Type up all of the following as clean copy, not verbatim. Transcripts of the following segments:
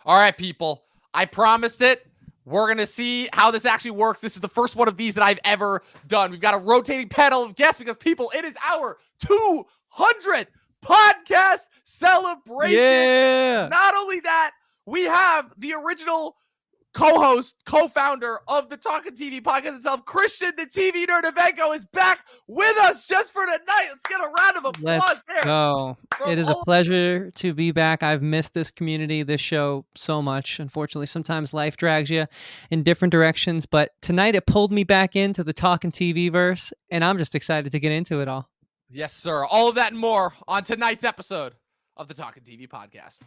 All right, people. I promised it. We're going to see how this actually works. This is the first one of these that I've ever done. We've got a rotating panel of guests because, people, it is our 200th podcast celebration. Yeah. Not only that, we have the original co-host, co-founder of the Talking TV podcast itself, Christian, the TV nerd Evanko, is back with us just for tonight. Let's get a round of applause there. Go. It is a pleasure to be back. I've missed this community, this show so much. Unfortunately, sometimes life drags you in different directions, but tonight it pulled me back into the Talking TV verse, and I'm just excited to get into it all. Yes, sir. All of that and more on tonight's episode of the Talking TV podcast.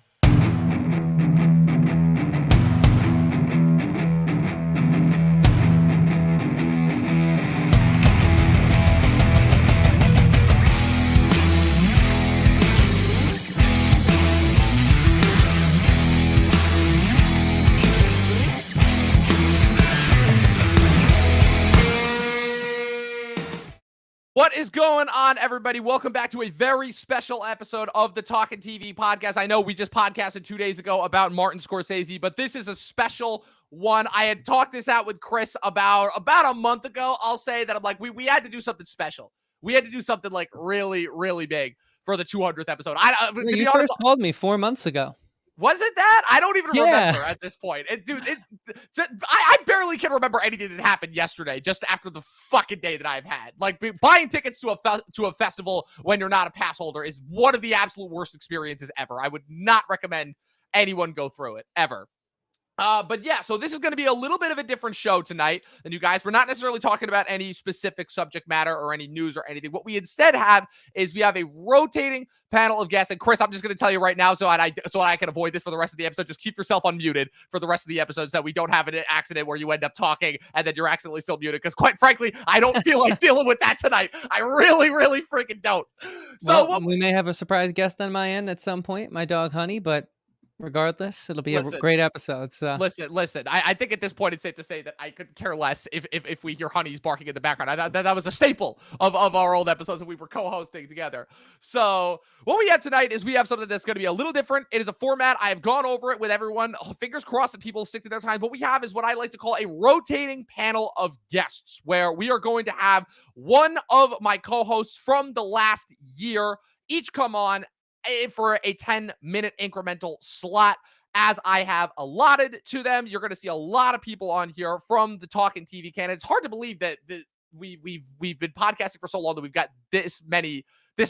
What is going on, everybody? Welcome back to a very special episode of the Talking TV podcast. I know we just podcasted 2 days ago about Martin Scorsese, but this is a special one. I had talked this out with Chris about a month ago. I'll say that I'm like, we had to do something special. We had to do something like really, really big for the 200th episode. You first called me 4 months ago. Was it that? I don't even remember at this point. I barely can remember anything that happened yesterday, just after the fucking day that I've had. Like, buying tickets to a festival when you're not a pass holder is one of the absolute worst experiences ever. I would not recommend anyone go through it, ever. But yeah, so this is going to be a little bit of a different show tonight than you guys. We're not necessarily talking about any specific subject matter or any news or anything. What we instead have is we have a rotating panel of guests. And Chris, I'm just going to tell you right now, so I can avoid this for the rest of the episode. Just keep yourself unmuted for the rest of the episode so that we don't have an accident where you end up talking and then you're accidentally still muted. Because quite frankly, I don't feel like dealing with that tonight. I really, really freaking don't. So we may have a surprise guest on my end at some point, my dog Honey, but regardless, it'll be a great episode. So listen. I think at this point it's safe to say that I could care less if we hear Honey's barking in the background. That was a staple of our old episodes that we were co-hosting together. So what we have tonight is we have something that's going to be a little different. It is a format. I have gone over it with everyone. Fingers crossed that people stick to their time. What we have is what I like to call a rotating panel of guests, where we are going to have one of my co-hosts from the last year each come on for a 10-minute incremental slot, as I have allotted to them. You're going to see a lot of people on here from the Talking TV canon. It's hard to believe that we've been podcasting for so long that we've got this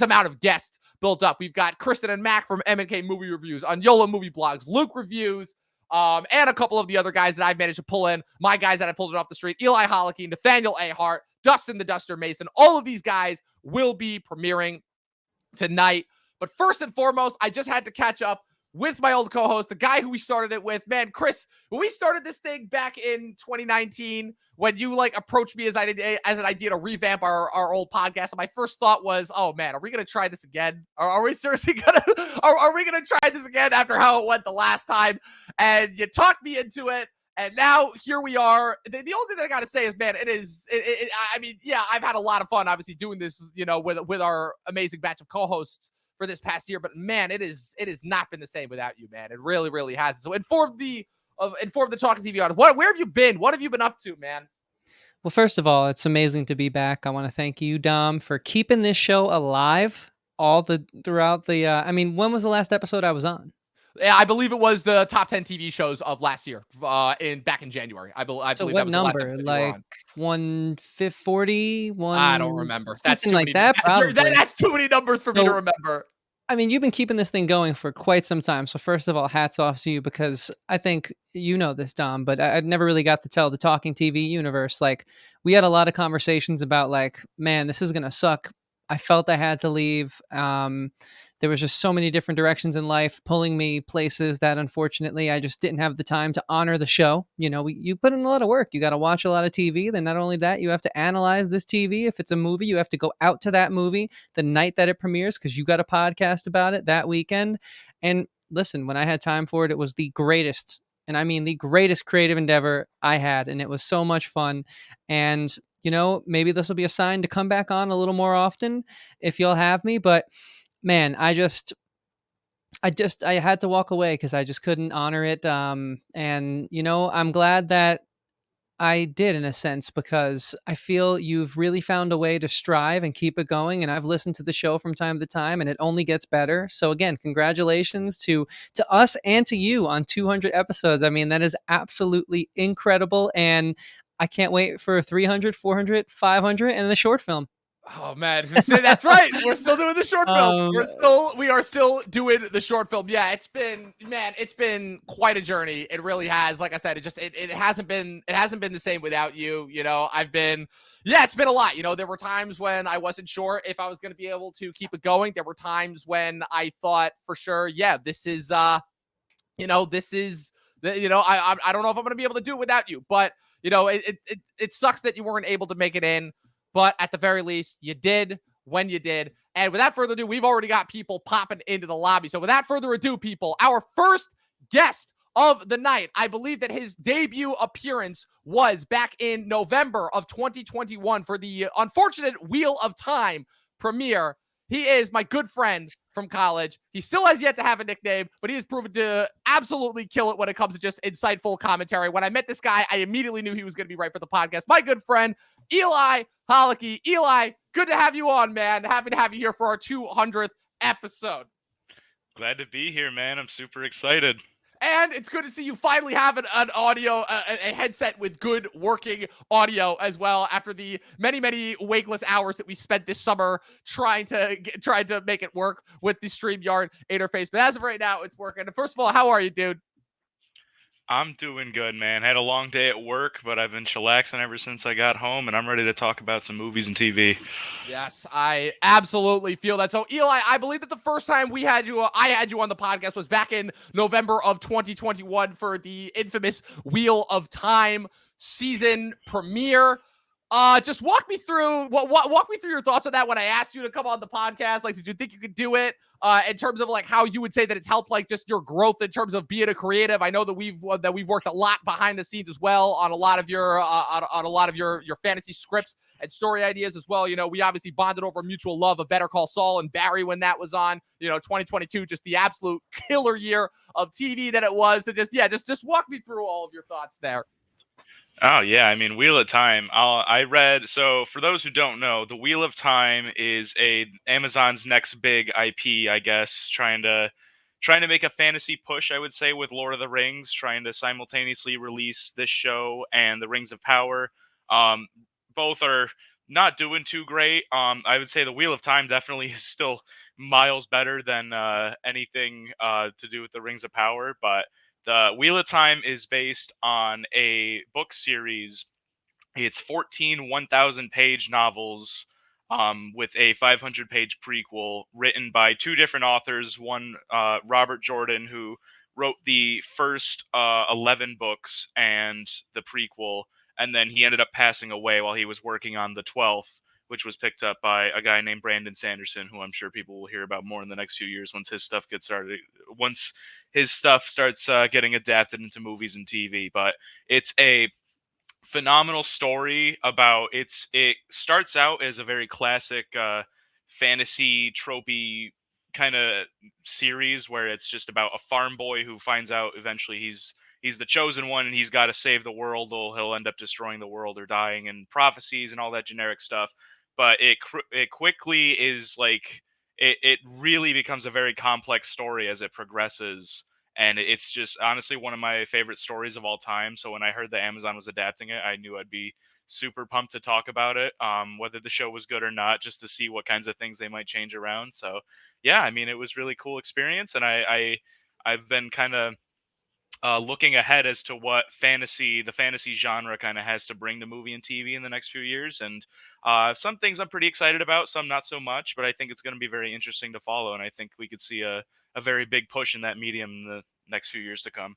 amount of guests built up. We've got Kristen and Mac from M&K Movie Reviews, Unyolo Movie Blogs, Luk Reviews, and a couple of the other guys that I've managed to pull in. My guys that I pulled it off the street, Eli Holicky, Nathaniel Ahart, Dustin the Duster Mason. All of these guys will be premiering tonight. But first and foremost, I just had to catch up with my old co-host, the guy who we started it with. Man, Chris, when we started this thing back in 2019, when you approached me as an idea to revamp our old podcast, and my first thought was, oh man, are we going to try this again? Are we seriously are we going to try this again after how it went the last time? And you talked me into it. And now here we are. The only thing that I got to say is, man, I mean, yeah, I've had a lot of fun, obviously, doing this, with our amazing batch of co-hosts for this past year, but man, it is not been the same without you, man. It really, really hasn't. So inform the Talking TV audience. Where have you been? What have you been up to, man? Well, first of all, it's amazing to be back. I want to thank you, Dom, for keeping this show alive throughout the. When was the last episode I was on? Yeah, I believe it was the top 10 TV shows of last year, back in January. I believe what that was number? The last episode you were on. 140? I don't remember. That's something like that. Probably. That's too many numbers for me to remember. I mean, you've been keeping this thing going for quite some time. So first of all, hats off to you, because I think you know this, Dom, but I never really got to tell the Talking TV universe. We had a lot of conversations about man, this is going to suck. I felt I had to leave. There was just so many different directions in life pulling me places that unfortunately I just didn't have the time to honor the show. You put in a lot of work. You got to watch a lot of TV. Then not only that, you have to analyze this TV. If it's a movie, you have to go out to that movie the night that it premieres, because you got a podcast about it that weekend. And listen, when I had time for it, it was the greatest, and I mean the greatest creative endeavor I had. And it was so much fun. And maybe this will be a sign to come back on a little more often if you'll have me. But man, I had to walk away because I just couldn't honor it. And I'm glad that I did in a sense because I feel you've really found a way to strive and keep it going. And I've listened to the show from time to time, and it only gets better. So again, congratulations to us and to you on 200 episodes. I mean, that is absolutely incredible, and I can't wait for 300, 400, 500, and the short film. Oh man, so that's right. We're still doing the short film. Um, We are still doing the short film. Yeah, it's been quite a journey. It really has. Like I said, it hasn't been the same without you. It's been a lot. There were times when I wasn't sure if I was going to be able to keep it going. There were times when I thought for sure, yeah, this is this is I don't know if I'm going to be able to do it without you, but it sucks that you weren't able to make it in, but at the very least you did when you did. And without further ado, we've already got people popping into the lobby. So without further ado, people, our first guest of the night, I believe that his debut appearance was back in November of 2021 for the unfortunate Wheel of Time premiere. He is my good friend from college. He still has yet to have a nickname, but he has proven to absolutely kill it when it comes to just insightful commentary. When I met this guy, I immediately knew he was going to be right for the podcast. My good friend, Eli Holicky. Eli, good to have you on, man. Happy to have you here for our 200th episode. Glad to be here, man. I'm super excited. And it's good to see you finally have an audio, a headset with good working audio as well. After the many wakeless hours that we spent this summer trying to make it work with the StreamYard interface, but as of right now, it's working. First of all, how are you, dude? I'm doing good, man. Had a long day at work, but I've been chillaxing ever since I got home, and I'm ready to talk about some movies and TV. Yes, I absolutely feel that. So, Eli, I believe that the first time I had you on the podcast was back in November of 2021 for the infamous Wheel of Time season premiere. Just walk me through your thoughts on that when I asked you to come on the podcast. Like, did you think you could do it? In terms of like how you would say that it's helped like just your growth in terms of being a creative. I know that we've worked a lot behind the scenes as well on a lot of your your fantasy scripts and story ideas as well. We obviously bonded over a mutual love of Better Call Saul and Barry when that was on. 2022, just the absolute killer year of TV that it was. So just walk me through all of your thoughts there. Oh, yeah. I mean, Wheel of Time. I read, so for those who don't know, the Wheel of Time is Amazon's next big IP, I guess, trying to make a fantasy push, I would say, with Lord of the Rings, trying to simultaneously release this show and the Rings of Power. Both are not doing too great. I would say the Wheel of Time definitely is still miles better than anything to do with the Rings of Power, but the Wheel of Time is based on a book series. It's 14 1,000-page novels with a 500-page prequel written by two different authors. One, Robert Jordan, who wrote the first 11 books and the prequel, and then he ended up passing away while he was working on the 12th, which was picked up by a guy named Brandon Sanderson, who I'm sure people will hear about more in the next few years once his stuff starts getting adapted into movies and TV. But it's a phenomenal story about it starts out as a very classic fantasy tropey kind of series where it's just about a farm boy who finds out eventually he's the chosen one and he's got to save the world, or he'll end up destroying the world or dying, and prophecies and all that generic stuff. But it quickly is like it really becomes a very complex story as it progresses, and it's just honestly one of my favorite stories of all time. So when I heard that Amazon was adapting it, I knew I'd be super pumped to talk about it, whether the show was good or not, just to see what kinds of things they might change around. So yeah, I mean, it was really cool experience, and I've been kind of looking ahead as to what the fantasy genre kind of has to bring to movie and TV in the next few years. And some things I'm pretty excited about, some not so much, but I think it's going to be very interesting to follow. And I think we could see a very big push in that medium in the next few years to come.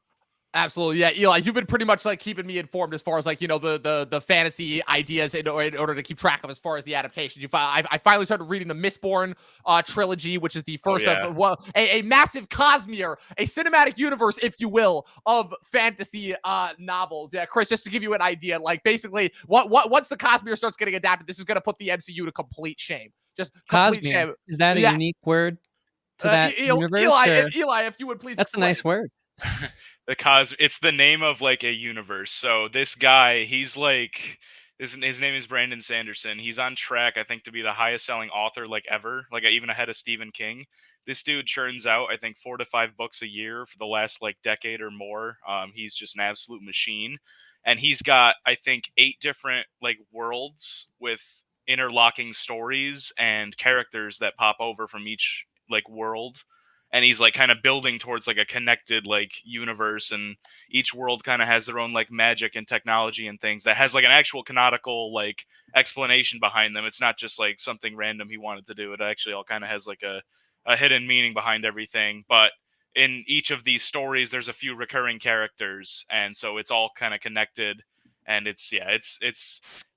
Absolutely, yeah, Eli, you've been pretty much like keeping me informed as far as like the fantasy ideas in order to keep track of as far as the adaptations. I finally started reading the Mistborn trilogy, which is the first of a massive cosmere, a cinematic universe, if you will, of fantasy novels. Yeah, Chris, just to give you an idea, like basically, once the cosmere starts getting adapted, this is going to put the MCU to complete shame. Just complete Cosmere. shame. Is that a unique word? to that universe? Or Eli, if you would please that's a explain. nice word. It's the name of like a universe. So this guy, he's like his name is Brandon Sanderson. He's on track, I think, to be the highest selling author like ever, like even ahead of Stephen King. This dude churns out, I think, 4 to 5 books a year for the last like decade or more. He's just an absolute machine, and he's got, I think, 8 different like worlds with interlocking stories and characters that pop over from each like world, and he's like kind of building towards like a connected like universe, and each world kind of has their own like magic and technology and things that has like an actual canonical like explanation behind them. It's not just like something random he wanted to do. It actually all kind of has like a hidden meaning behind everything. But in each of these stories there's a few recurring characters, and so it's all kind of connected. And it's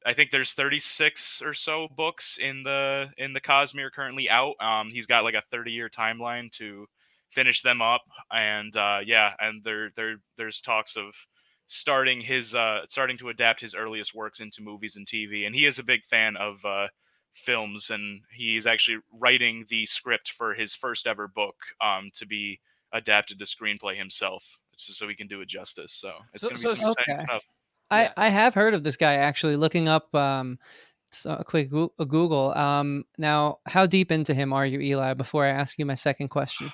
I think there's 36 or so books in the Cosmere currently out. He's got like a 30-year timeline to finish them up, and and there's talks of starting to adapt his earliest works into movies and TV. And he is a big fan of films, and he's actually writing the script for his first ever book to be adapted to screenplay himself, just so he can do it justice. So it's gonna be some exciting Okay. stuff. Yeah. I have heard of this guy, actually, looking up so a quick Google. Now, how deep into him are you, Eli, before I ask you my second question?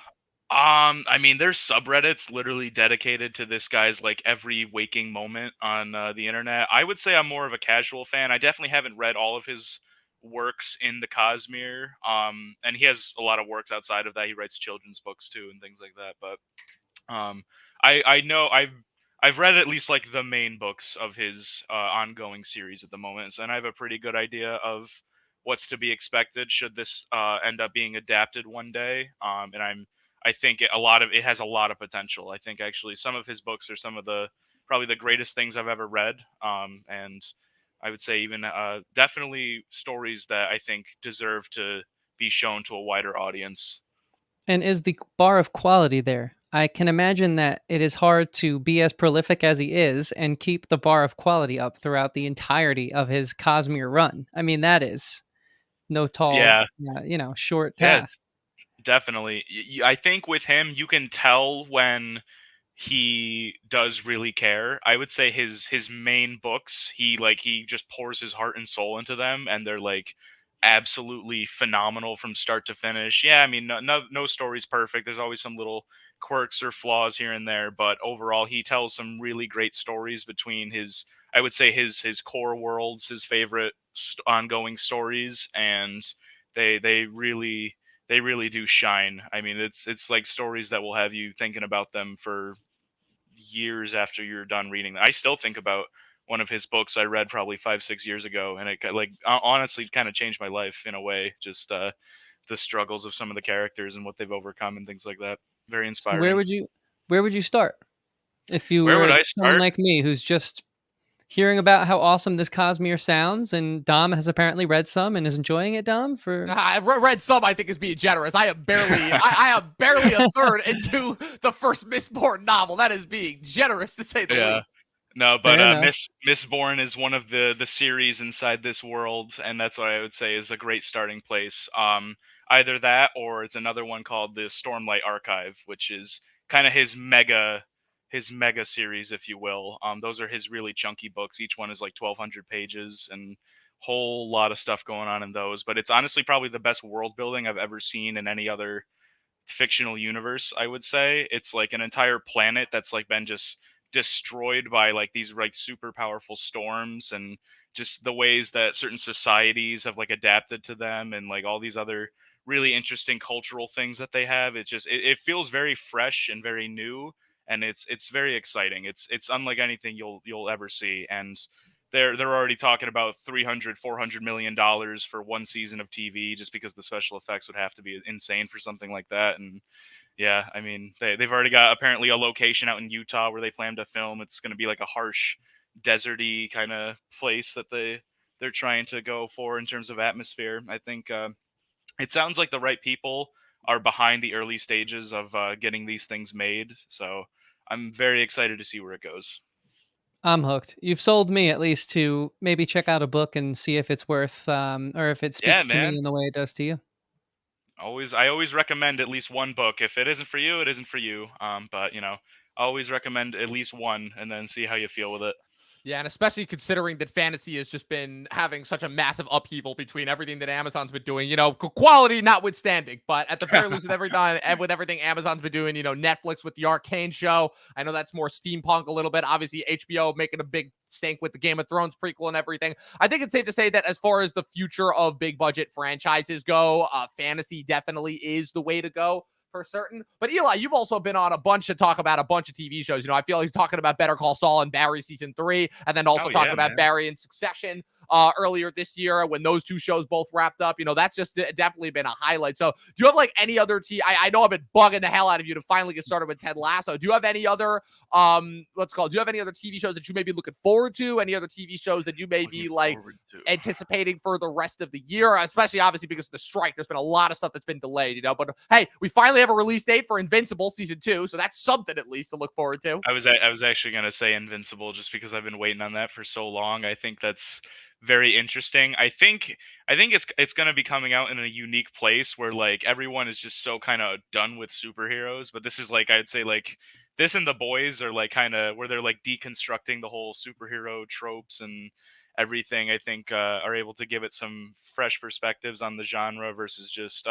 I mean, there's subreddits literally dedicated to this guy's like every waking moment on the internet. I would say I'm more of a casual fan. I definitely haven't read all of his works in the Cosmere. And he has a lot of works outside of that. He writes children's books too and things like that. But I know I've read at least like the main books of his ongoing series at the moment, and I have a pretty good idea of what's to be expected should this end up being adapted one day. And I think it has a lot of potential. I think actually some of his books are some of the probably the greatest things I've ever read. And I would say even definitely stories that I think deserve to be shown to a wider audience. And is the bar of quality there? I can imagine that it is hard to be as prolific as he is and keep the bar of quality up throughout the entirety of his Cosmere run. I mean, that is no tall, Yeah, short yeah, task. definitely. I think with him, you can tell when he does really care. I would say his main books, he just pours his heart and soul into them, and they're like absolutely phenomenal from start to finish. Yeah, I mean, no story's perfect. There's always some little quirks or flaws here and there, but overall, he tells some really great stories between his, I would say his core worlds, his favorite ongoing stories, and they really do shine. I mean, it's like stories that will have you thinking about them for years after you're done reading them. I still think about one of his books I read probably 5 6 years ago, and it like honestly kind of changed my life in a way. Just the struggles of some of the characters and what they've overcome and things like that. Very So inspiring. where would you start if you Where would were I someone start? like me who's just hearing about how awesome this Cosmere sounds, and Dom has apparently read some and is enjoying it, Dom? I've read some. I think is being generous. I am barely, I am barely a third into the first Mistborn novel. That is being generous to say the Yeah. least. No, but Fair enough. Miss Bourne is one of the series inside this world, and that's what I would say is a great starting place. Either that, or it's another one called the Stormlight Archive, which is kind of his mega series, if you will. Those are his really chunky books. Each one is like 1,200 pages, and whole lot of stuff going on in those. But it's honestly probably the best world building I've ever seen in any other fictional universe. I would say it's like an entire planet that's like been just destroyed by like these like super powerful storms, and just the ways that certain societies have like adapted to them, and like all these other really interesting cultural things that they have. It's just it feels very fresh and very new, and it's very exciting. It's unlike anything you'll ever see. And they're already talking about 300 400 million dollars for one season of TV, just because the special effects would have to be insane for something like that. And yeah, I mean, they've already got apparently a location out in Utah where they plan to film. It's going to be like a harsh, deserty kind of place that they're trying to go for in terms of atmosphere. I think it sounds like the right people are behind the early stages of getting these things made. So I'm very excited to see where it goes. I'm hooked. You've sold me at least to maybe check out a book and see if it's worth, or if it Yeah, speaks to me man. in the way it does to you. I always recommend at least one book. If it isn't for you, it isn't for you. But always recommend at least one, and then see how you feel with it. Yeah, and especially considering that fantasy has just been having such a massive upheaval between everything that Amazon's been doing, quality notwithstanding, but at the very least with everything Amazon's been doing, Netflix with the Arcane show. I know that's more steampunk a little bit. Obviously, HBO making a big stink with the Game of Thrones prequel and everything. I think it's safe to say that as far as the future of big budget franchises go, fantasy definitely is the way to go. For certain. But Eli, you've also been on a bunch of TV shows. I feel like you're talking about Better Call Saul and Barry season 3, and then also talking about Barry and Succession earlier this year when those two shows both wrapped up. That's just definitely been a highlight. So do you have like any other I know I've been bugging the hell out of you to finally get started with Ted Lasso. Do you have any other do you have any other TV shows that you may be looking forward to? Any other TV shows that you may be like anticipating for the rest of the year, especially obviously because of the strike? There's been a lot of stuff that's been delayed, but hey, we finally have a release date for Invincible season 2, so that's something at least to look forward to. I was actually gonna say Invincible just because I've been waiting on that for so long. I think that's very interesting. I think it's gonna be coming out in a unique place where like everyone is just so kind of done with superheroes, but this is like I'd say like this and The Boys are like kind of where they're like deconstructing the whole superhero tropes and everything. I think are able to give it some fresh perspectives on the genre versus just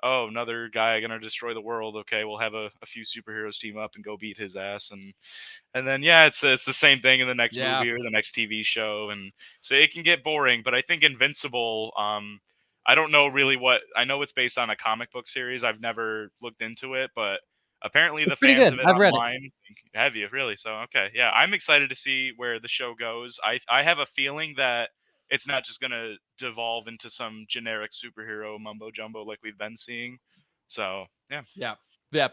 oh, another guy gonna destroy the world. Okay, we'll have a few superheroes team up and go beat his ass, and then yeah, it's the same thing in the next movie or the next TV show, and so it can get boring. But I think Invincible, I don't know really what I know. It's based on a comic book series. I've never looked into it, but apparently the pretty fans good. of it I've read it. online have you really? So okay, yeah, I'm excited to see where the show goes. I have a feeling that it's not just gonna devolve into some generic superhero mumbo jumbo like we've been seeing. So yeah.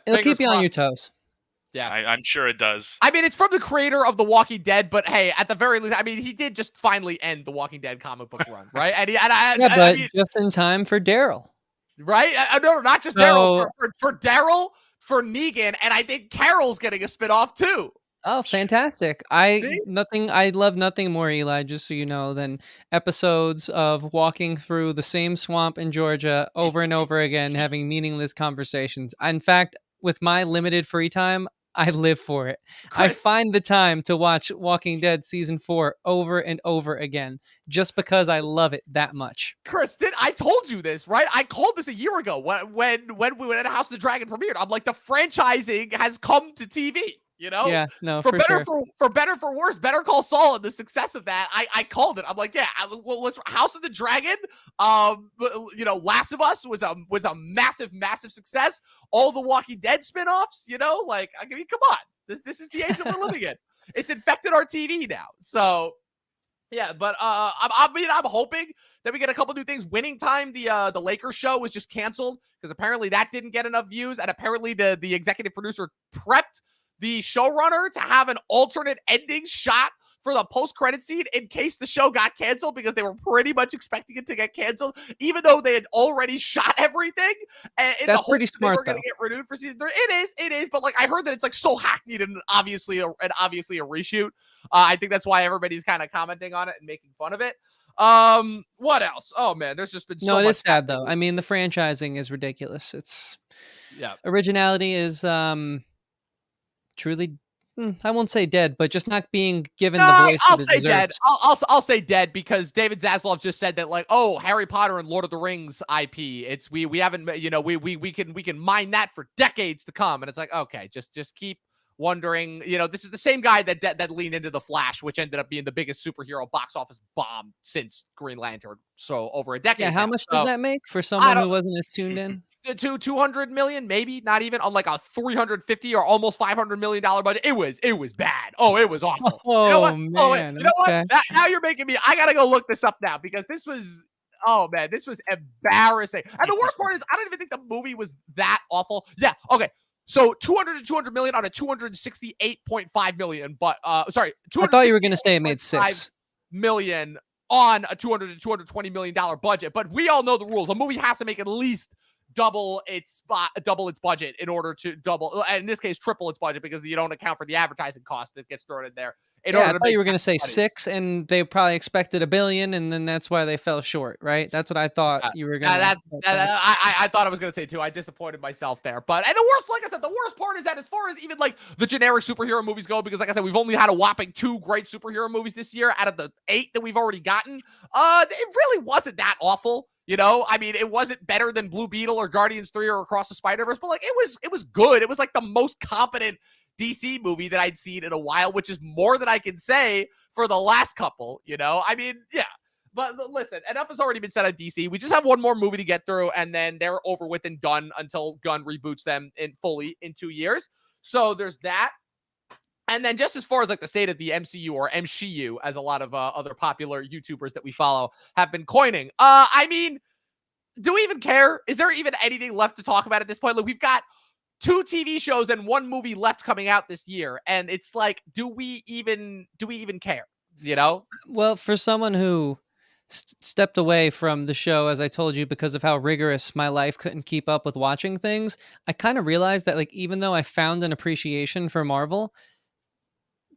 It'll keep you on your toes. Yeah, I'm sure it does. I mean, it's from the creator of The Walking Dead, but hey, at the very least, I mean, he did just finally end the Walking Dead comic book run, right? But just in time for Daryl, right? No, not just Daryl, for Daryl, for Negan, and I think Carol's getting a spinoff too. Oh, fantastic. I love nothing more, Eli, just so you know, than episodes of walking through the same swamp in Georgia over and over again, having meaningless conversations. In fact, with my limited free time, I live for it. Chris, I find the time to watch Walking Dead season 4 over and over again, just because I love it that much. Chris, I told you this, right? I called this a year ago when we went to House of the Dragon premiered. I'm like, the franchising has come to TV. Yeah, no, for better, sure. for better, for worse, Better Call Saul and the success of that, I called it. I'm like, yeah, let's House of the Dragon. Last of Us was a massive, massive success. All the Walking Dead spinoffs, like, I mean, come on, this is the age that we're living in. It's infected our TV now. So yeah, but I'm hoping that we get a couple new things. Winning Time, the Lakers show was just canceled because apparently that didn't get enough views, and apparently the executive producer prepped the showrunner to have an alternate ending shot for the post-credit scene in case the show got canceled, because they were pretty much expecting it to get canceled, even though they had already shot everything. And that's pretty smart, they were going to get renewed for season 3. It is. But like, I heard that it's like so hackneyed and obviously a reshoot. I think that's why everybody's kind of commenting on it and making fun of it. What else? Oh man, there's just been so much. No, it is sad though. I mean, the franchising is ridiculous. It's originality is truly, I won't say dead, but just not being given the voice that it deserves. Dead. I'll say dead because David Zaslav just said that, like, oh, Harry Potter and Lord of the Rings IP. It's we haven't, we can mine that for decades to come, and it's like, okay, just keep wondering. This is the same guy that leaned into The Flash, which ended up being the biggest superhero box office bomb since Green Lantern. So over a decade. Yeah, how much did that make for someone who wasn't as tuned in? To 200 million, maybe not even, on like a 350 or almost $500 million budget. It was bad. Oh, it was awful. Oh, man. What? Now you're making me, I gotta go look this up now because this was embarrassing. And the worst part is I don't even think the movie was that awful. Yeah. Okay. So 200 million on a 268.5 million, but sorry. I thought you were going to say it made 6 million on a $200 to $220 million budget, but we all know the rules. A movie has to make at least double its budget in order to in this case, triple its budget, because you don't account for the advertising cost that gets thrown in there in Yeah, I order to thought make you were going to say money. 6, and they probably expected $1 billion, and then that's why they fell short, right? That's what I thought you were going to. I thought I was going to say too. I disappointed myself there. But, and the worst, like I said, the worst part is that as far as even like the generic superhero movies go, because like I said, we've only had a whopping 2 great superhero movies this year out of the 8 that we've already gotten. It really wasn't that awful. You know, I mean, it wasn't better than Blue Beetle or Guardians 3 or Across the Spider-Verse, but like it was good. It was like the most competent DC movie that I'd seen in a while, which is more than I can say for the last couple, you know? I mean, yeah. But listen, enough has already been said on DC. We just have one more movie to get through, and then they're over with and done until Gunn reboots them fully in 2 years. So there's that. And then just as far as like the state of the MCU or MCU, as a lot of other popular YouTubers that we follow have been coining. I mean, do we even care? Is there even anything left to talk about at this point? Look, we've got 2 TV shows and 1 movie left coming out this year, and it's like, do we even care? You know? Well, for someone who stepped away from the show, as I told you, because of how rigorous my life couldn't keep up with watching things, I kind of realized that, like, even though I found an appreciation for Marvel,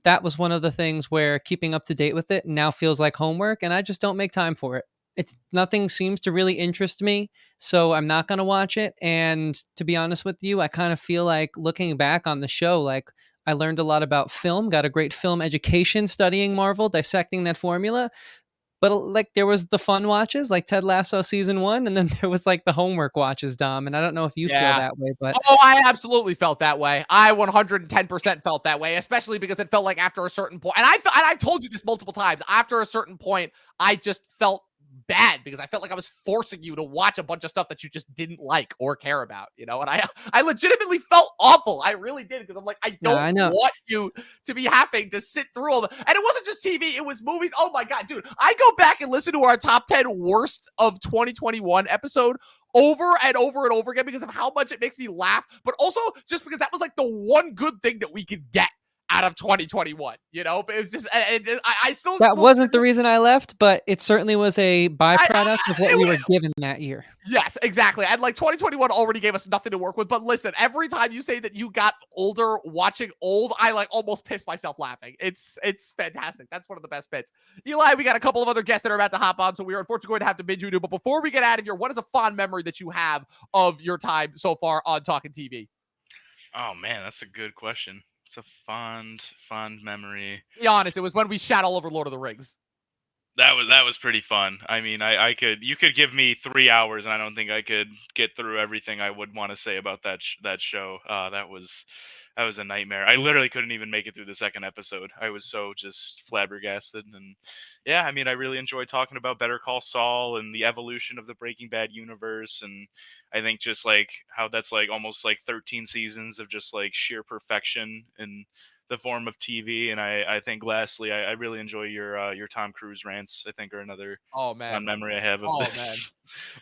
that was one of the things where keeping up to date with it now feels like homework, and I just don't make time for it. It's nothing seems to really interest me, so I'm not going to watch it. And to be honest with you, I kind of feel like looking back on the show, like I learned a lot about film, got a great film education studying Marvel, dissecting that formula. But like there was the fun watches, like Ted Lasso season 1, and then there was like the homework watches, Dom. And I don't know if you feel Yeah. that way, but Oh, I absolutely felt that way. I 110% felt that way, especially because it felt like after a certain point, and I've told you this multiple times, after a certain point, I just felt bad because I felt like I was forcing you to watch a bunch of stuff that you just didn't like or care about, you know? And I legitimately felt awful. I really did, because I'm like, I yeah, I don't know. want you to be having to sit through all the, and it wasn't just TV, it was movies. Oh my God, dude. I go back and listen to our top 10 worst of 2021 episode over and over and over again because of how much it makes me laugh, but also just because that was like the one good thing that we could get out of 2021, you know? But it was just, I still. That wasn't the reason I left, but it certainly was a byproduct of what we were given that year. Yes, exactly. And like 2021 already gave us nothing to work with. But listen, every time you say that you got older watching old, I like almost piss myself laughing. It's fantastic. That's one of the best bits. Eli, we got a couple of other guests that are about to hop on, so we are unfortunately going to have to binge you. But before we get out of here, what is a fond memory that you have of your time so far on Talking TV? Oh man, that's a good question. It's a fond memory. Be honest, it was when we shat all over Lord of the Rings. That was pretty fun. I mean, you could give me 3 hours, and I don't think I could get through everything I would want to say about that show. That was a nightmare. I literally couldn't even make it through the second episode. I was so just flabbergasted. And yeah, I mean, I really enjoyed talking about Better Call Saul and the evolution of the Breaking Bad universe. And I think just like how that's like almost like 13 seasons of just like sheer perfection in the form of TV. And I think lastly, I really enjoy your Tom Cruise rants. I think are another Oh man, fun memory I have of oh this. man.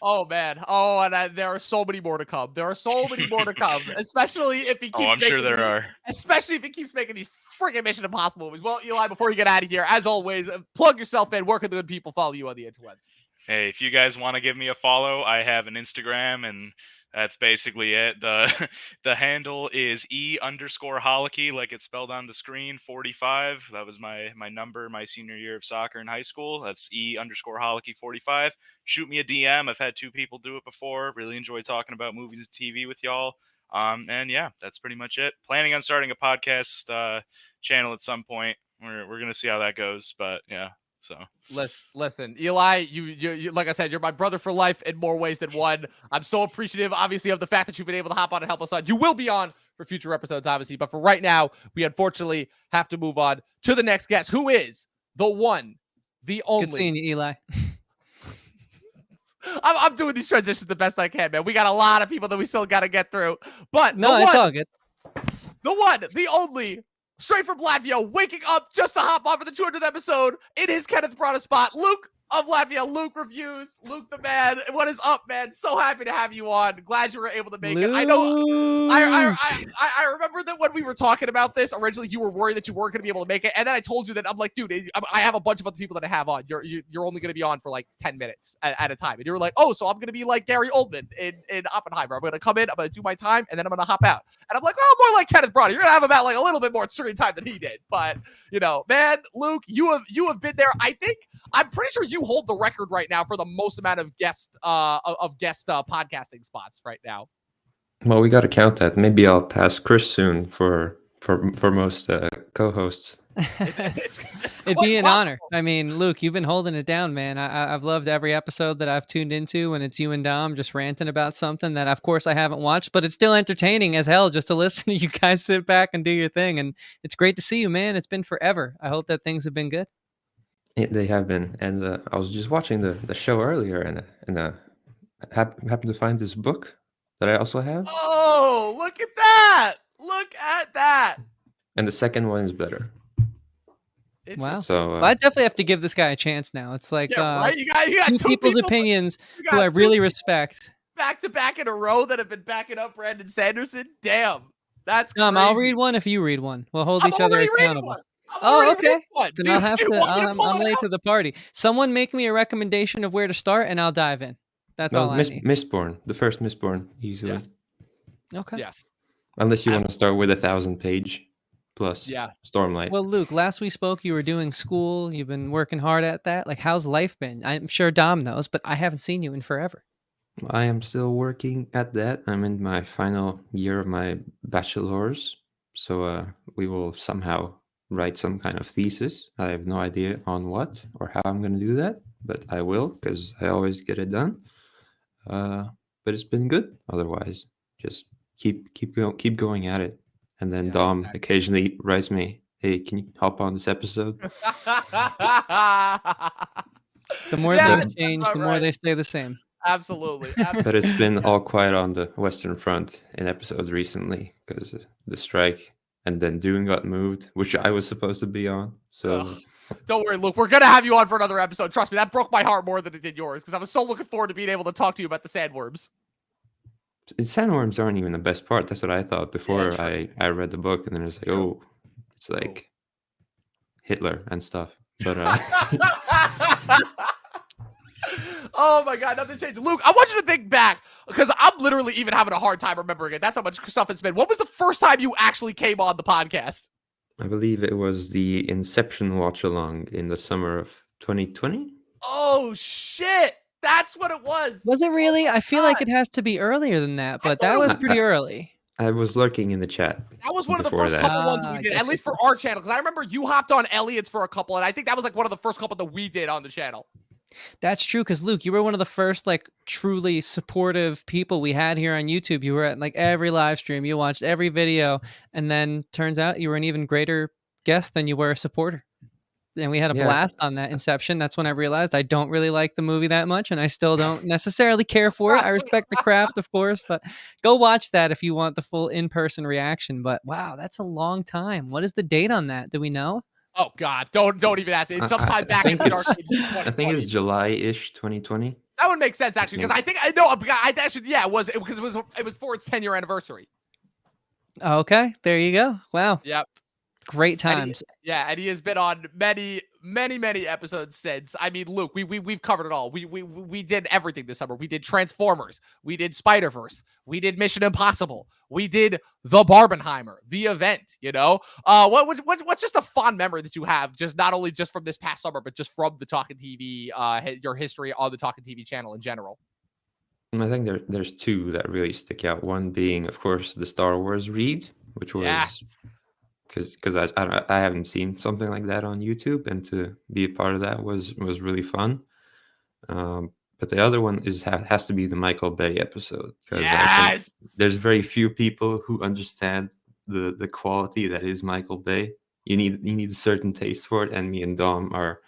Oh man. Oh, and there are so many more to come. There are so many more to come, especially if he keeps Oh, I'm sure there are. Especially if he keeps making these freaking Mission Impossible movies. Well, Eli, before you get out of here, as always, plug yourself in. Where can the good people follow you on the interwebs? Hey, if you guys want to give me a follow, I have an Instagram, and that's basically it. The handle is E_Holicky, like it's spelled on the screen, 45. That was my number my senior year of soccer in high school. That's E_Holicky 45. Shoot me a DM. I've had 2 people do it before. Really enjoy talking about movies and TV with y'all. And yeah, that's pretty much it. Planning on starting a podcast channel at some point. We're gonna see how that goes, but yeah. So listen, Eli, you like I said, you're my brother for life in more ways than one. I'm so appreciative, obviously, of the fact that you've been able to hop on and help us on. You will be on for future episodes, obviously, but for right now, we unfortunately have to move on to the next guest, who is the one, the only. Good seeing you, Eli. I'm doing these transitions the best I can, man. We got a lot of people that we still got to get through, but No, it's all good. The one, the only. Straight from Latvia, waking up just to hop on for the 200th episode. It is Kenneth Brought a Spot. Luke, of Latvia, Luk Reviews. Luke the man. What is up, man? So happy to have you on. Glad you were able to make it. I know I remember that when we were talking about this originally, you were worried that you weren't going to be able to make it, and then I told you that I'm like, dude, I have a bunch of other people that I have on. You're only going to be on for like 10 minutes at a time, and you were like, oh, so I'm going to be like Gary Oldman in Oppenheimer. I'm going to come in, I'm going to do my time, and then I'm going to hop out. And I'm like, oh, more like Kenneth Branagh. You're going to have about like a little bit more screen time than he did, but man, Luke, you have been there. I'm pretty sure you hold the record right now for the most amount of guest podcasting spots right now. Well, we got to count that. Maybe I'll pass Chris soon for most co-hosts. It'd be an honor. I mean, Luke, you've been holding it down, man. I've loved every episode that I've tuned into when it's you and Dom just ranting about something that, of course, I haven't watched, but it's still entertaining as hell just to listen to you guys sit back and do your thing. And it's great to see you, man. It's been forever. I hope that things have been good. They have been, and I was just watching the show earlier, and happened to find this book that I also have. Oh, look at that! Look at that! And the second one is better. Wow. So I definitely have to give this guy a chance now. It's like right? you got two people's opinions who I really respect. Back to back in a row that have been backing up Brandon Sanderson. Damn. That's crazy. I'll read one if you read one. We'll hold each other accountable. Oh, okay. Then I'll have to. I'm late to the party. Someone make me a recommendation of where to start, and I'll dive in. That's all I need. Mistborn, the first Mistborn, easily. Yes. Okay. Yes. Unless you want to start with 1,000-page plus. Yeah. Stormlight. Well, Luke, last we spoke, you were doing school. You've been working hard at that. Like, how's life been? I'm sure Dom knows, but I haven't seen you in forever. I am still working at that. I'm in my final year of my bachelor's, so we will somehow write some kind of thesis. I have no idea on what or how I'm going to do that, but I will because I always get it done. But it's been good. Otherwise, just keep going at it. And then Dom occasionally writes me, "Hey, can you hop on this episode?" The more things change, the more they stay the same. Absolutely. But it's been all quiet on the Western Front in episodes recently because of the strike. And then Dune got moved, which I was supposed to be on. So don't worry, Luke. We're going to have you on for another episode. Trust me, that broke my heart more than it did yours because I was so looking forward to being able to talk to you about the sandworms. Sandworms aren't even the best part. That's what I thought before I read the book. And then it's like, oh, it's like Hitler and stuff. But oh my God, nothing changed. Luke, I want you to think back because I'm literally even having a hard time remembering it. That's how much stuff it's been. When was the first time you actually came on the podcast? I believe it was the Inception watch along in the summer of 2020. Oh shit. That's what it was. Was it really? I feel like it has to be earlier than that, but that was pretty early. I was lurking in the chat. That was one of the first couple ones we did, at least for our channel. Because I remember you hopped on Elliot's for a couple, and I think that was like one of the first couple that we did on the channel. That's true, because Luke, you were one of the first like truly supportive people we had here on YouTube. You were at like every live stream, you watched every video, and then turns out you were an even greater guest than you were a supporter. And we had a blast on that Inception. That's when I realized I don't really like the movie that much, and I still don't necessarily care for it. I respect the craft, of course, but go watch that if you want the full in-person reaction. But wow, that's a long time. What is the date on that? Do we know? Oh God, don't even ask me. It's sometime back in the dark ages. I think it's July-ish 2020. That would make sense actually, because I know I actually it was because it was for its 10-year anniversary. Okay, there you go. Wow. Yep. Great times. And he has been on many episodes since. I mean, Luke, we've covered it all. We did everything this summer. We did Transformers. We did Spider-Verse. We did Mission Impossible. We did the Barbenheimer, the event. You know, what's just a fond memory that you have, just not only just from this past summer, but just from the Talking TV, your history on the Talking TV channel in general. I think there's two that really stick out. One being, of course, the Star Wars read, which was because I haven't seen something like that on YouTube, and to be a part of that was really fun. But the other one has to be the Michael Bay episode, because I think there's very few people who understand the quality that is Michael Bay. You need a certain taste for it, and me and Dom are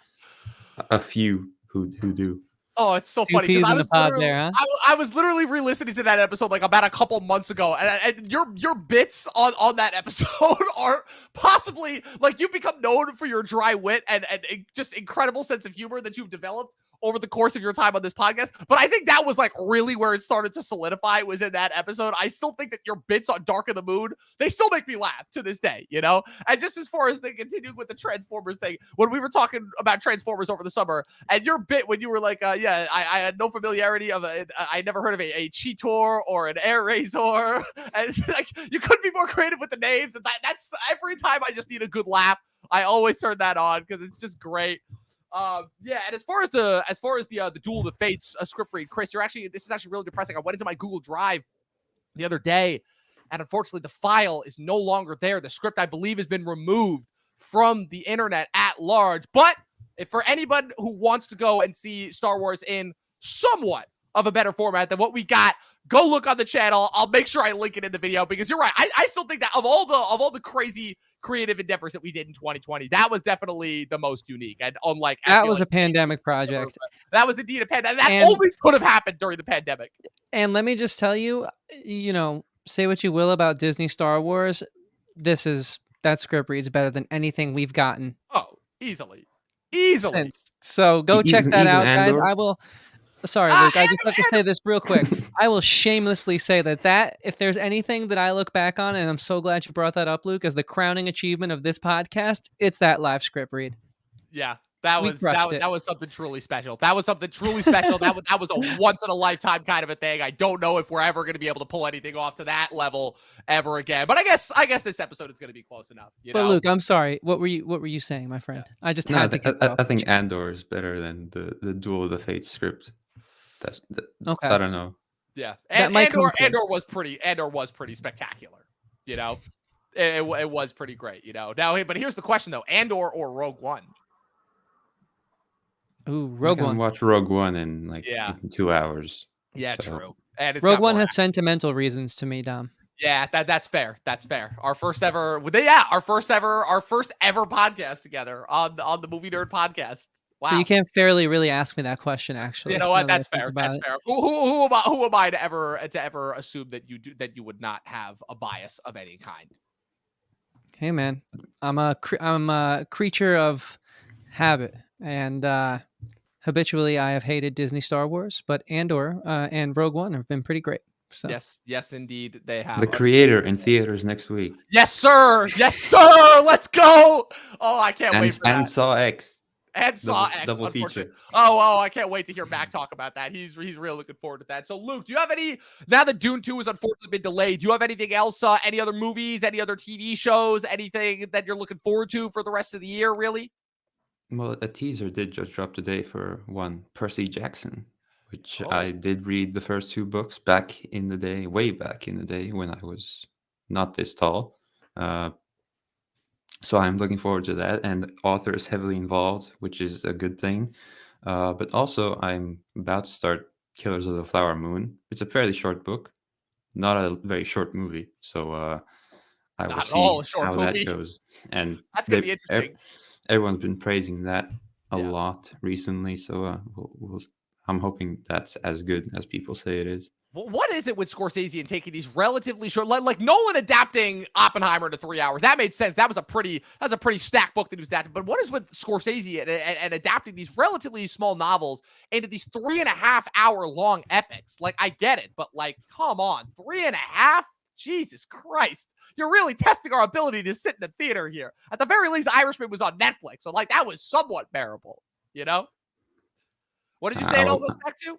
a few who do. Oh, it's so funny because I was literally re-listening to that episode like about a couple months ago, and your bits on that episode are possibly like you've become known for your dry wit and just incredible sense of humor that you've developed over the course of your time on this podcast, but I think that was like really where it started to solidify, was in that episode. I still think that your bits on Dark of the Moon, they still make me laugh to this day, you know? And just as far as they continued with the Transformers thing, when we were talking about Transformers over the summer, and your bit when you were like, I had no familiarity of I never heard of a Cheetor or an Air Razor. And it's like, you couldn't be more creative with the names. And that's every time I just need a good laugh, I always turn that on because it's just great. Yeah, and as far as the Duel of the Fates script read, Chris, this is actually really depressing. I went into my Google Drive the other day, and unfortunately the file is no longer there. The script, I believe, has been removed from the internet at large. But if for anybody who wants to go and see Star Wars in somewhat of a better format than what we got, go look on the channel. I'll make sure I link it in the video, because you're right. I still think that of all the crazy creative endeavors that we did in 2020, that was definitely the most unique. And unlike that was a pandemic project. That was indeed a pandemic. That only could have happened during the pandemic. And let me just tell you, say what you will about Disney Star Wars, that script reads better than anything we've gotten. Oh, easily. So go check that out, guys. I will. Sorry, Luke. I just have to say this real quick. I will shamelessly say that if there's anything that I look back on, and I'm so glad you brought that up, Luke, as the crowning achievement of this podcast, it's that live script read. Yeah, that was something truly special. That was something truly special. that was a once in a lifetime kind of a thing. I don't know if we're ever going to be able to pull anything off to that level ever again. But I guess this episode is going to be close enough. But Luke, I'm sorry. What were you saying, my friend? Yeah. I just had to. I think Andor is better than the Duel of the Fates script. Okay. I don't know. Yeah, and Andor was pretty spectacular. It was pretty great. Now, but here's the question though: Andor or Rogue One? Ooh, Rogue One. Watch Rogue One in in 2 hours. Yeah, so. True. And Rogue One has sentimental reasons to me, Dom. Yeah, that's fair. That's fair. Our first ever podcast together on the Movie Nerd Podcast. Wow. So you can't fairly really ask me that question, actually. You know what? That's fair. That's fair. Who am I to ever assume that you would not have a bias of any kind? Hey man, I'm a creature of habit, and habitually I have hated Disney Star Wars, but Andor and Rogue One have been pretty great. So. Yes, indeed they have. The Creator in theaters next week. Yes, sir. Let's go. Oh, I can't wait for that. And Saw X. And Saw X, double feature. Oh, I can't wait to hear Mac talk about that. He's really looking forward to that. So, Luke, do you have now that Dune 2 has unfortunately been delayed, do you have anything else, any other movies, any other TV shows, anything that you're looking forward to for the rest of the year, really? Well, a teaser did just drop today for one, Percy Jackson, which I did read the first 2 books way back in the day when I was not this tall. So I'm looking forward to that, and author is heavily involved, which is a good thing. But also, I'm about to start Killers of the Flower Moon. It's a fairly short book, not a very short movie. So I will see how that goes. And that's gonna be interesting. Everyone's been praising that a lot recently, so I'm hoping that's as good as people say it is. What is it with Scorsese and taking these relatively short, like Nolan adapting Oppenheimer to 3 hours? That made sense. That was a pretty stacked book that he was adapting. But what is with Scorsese and adapting these relatively small novels into these 3.5 hour long epics? Like, I get it, but like, come on, 3.5? Jesus Christ. You're really testing our ability to sit in the theater here. At the very least, Irishman was on Netflix. So like, that was somewhat bearable, What did you say it all goes back to?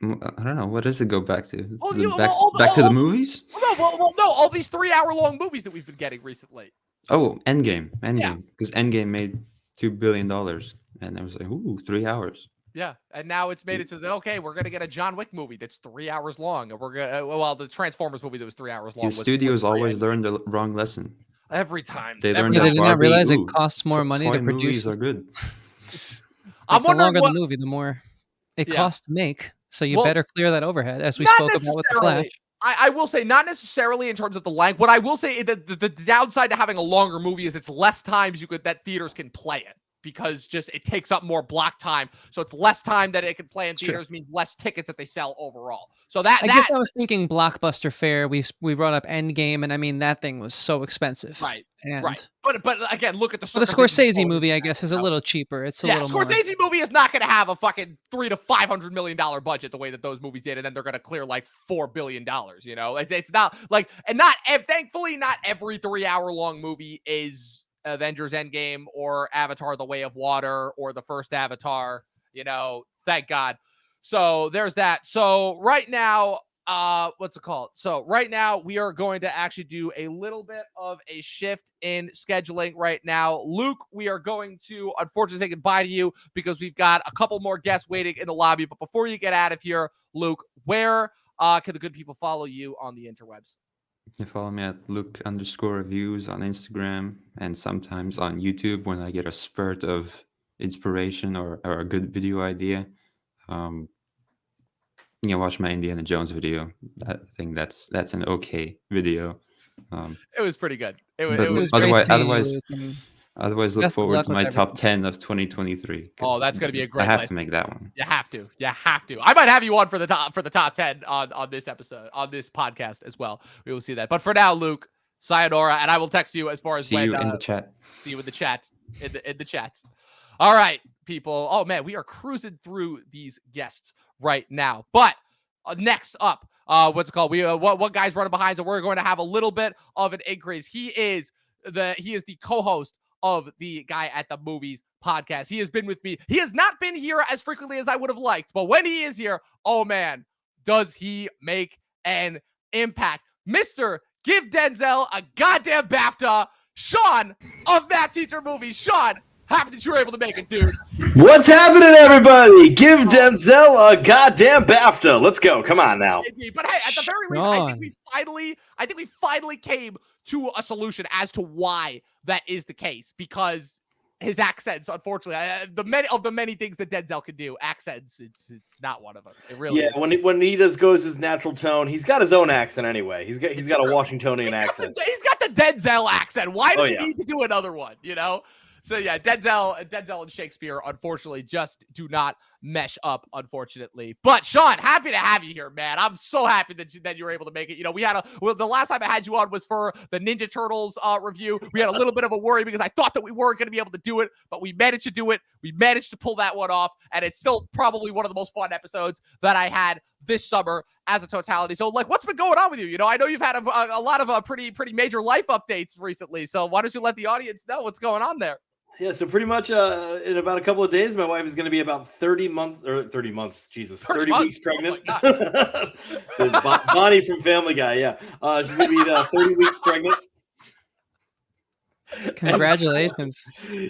I don't know. What does it go back to? Back to the movies? No, all these 3 hour long movies that we've been getting recently. Oh, Endgame. Because Endgame made $2 billion. And I was like, ooh, 3 hours. Yeah, and now it's made it to okay, we're gonna get a John Wick movie that's 3 hours long, and we're gonna the Transformers movie that was 3 hours long. The studios always learn the wrong lesson every time. They did not realize it costs more money to produce. Movies are good. I'm wondering the longer the movie, the more it costs to make. So you better clear that overhead, as we spoke about with the Flash. I will say, not necessarily in terms of the length. What I will say is that the downside to having a longer movie is it's less times that theaters can play it, because just it takes up more block time. So it's less time that it can play in theaters, means less tickets that they sell overall. So I guess I was thinking blockbuster fare. We brought up Endgame, and I mean, that thing was so expensive. Right. And right. But again, look at the But a circumstances Scorsese movie, I guess, is a little cheaper. It's a little more. Scorsese movie is not going to have a fucking $300 to $500 million budget the way that those movies did, and then they're going to clear like $4 billion. You know, it's not like, and thankfully, not every 3-hour long movie is Avengers Endgame or Avatar: The Way of Water or the first Avatar. You know, thank God. So there's that. So right now, what's it called? So right now we are going to actually do a little bit of a shift in scheduling right now. Luke, we are going to unfortunately say goodbye to you because we've got a couple more guests waiting in the lobby. But before you get out of here, Luke, where can the good people follow you on the interwebs? You follow me at Luk_Reviews on Instagram and sometimes on YouTube when I get a spurt of inspiration or a good video idea. Watch my Indiana Jones video. I think that's an okay video. It was pretty good. It was otherwise look forward to my top 10 of 2023. Oh, that's going to be a great. I have to make that one. You have to. I might have you on for the top 10 on this episode, on this podcast as well. We will see that. But for now, Luke, sayonara, and I will text you as far as see you in the chat. See you in the chat. In the chats. All right, people. Oh man, we are cruising through these guests right now. But next up, what's it called? We what guys running behind? So we're going to have a little bit of an increase. He is the co-host of the Guy at the Movies podcast. He has been with me. He has not been here as frequently as I would have liked, but when he is here, oh man, does he make an impact. Mr. Give Denzel a goddamn BAFTA, Sean of Math Teacher Movies. Sean, happy that you were able to make it, dude. What's happening, everybody? Give Denzel a goddamn BAFTA. Let's go. Come on now. Indeed. But hey, at the very least, I think we finally came to a solution as to why that is the case, because his accents, unfortunately, the many things that Denzel can do, accents, it's not one of them. It really is. When he goes his natural tone, he's got his own accent anyway. He's got a Washingtonian accent. He's got the Denzel accent. Why does he need to do another one? You know. So yeah, Denzel and Shakespeare, unfortunately, just do not mesh up, unfortunately. But Sean, happy to have you here, man. I'm so happy that you were able to make it. You know, the last time I had you on was for the Ninja Turtles review. We had a little bit of a worry because I thought that we weren't going to be able to do it, but we managed to do it. We managed to pull that one off, and it's still probably one of the most fun episodes that I had this summer as a totality. So, like, what's been going on with you? You know, I know you've had a lot of pretty major life updates recently. So why don't you let the audience know what's going on there? Yeah, so pretty much in about a couple of days, my wife is going to be about 30 months, Jesus, 30 weeks pregnant. Oh Bonnie from Family Guy, yeah. She's going to be 30 weeks pregnant. Congratulations.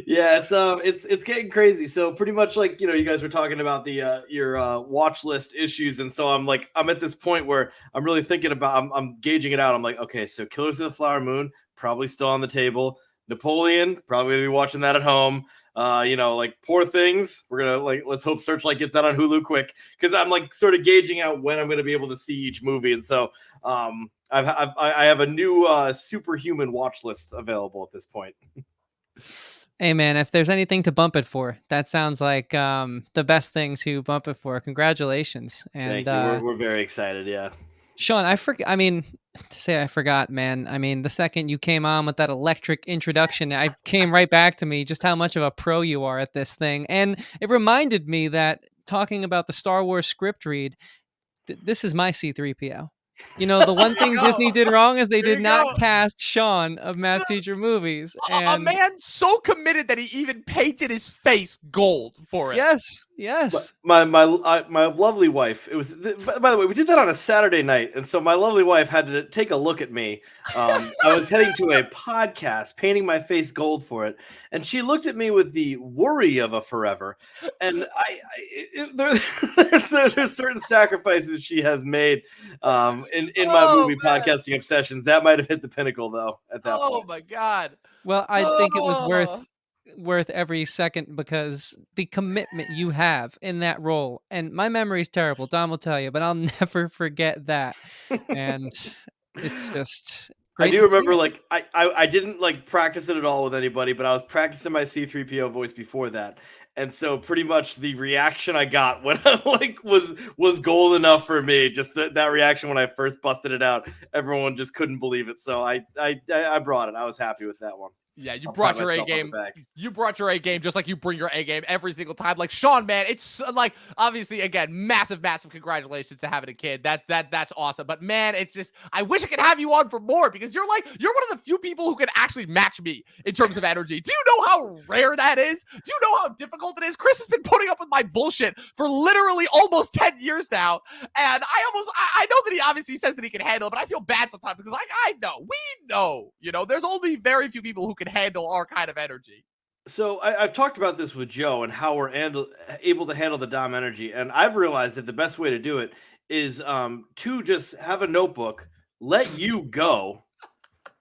Yeah, it's getting crazy. So pretty much like, you guys were talking about your watch list issues. And so I'm at this point where I'm really thinking about, I'm gauging it out. I'm like, okay, so Killers of the Flower Moon, probably still on the table. Napoleon, probably gonna be watching that at home. Like Poor Things, we're gonna let's hope Searchlight gets that on Hulu quick, because I'm sort of gauging out when I'm gonna be able to see each movie, and so I have a new superhuman watch list available at this point. Hey man, if there's anything to bump it for, that sounds like the best thing to bump it for. Congratulations! And thank you. We're very excited. Yeah, Sean, I forgot, man. I mean, the second you came on with that electric introduction, I came right back to me just how much of a pro you are at this thing. And it reminded me that talking about the Star Wars script read, this is my C-3PO. You know, the one thing Disney did wrong is they did not cast Sean of Math Teacher Movies. And a man so committed that he even painted his face gold for it. Yes. My lovely wife. It was. By the way, we did that on a Saturday night, and so my lovely wife had to take a look at me. I was heading to a podcast, painting my face gold for it, and she looked at me with the worry of a forever. And there's certain sacrifices she has made. In my movie podcasting obsessions, that might have hit the pinnacle though at that point. Oh my god. Well, I think it was worth every second, because the commitment you have in that role, and my memory's terrible, Dom will tell you, but I'll never forget that. And it's just great. I do remember I didn't practice it at all with anybody, but I was practicing my C-3PO voice before that. And so pretty much the reaction I got when I was gold enough for me. Just that reaction when I first busted it out, everyone just couldn't believe it. So I brought it. I was happy with that one. Yeah, you I'll brought pat your A myself on the game. back. You brought your A game just like you bring your A game every single time. Like Sean, man, it's like obviously again, massive congratulations to having a kid. That's awesome. But man, it's just I wish I could have you on for more because you're one of the few people who can actually match me in terms of energy. Do you know how rare that is? Do you know how difficult it is? Chris has been putting up with my bullshit for literally almost 10 years now, and I know that he obviously says that he can handle it, but I feel bad sometimes because I know we know, there's only very few people who can handle our kind of energy. So I've talked about this with Joe and how we're able to handle the Dom energy, and I've realized that the best way to do it is to just have a notebook, let you go,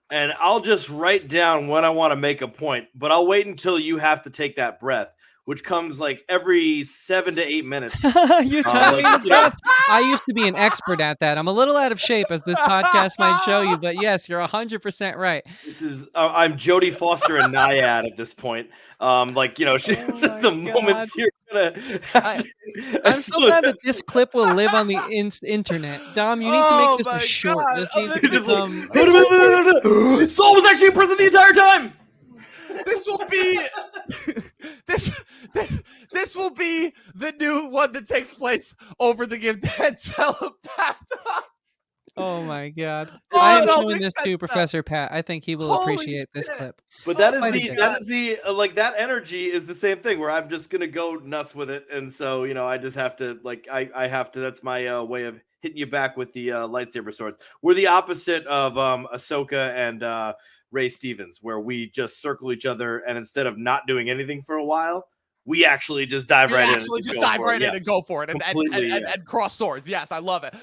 and I'll just write down when I want to make a point, but I'll wait until you have to take that breath, which comes like every 7 to 8 minutes. You tell me that. I used to be an expert at that. I'm a little out of shape, as this podcast might show you, but yes, you're 100% right. This is I'm Jodie Foster and Naiad at this point. The moments you're gonna. I'm so glad that this clip will live on the internet. Dom, you need to make this a short. God. This needs to become. Saul was actually in prison the entire time. This will be this will be the new one that takes place over the Give Denzel bathtub. Oh my God! Oh, I am no, showing make this sense to now. Professor Pat. I think he will Holy appreciate this shit. clip. But that Quite a is bit. that energy is the same thing where I'm just gonna go nuts with it, and so I just have to I have to. That's my way of hitting you back with the lightsaber swords. We're the opposite of Ahsoka and Ray Stevens, where we just circle each other, and instead of not doing anything for a while, we actually just dive right in. Actually, just dive right in and go for it, and cross swords. Yes, I love it.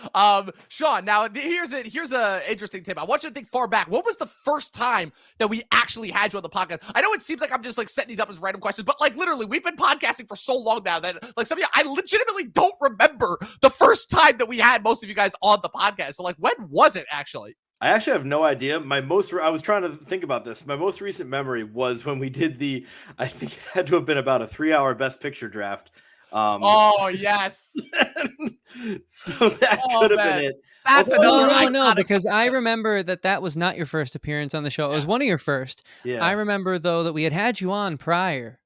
Sean, now here's a interesting tip. I want you to think far back. What was the first time that we actually had you on the podcast? I know it seems like I'm just setting these up as random questions, but literally, we've been podcasting for so long now that some of you, I legitimately don't remember the first time that we had most of you guys on the podcast. So when was it actually? I actually have no idea. I was trying to think about this. My most recent memory was when we did I think it had to have been about a 3-hour Best Picture draft. Oh, yes. So that could have been it. That's another no, because I remember that was not your first appearance on the show. It was one of your first. Yeah. I remember, though, that we had you on prior.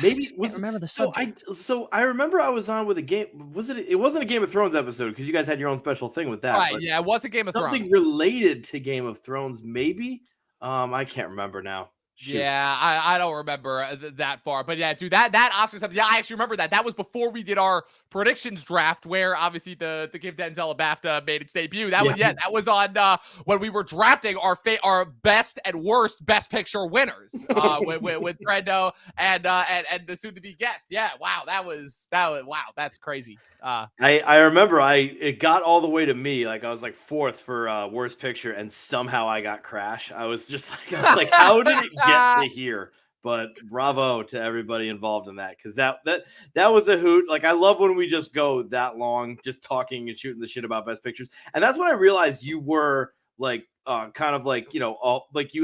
Maybe I can't remember the subject. So I remember I was on with a game. It wasn't a Game of Thrones episode because you guys had your own special thing with that. Right? Yeah, it was a Game of Thrones. Something related to Game of Thrones, maybe. I can't remember now. Shoot. Yeah, I don't remember that far, but yeah, dude, that Oscars episode, yeah, I actually remember that. That was before we did our predictions draft, where obviously the Give Denzel a BAFTA made its debut. That was on when we were drafting our best and worst Best Picture winners with Brendo and the soon-to-be guest. Yeah, wow, that's crazy. I remember it got all the way to me. I was fourth for worst picture, and somehow I got Crash. I was like, how did it get to here? But bravo to everybody involved in that, because that was a hoot. I love when we just go that long, just talking and shooting the shit about Best Pictures, and that's when I realized you were you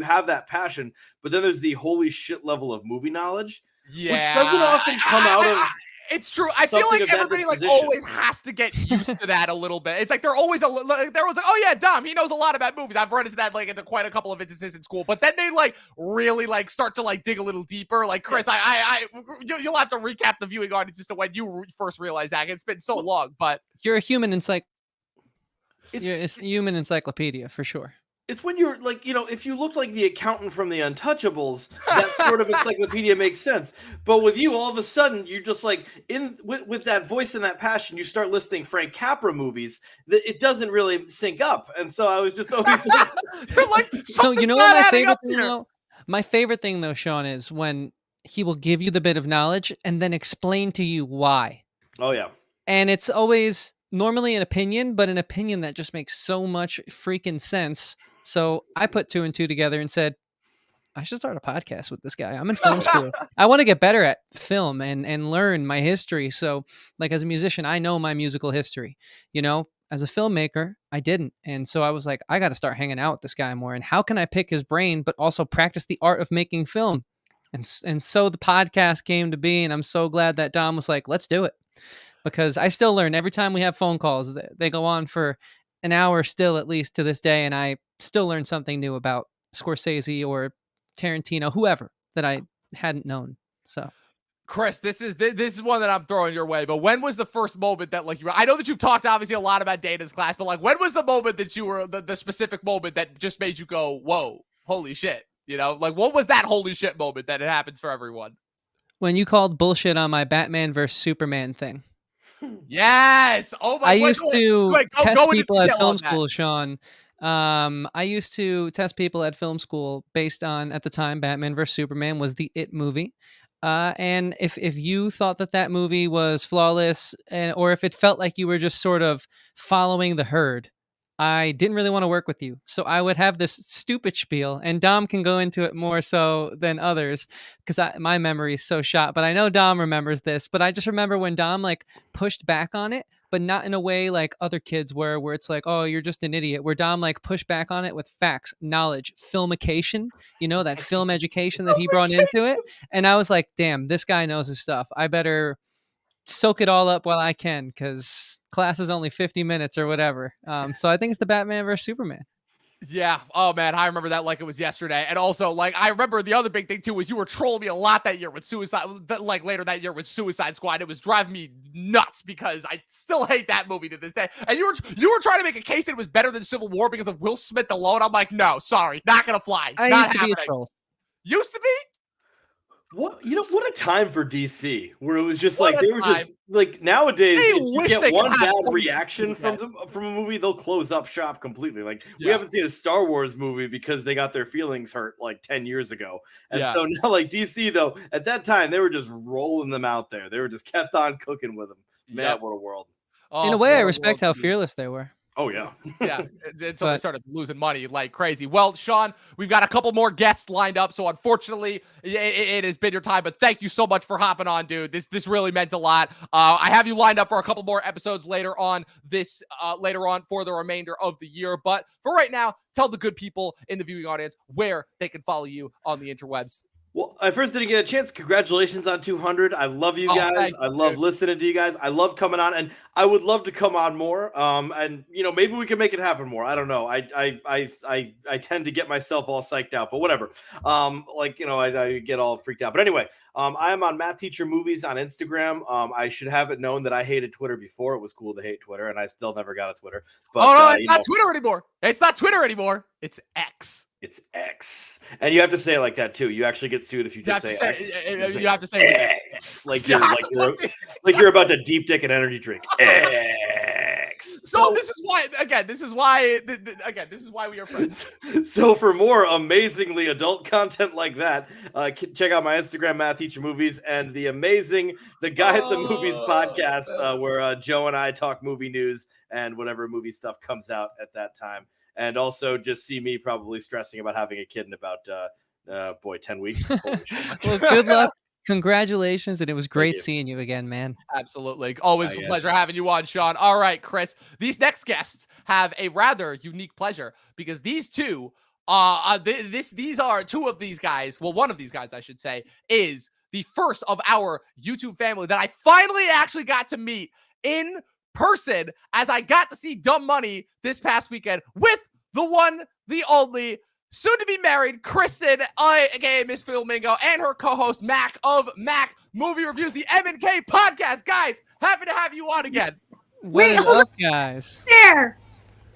have that passion, but then there's the holy shit level of movie knowledge, which doesn't often come out of. It's true. I feel like everybody always has to get used to that a little bit. It's they're always oh yeah, Dom, he knows a lot about movies. I've run into that into quite a couple of instances in school. But then they really start to dig a little deeper. Chris, you'll have to recap the viewing audience as to when you first realized that. It's been so long, but you're a human it's a human encyclopedia for sure. It's when you're if you look like the accountant from The Untouchables, that sort of encyclopedia makes sense. But with you, all of a sudden, you're just with that voice and that passion, you start listing Frank Capra movies that it doesn't really sync up. And so I was just always you're so you know what my favorite thing though? My favorite thing though, Sean, is when he will give you the bit of knowledge and then explain to you why. Oh yeah. And it's always normally an opinion, but an opinion that just makes so much freaking sense. So I put 2 and 2 together and said, I should start a podcast with this guy. I'm in film school. I want to get better at film and learn my history. So as a musician, I know my musical history. As a filmmaker, I didn't. And so I was like, I got to start hanging out with this guy more. And how can I pick his brain, but also practice the art of making film? And so the podcast came to be, and I'm so glad that Dom was like, let's do it. Because I still learn every time we have phone calls. They go on for an hour still, at least to this day, and I still learn something new about Scorsese or Tarantino, whoever that I hadn't known. So, Chris, this is one that I'm throwing your way. But when was the first moment that like I know that you've talked obviously a lot about Dana's class, but like when was the moment that you were the specific moment that just made you go, whoa, holy shit? You know, like what was that holy shit moment that it happens for everyone? When you called bullshit on my Batman versus Superman thing. Yes. Oh my! I used to test people at film school, Sean. I used to test people at film school based on, at the time, Batman vs Superman was the It movie. And if you thought that movie was flawless, or if it felt like you were just sort of following the herd, I didn't really want to work with you. So I would have this stupid spiel, and Dom can go into it more so than others because my memory is so shot. But I know Dom remembers this. But I just remember when Dom like pushed back on it, but not in a way like other kids were, where it's like, oh, you're just an idiot. Where Dom like pushed back on it with facts, knowledge, filmication, that film education that he brought into it. And I was like, damn, this guy knows his stuff. I better soak it all up while I can, because class is only 50 minutes or whatever. So I think it's the Batman versus Superman. Yeah. Oh man, I remember that like it was yesterday. And also, like, I remember the other big thing too was you were trolling me a lot that year with later that year with Suicide Squad. It was driving me nuts because I still hate that movie to this day. And you were trying to make a case that it was better than Civil War because of Will Smith alone. I'm like, no, sorry, not gonna fly. I not used to happening. be a troll. Used to be. What what a time for DC, where it was just like they were just like nowadays. If you get one bad reaction from a movie, they'll close up shop completely. Like we haven't seen a Star Wars movie because they got their feelings hurt like 10 years ago, and so now like DC though at that time they were just rolling them out there. They were just kept on cooking with them. Man, what a world! In a way, I respect how fearless they were. Oh, yeah. Yeah, until they started losing money like crazy. Well, Sean, we've got a couple more guests lined up, so unfortunately, it has been your time, but thank you so much for hopping on, dude. This really meant a lot. I have you lined up for a couple more episodes later on for the remainder of the year, but for right now, tell the good people in the viewing audience where they can follow you on the interwebs. Well, I first didn't get a chance. Congratulations on 200. I love you guys. I love listening to you guys. I love coming on, and I would love to come on more. And maybe we can make it happen more. I don't know. I tend to get myself all psyched out, but whatever. I get all freaked out. But anyway, I am on Math Teacher Movies on Instagram. I should have it known that I hated Twitter before. It was cool to hate Twitter, and I still never got a Twitter. But, it's not Twitter anymore. It's not Twitter anymore. It's X. It's X, and you have to say it like that too. You actually get sued if you just say X. You have to say X, like you're about to deep dick an energy drink. X. So this is why we are friends. So for more amazingly adult content like that, check out my Instagram, Math Teacher Movies, and the Guy at the Movies podcast, where Joe and I talk movie news and whatever movie stuff comes out at that time. And also just see me probably stressing about having a kid in about, 10 weeks. Well, good luck. Congratulations. And it was great seeing you again, man. Absolutely. Always a pleasure having you on, Sean. All right, Chris. These next guests have a rather unique pleasure because these two, these are two of these guys. Well, one of these guys, I should say, is the first of our YouTube family that I finally actually got to meet in person as I got to see Dumb Money this past weekend with the one, the only, soon to be married Kristen, aka Miss Flamingo, and her co-host Mac of Mac Movie Reviews, the M&K podcast. Guys, happy to have you on again. Wait, what is up, guys? There.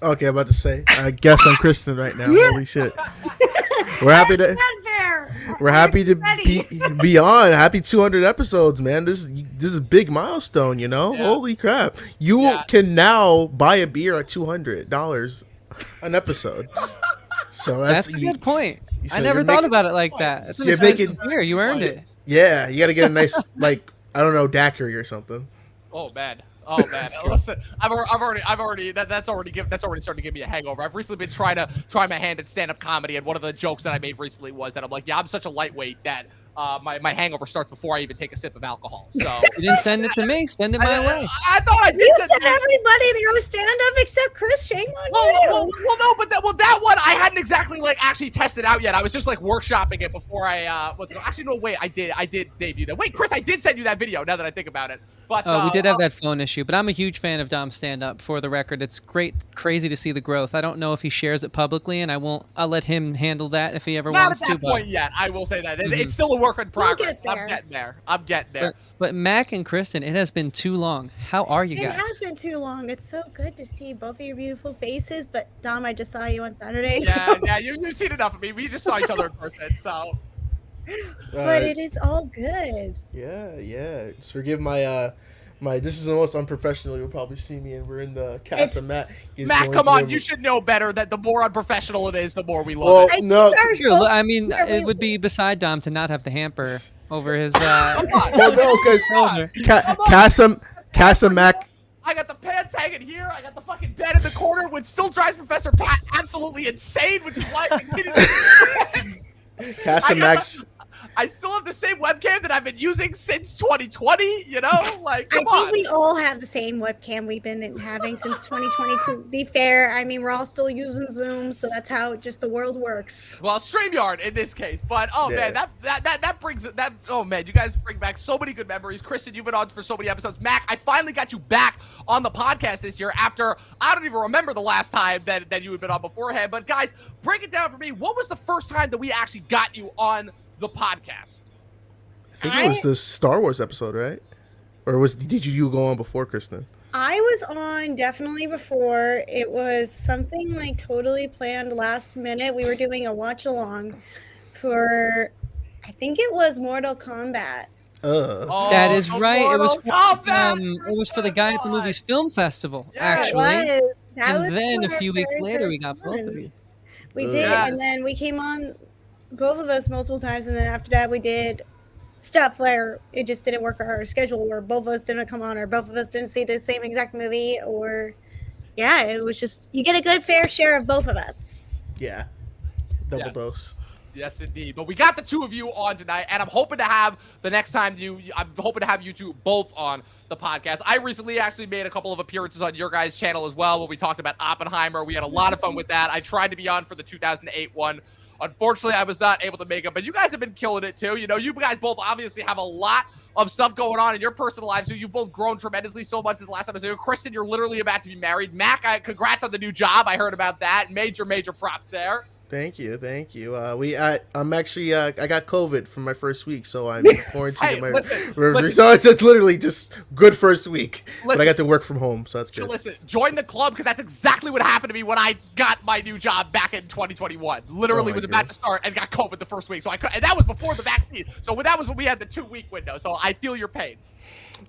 Okay, I'm about to say. I guess I'm Kristen right now. Holy shit. We're happy to. We're happy to be on. Happy 200 episodes, man. This is a big milestone, Yeah. Holy crap. You can now buy a beer at $200 an episode. So that's a good point. So I never thought about it like that. It's an expensive beer. You earned it. Yeah, you got to get a nice, daiquiri or something. Oh, man. Listen, I've already that's already starting to give me a hangover. I've recently been trying my hand at stand-up comedy, and one of the jokes that I made recently was that I'm like, I'm such a lightweight that my hangover starts before I even take a sip of alcohol. So You didn't send it to me. Send it my way. I thought I did. You send said it. everybody their own stand-up except Chris. Shame on you. Well, no, but that one I hadn't exactly like actually tested out yet. I was just like workshopping it before I actually no wait I did debut that. Wait, Chris, I did send you that video. Now that I think about it, but Oh, we did have that phone issue, but I'm a huge fan of Dom's stand-up. For the record, it's crazy to see the growth. I don't know if he shares it publicly, and I'll let him handle that if he ever not wants at to. that point yet. I will say that it's still a work in progress. I'm getting there. But Mac and Kristen, it has been too long. How are you guys? It has been too long. It's so good to see both of your beautiful faces. But Dom, I just saw you on Saturday. Yeah, so. yeah, you've seen enough of me. We just saw each other in person, so. But it is all good. Yeah. Just forgive my this is the most unprofessional you'll probably see me in. We're in the cast of Matt. Matt, come on, you should know better that the more unprofessional it is, the more we love Well, it. no. True. I mean, it would be beside Dom to not have the hamper over his. Come on. Well, no, because Casa Mac. I got the pants hanging here. I got the fucking bed in the corner, which still drives Professor Pat absolutely insane, which is why I continue to Casa Max. I still have the same webcam that I've been using since 2020, you know? Like, come I think on. we all have the same webcam we've been having since 2020, to be fair. I mean, we're all still using Zoom, so that's how just the world works. Well, StreamYard in this case. But, man, that brings that. Oh, man, you guys bring back so many good memories. Kristen, you've been on for so many episodes. Mac, I finally got you back on the podcast this year after, I don't even remember the last time that you had been on beforehand. But, guys, break it down for me. What was the first time that we actually got you on the podcast? I think it was the Star Wars episode, right? Or did you go on before, Kristen? I was on definitely before. It was something like totally planned last minute. We were doing a watch along for, I think it was Mortal Kombat. That is right. It was Kombat! for the guy at the movies film festival, Yeah, actually. That And was then a our few weeks very later, we first got both of one. you. We did, Yeah. and then we came on, both of us, multiple times, and then after that we did stuff where it just didn't work our schedule, where both of us didn't come on, or both of us didn't see the same exact movie, or it was just, you get a good fair share of both of us. Yeah. Double dose. Yes, indeed. But we got the two of you on tonight, and I'm hoping to have the next time I'm hoping to have you two both on the podcast. I recently actually made a couple of appearances on your guys' channel as well when we talked about Oppenheimer. We had a lot of fun with that. I tried to be on for the 2008 one. Unfortunately, I was not able to make it, but you guys have been killing it too. You know, you guys both obviously have a lot of stuff going on in your personal lives. So you've both grown tremendously so much since the last time I saw you. Kristen, you're literally about to be married. Mac, congrats on the new job. I heard about that. Major props there. Thank you. I'm actually I got COVID from my first week, so I'm in quarantine. Listen. So it's literally just good first week, but I Listen. got to work from home, so that's good. Listen, join the club, because that's exactly what happened to me when I got my new job back in 2021. Literally was about to start and got COVID the first week, and that was before the vaccine. So that was when we had the 2-week window. So I feel your pain.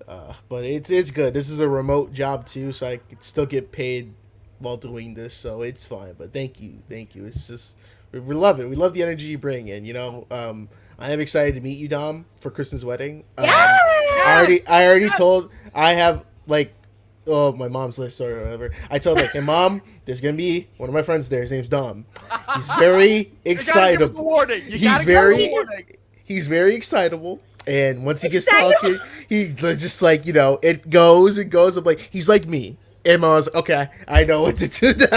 But it's good. This is a remote job too, so I could still get paid while doing this, so it's fine. But thank you. It's just we love it. We love the energy you bring, and I am excited to meet you, Dom, for Kristen's wedding. I already told. I have my mom's list or whatever. I told hey mom, there's gonna be one of my friends there. His name's Dom. He's very excitable. He's very excitable. And once he gets talking, he just it goes and goes. I'm like, he's like me. And I was like, okay, I know what to do now.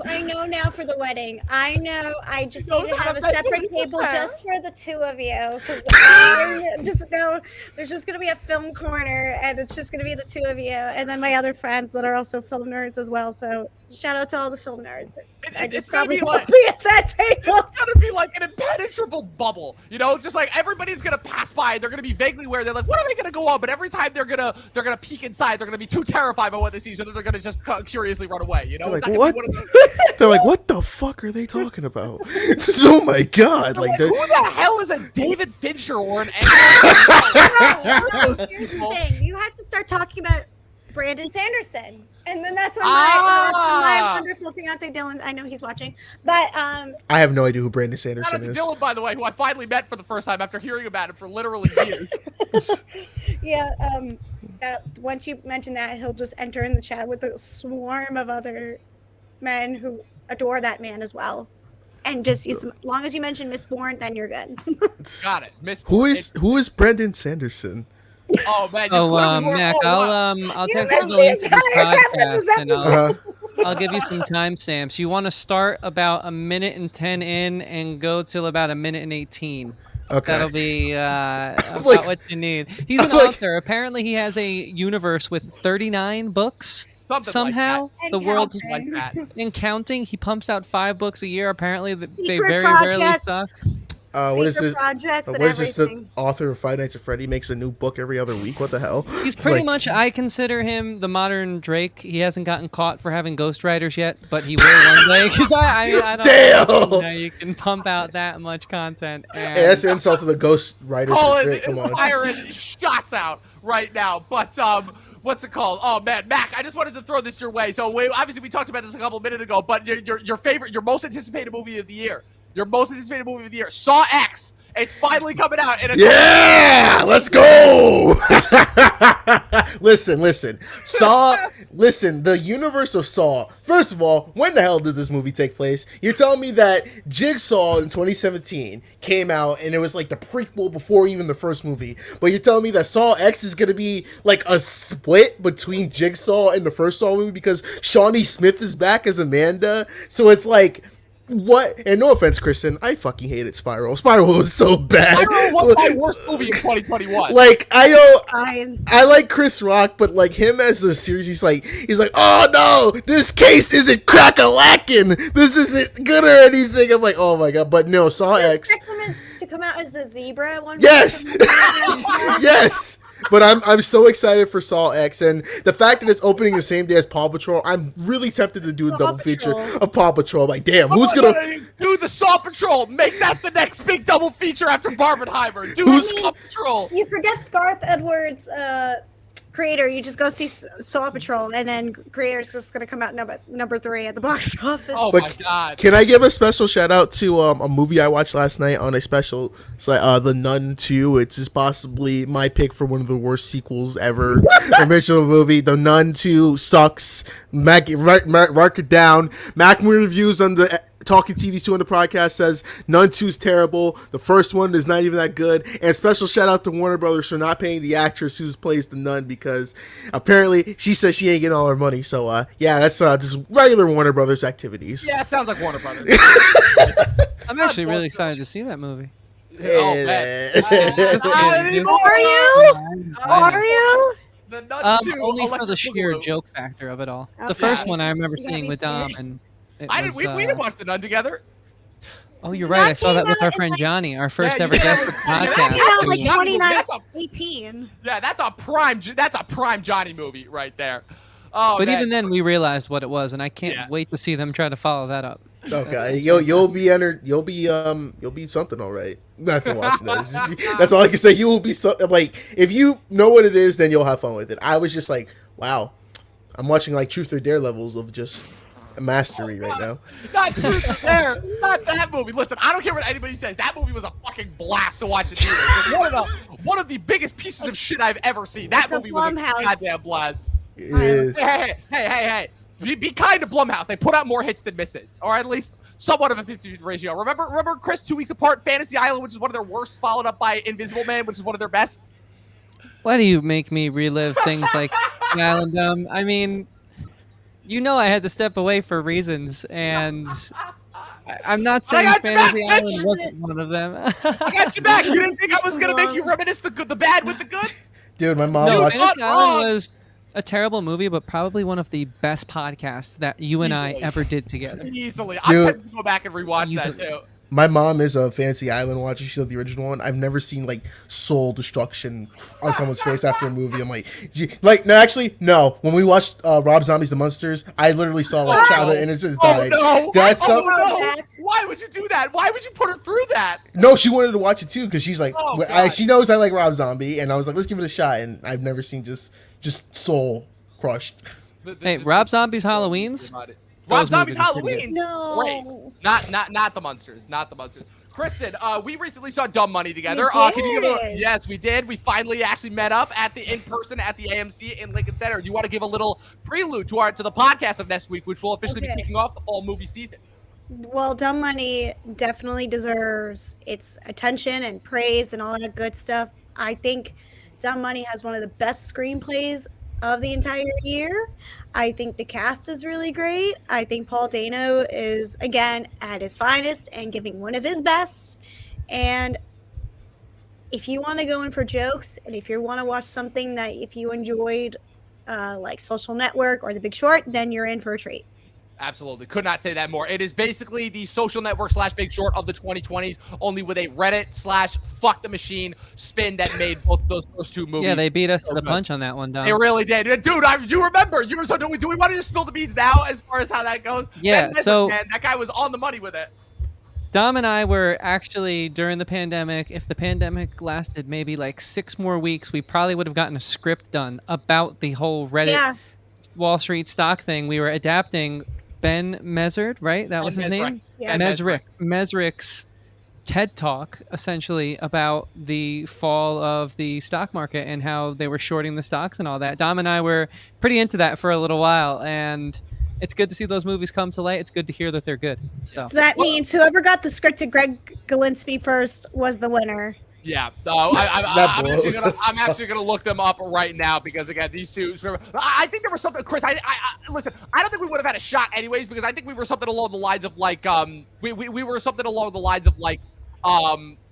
I know now for the wedding. I know. I just need to have a separate table just for the two of you. Because I just know there's just going to be a film corner, and it's just going to be the two of you. And then my other friends that are also film nerds as well. So shout out to all the film nerds. I just probably won't be at that table. It's going to be like an impenetrable bubble. Just like everybody's going to pass by. They're going to be vaguely aware. They're like, what are they going to go on? But every time they're going to peek inside, they're going to be too terrified by what they see, so they're going to just curiously run away. They're like, what? They're like, what the fuck are they talking about? Oh my god! Like who the hell is a David Fincher or an? Here's the thing: you have to start talking about Brandon Sanderson, and then that's when my wonderful fiance Dylan. I know he's watching, but I have no idea who Brandon Sanderson is. Dylan, by the way, who I finally met for the first time after hearing about him for literally years. Once you mention that, he'll just enter in the chat with a swarm of other men who adore that man as well. And just as long as you mention Miss Bourne, then you're good. Got it, Miss Bourne. Who is Brendan Sanderson? Oh man, Mac, I'll text you the link to this podcast and I'll give you some timestamps. You want to start about 1:10 minutes in and go till about 1:18 minutes. Okay. That'll be about what you need. He's an author. Apparently, he has a universe with 39 books. Somehow, like the world's like that. In counting. He pumps out 5 books a year. Apparently, they Secret very projects. rarely suck. What is this? Projects and what is this? The everything. author of Five Nights at Freddy makes a new book every other week. What the hell? He's pretty much. I consider him the modern Drake. He hasn't gotten caught for having ghostwriters yet, but he will one day. Because I don't know you can pump out that much content. And Hey, that's an insult to the ghost writers. Come on. Firing shots out right now, but what's it called? Oh man, Mac, I just wanted to throw this your way. So obviously we talked about this a couple minutes ago, but your favorite, your most anticipated movie of the year. Your most anticipated movie of the year, Saw X. It's finally coming out. Yeah, let's go. Listen. Saw. Listen, the universe of Saw. First of all, when the hell did this movie take place? You're telling me that Jigsaw in 2017 came out and it was like the prequel before even the first movie. But you're telling me that Saw X is gonna be like a split between Jigsaw and the first Saw movie because Shawnee Smith is back as Amanda. So it's like. What? And no offense, Kristen, I fucking hated Spiral. Spiral was so bad. Spiral was my worst movie in 2021. Like, I like Chris Rock, but like him as a series, he's like, oh no, this case isn't crack-a-lacking. This isn't good or anything. I'm like, oh my god, but no, Saw X. To come out as a zebra at one Yes, point. yes. But I'm so excited for Saw X, and the fact that it's opening the same day as Paw Patrol, I'm really tempted to do a double feature of Paw Patrol. Like, damn, who's gonna do the Saw Patrol? Make that the next big double feature after Barbenheimer. Do the Saw Patrol. You forget Garth Edwards' creator. You just go see Saw Patrol, and then creator's just gonna come out number 3 at the box office. Oh my god! Can I give a special shout out to a movie I watched last night on a special? It's like The Nun 2. It's just possibly my pick for one of the worst sequels ever. Original movie. The Nun 2 sucks. Mark it down. Mac Reviews on the Talking TV 2 on the podcast says Nun 2 is terrible. The first one is not even that good. And special shout out to Warner Brothers for not paying the actress who plays the nun because apparently she says she ain't getting all her money. So yeah, that's just regular Warner Brothers activities. Yeah, sounds like Warner Brothers. I'm actually really excited to see that movie. Oh man! Are you? The Nun 2, only for the sheer joke factor of it all. Okay. The first one I remember seeing with Dom, and we didn't watch The Nun together. Oh, you're right. I saw that with our friend Johnny, our first ever guest for the podcast. Like 2018. Yeah, that's a prime Johnny movie right there. Oh, but man. even then, we realized what it was, and I can't wait to see them try to follow that up. Okay, you'll be something, all right. After watching that, that's all I can say. You will be something. Like if you know what it is, then you'll have fun with it. I was just like, wow, I'm watching like Truth or Dare levels of just mastery right now. Not Truth or Dare, not that movie. Listen, I don't care what anybody says. That movie was a fucking blast to watch in theaters. One of the biggest pieces of shit I've ever seen. That movie was a goddamn blast. Hey. Be kind to Blumhouse. They put out more hits than misses, or at least somewhat of a 50 ratio. Remember, Chris, 2 weeks apart, Fantasy Island, which is one of their worst, followed up by Invisible Man, which is one of their best. Why do you make me relive things like Island? I mean, I had to step away for reasons, and I'm not saying Fantasy Island wasn't one of them. I got you back. You didn't think I was gonna make you reminisce the bad with the good? Dude, my mom watched. Fantasy Island was a terrible movie, but probably one of the best podcasts that you and I ever did together. Easily. I'm tempted to go back and rewatch that too. My mom is a Fantasy Island watcher. She's the original one. I've never seen like soul destruction on someone's face after a movie. I'm like, no. When we watched Rob Zombie's The Monsters, I literally saw like childhood innocence died. No. No. Why would you do that? Why would you put her through that? No, she wanted to watch it too because she's like, she knows I like Rob Zombie, and I was like, let's give it a shot. And I've never seen just soul crushed. Hey, Rob Zombie's Halloween's. Rob Zombie's Halloween. No. Great. Not the Monsters. Not the Monsters. Kristen, we recently saw Dumb Money together. We did. Yes, we did. We finally actually met up in person at the AMC in Lincoln Center. Do you want to give a little prelude to the podcast of next week, which will officially be kicking off the fall movie season? Well, Dumb Money definitely deserves its attention and praise and all that good stuff. I think Dumb Money has one of the best screenplays of the entire year. I think the cast is really great. I think Paul Dano is, again, at his finest and giving one of his best. And if you want to go in for jokes and if you want to watch something that if you enjoyed like Social Network or The Big Short, then you're in for a treat. Absolutely. Could not say that more. It is basically the Social Network / Big Short of the 2020s, only with a Reddit / fuck the machine spin that made both those first two movies. Yeah, they beat us so to the good. punch on that one, Dom. They really did. Dude, I do remember. Do we want to just spill the beans now as far as how that goes? Yeah, Ben Messer, so man, that guy was on the money with it. Dom and I were actually, during the pandemic, if the pandemic lasted maybe like 6 more weeks, we probably would have gotten a script done about the whole Reddit Wall Street stock thing. We were adapting Ben Mesrick, right? That was his name? Yes. Mesrick's TED Talk, essentially, about the fall of the stock market and how they were shorting the stocks and all that. Dom and I were pretty into that for a little while, and it's good to see those movies come to light. It's good to hear that they're good. So that means whoever got the script to Greg Gillespie first was the winner. Yeah, I'm actually gonna look them up right now because again, these two. I think there was something, Chris. I listen. I don't think we would have had a shot anyways because I think we were something along the lines of like we were something along the lines of like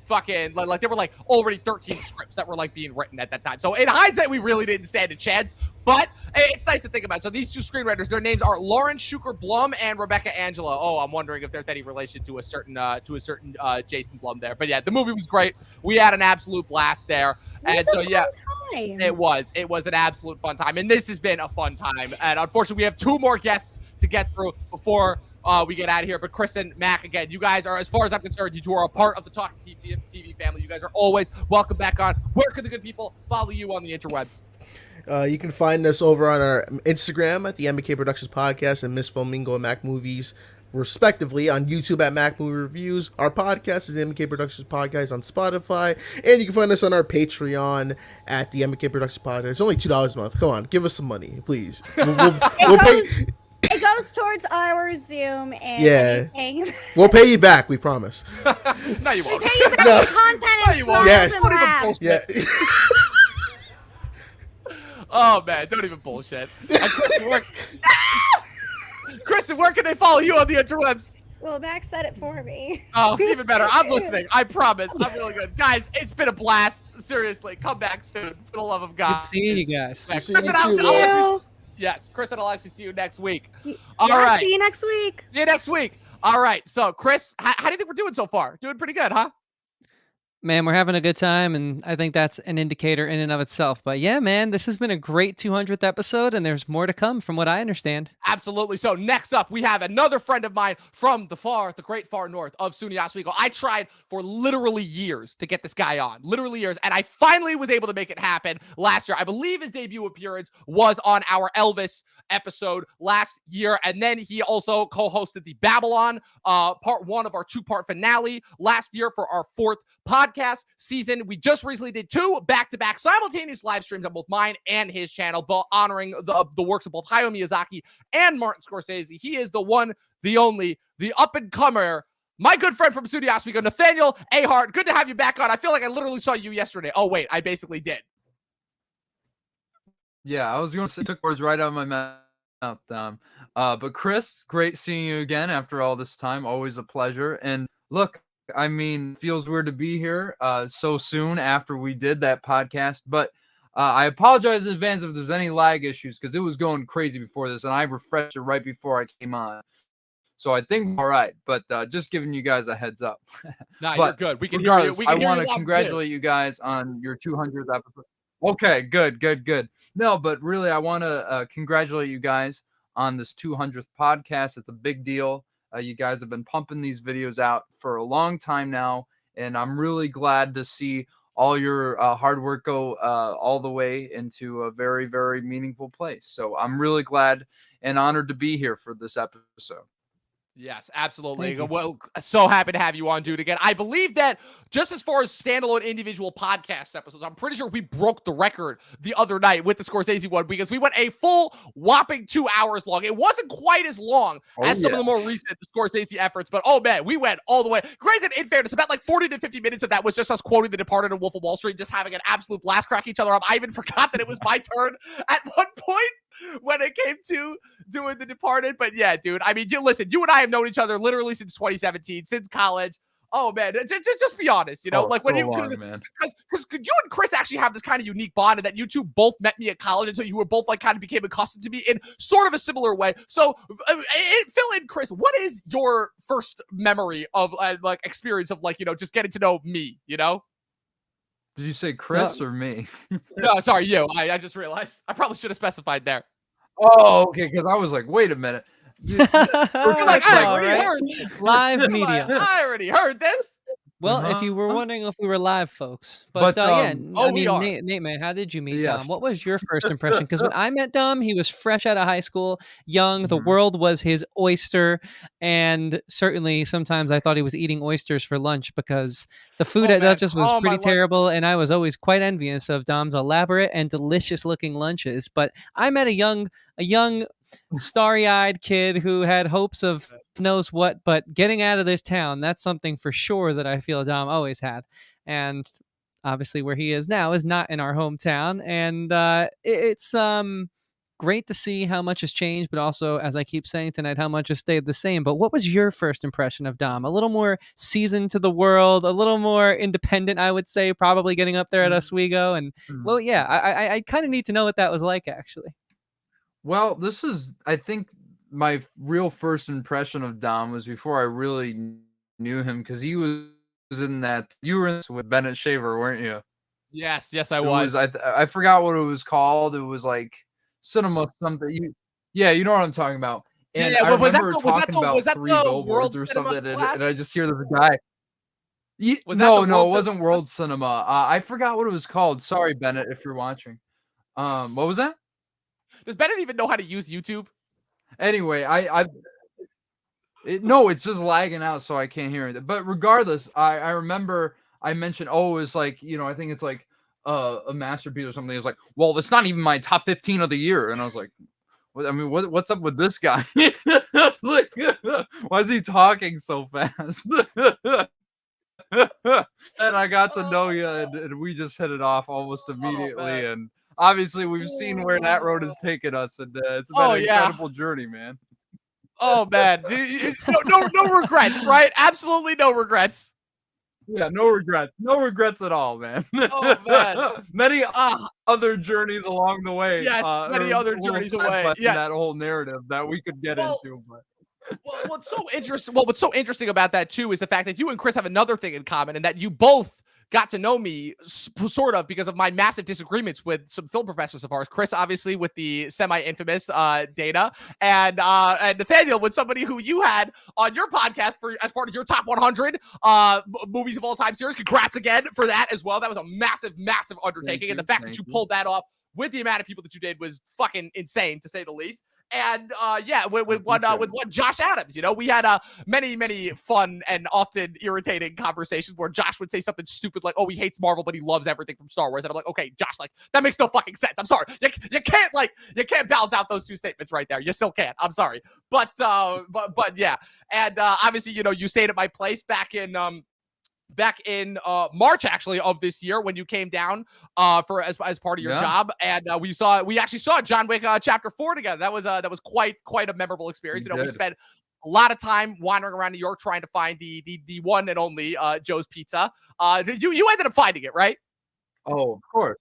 fucking like there were like already 13 scripts that were like being written at that time. So in hindsight, we really didn't stand a chance. But it's nice to think about. So these two screenwriters, their names are Lauren Schuker Blum and Rebecca Angela. Oh, I'm wondering if there's any relation to a certain Jason Blum there. But yeah, the movie was great. We had an absolute blast there. And so yeah, it was an absolute fun time. And this has been a fun time. And unfortunately, we have 2 more guests to get through before we get out of here. But Chris and Mac, again, you guys are, as far as I'm concerned, you two are a part of the Talking TV family. You guys are always welcome back on. Where can the good people follow you on the interwebs? You can find us over on our Instagram at the M&K Productions Podcast and Miss Flamingo and Mac Movies, respectively, on YouTube at Mac Movie Reviews. Our podcast is the M&K Productions Podcast on Spotify, and you can find us on our Patreon at the M&K Productions Podcast. It's only $2 a month. Come on, give us some money, please. We'll pay. It goes towards our Zoom and anything. We'll pay you back, we promise. No, you won't. We pay you back for content and songs and laughs. Yeah. Oh man, don't even bullshit. Kristen, where can they follow you on the interwebs? Well, Max said it for me. Oh, even better. I'm listening. I promise. I'm really good. Guys, it's been a blast. Seriously, come back soon. For the love of God. Good seeing you guys. Yes, Chris, I'll actually see you next week. All right. See you next week. See you next week. All right. So, Chris, how do you think we're doing so far? Doing pretty good, huh? Man, we're having a good time, and I think that's an indicator in and of itself. But yeah, man, this has been a great 200th episode, and there's more to come from what I understand. Absolutely. So next up, we have another friend of mine from the great far north of SUNY Oswego. I tried for literally years to get this guy on, literally years, and I finally was able to make it happen last year. I believe his debut appearance was on our Elvis episode last year, and then he also co-hosted the Babylon part 1 of our 2-part finale last year for our 4th podcast season. We just recently did 2 back-to-back simultaneous live streams on both mine and his channel, both honoring the works of both Hayao Miyazaki and Martin Scorsese. He is the one, the only, the up-and-comer, my good friend from SUNY Oswego, Nathaniel Ahart. Good to have you back on. I feel like I literally saw you yesterday. Oh, wait, I basically did. Yeah, I was going to say, took words right out of my mouth, but Chris, great seeing you again after all this time. Always a pleasure. And look, I mean, feels weird to be here so soon after we did that podcast, but I apologize in advance if there's any lag issues because it was going crazy before this, and I refreshed it right before I came on. So I think we're all right, but just giving you guys a heads up. Nah, you're good. We can hear you. I want to congratulate you guys on your 200th episode. Okay, good. No, but really, I want to congratulate you guys on this 200th podcast. It's a big deal. You guys have been pumping these videos out for a long time now, and I'm really glad to see all your hard work go all the way into a very, very meaningful place. So I'm really glad and honored to be here for this episode. Yes, absolutely. Thank you. Well, so happy to have you on, dude. Again, I believe that just as far as standalone individual podcast episodes, I'm pretty sure we broke the record the other night with the Scorsese one because we went a full whopping 2 hours long. It wasn't quite as long as some of the more recent Scorsese efforts, but oh man, we went all the way. Granted, in fairness, about like 40 to 50 minutes of that was just us quoting The Departed and Wolf of Wall Street, just having an absolute blast, cracking each other up. I even forgot that it was my turn at one point when it came to doing The Departed. But yeah, dude, I mean, listen, you and I have known each other literally since 2017, since college. Oh man, just be honest, you know, like when because you and Chris actually have this kind of unique bond, and that you two both met me at college, and so you were both like kind of became accustomed to me in sort of a similar way. So fill in, Chris, what is your first memory of like experience of like, you know, just getting to know me, you know? Did you say Chris or me? No, sorry, you. I just realized I probably should have specified there. Oh, okay, because I was like, wait a minute. You're like, I already heard this. Live media. I already heard this. Well, if you were wondering if we were live, folks, but yeah, I mean, Nate, man, how did you meet Dom? What was your first impression? Because when I met Dom, he was fresh out of high school, young. The world was his oyster, and certainly sometimes I thought he was eating oysters for lunch because the food at Duchess was pretty terrible, and I was always quite envious of Dom's elaborate and delicious-looking lunches. But I met a young starry-eyed kid who had hopes of knows what, but getting out of this town, that's something for sure that I feel Dom always had. And obviously where he is now is not in our hometown, and it's great to see how much has changed, but also, as I keep saying tonight, how much has stayed the same. But what was your first impression of Dom? A little more seasoned to the world, a little more independent, I would say, probably getting up there at Oswego. And well, yeah, I kind of need to know what that was like, actually. Well, this is, I think, my real first impression of Dom was before I really knew him, because he was in that, you were in with Bennett Shaver, weren't you? Yes, I was. I forgot what it was called. It was like cinema something. Yeah, you know what I'm talking about. And I remember talking about Three Billboards or something, and I just hear this guy. No, it wasn't World Cinema. I forgot what it was called. Sorry, Bennett, if you're watching. What was that? Does Bennett even know how to use YouTube? Anyway, no, it's just lagging out, so I can't hear it. But regardless, I remember I mentioned, it was like, you know, I think it's like a masterpiece or something. It's like, well, it's not even my top 15 of the year. And I was like, what's up with this guy? Like, why is he talking so fast? And I got to know you, and we just hit it off almost immediately. And obviously, we've seen where that road has taken us, and it's been an incredible journey, man. Oh man, no regrets, right? Absolutely no regrets. Yeah, no regrets at all, man. Oh man, many other journeys along the way. Yes, many other journeys away. Yeah, that whole narrative that we could get into. But. What's so interesting about that too is the fact that you and Chris have another thing in common, and that you both got to know me sort of because of my massive disagreements with some film professors of ours. Chris, obviously, with the semi-infamous Dana, and Nathaniel, with somebody who you had on your podcast as part of your top 100 movies of all time series. Congrats again for that as well. That was a massive undertaking, and the fact that you pulled that off with the amount of people that you did was fucking insane, to say the least. And with one Josh Adams, you know, we had many fun and often irritating conversations where Josh would say something stupid like, "Oh, he hates Marvel, but he loves everything from Star Wars." And I'm like, "Okay, Josh, like that makes no fucking sense. I'm sorry, you can't balance out those two statements right there. You still can't. I'm sorry, but yeah." And obviously, you know, you stayed at my place back in March actually of this year when you came down for as part of your job, and we actually saw John Wick Chapter 4 together. That was quite a memorable experience. You know, we spent a lot of time wandering around New York trying to find the one and only Joe's Pizza. You ended up finding it, right? Oh, of course.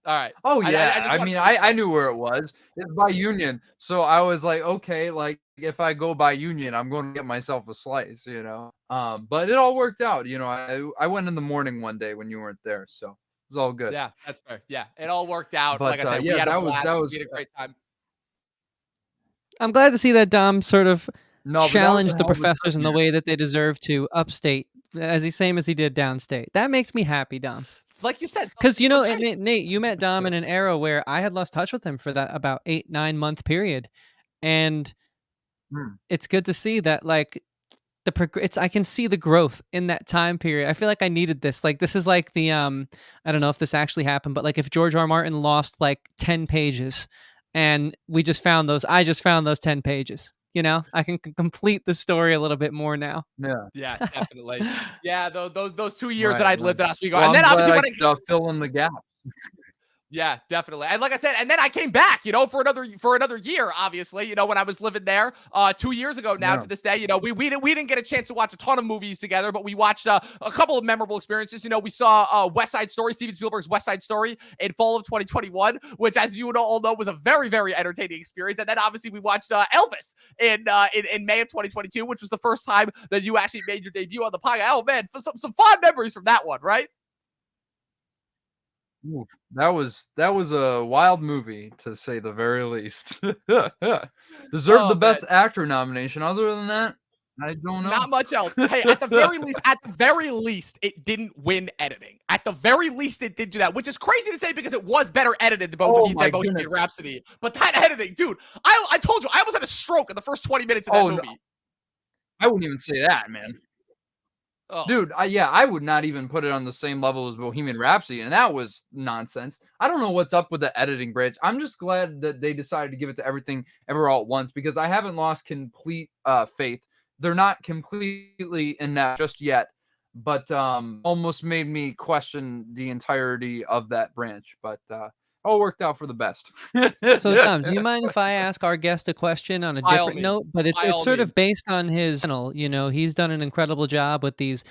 All right. Oh yeah. I knew where it was. It's by Union. So I was like, okay, like if I go by Union, I'm going to get myself a slice, you know. But it all worked out. You know, I went in the morning one day when you weren't there, so it was all good. Yeah, that's fair. Yeah, it all worked out. But, like I said, we had a blast. We had a great time. I'm glad to see that Dom sort of challenged the professors in the way that they deserve to upstate, same as he did downstate. That makes me happy, Dom. Like you said, because you know, Nate, you met Dom in an era where I had lost touch with him for that about 8-9 month period, and it's good to see that like I can see the growth in that time period. I feel like I needed this. Like this is like the I don't know if this actually happened, but like if George R. R. Martin lost like 10 pages and I just found those 10 pages. You know, I can complete the story a little bit more now. Yeah, definitely. Yeah, those 2 years that Right, I'd lived right. at Oswego, Well, and then I'm obviously glad when I could fill in the gap. Yeah, definitely. And like I said, and then I came back, you know, for another year, obviously, you know, when I was living there 2 years ago now to this day, you know, we didn't get a chance to watch a ton of movies together, but we watched a couple of memorable experiences. You know, we saw West Side Story, Steven Spielberg's West Side Story in fall of 2021, which as you all know was a very, very entertaining experience. And then obviously we watched Elvis in May of 2022, which was the first time that you actually made your debut on the podcast. Oh man, some fond memories from that one, right? Oof, that was a wild movie to say the very least. Deserved the best actor nomination. Other than that, I don't know. Not much else. Hey, at the very least, it didn't win editing. At the very least, it did do that, which is crazy to say because it was better edited than Bohemian Rhapsody. But that editing, dude, I told you, I almost had a stroke in the first 20 minutes of that movie. No. I wouldn't even say that, man. Oh. Dude, I would not even put it on the same level as Bohemian Rhapsody, and that was nonsense. I don't know what's up with the editing branch. I'm just glad that they decided to give it to Everything Ever All at Once because I haven't lost complete faith. They're not completely inept just yet, but almost made me question the entirety of that branch. But all worked out for the best. So, Tom, do you mind if I ask our guest a question on a different note? But it's sort of based on his channel. You know, he's done an incredible job with these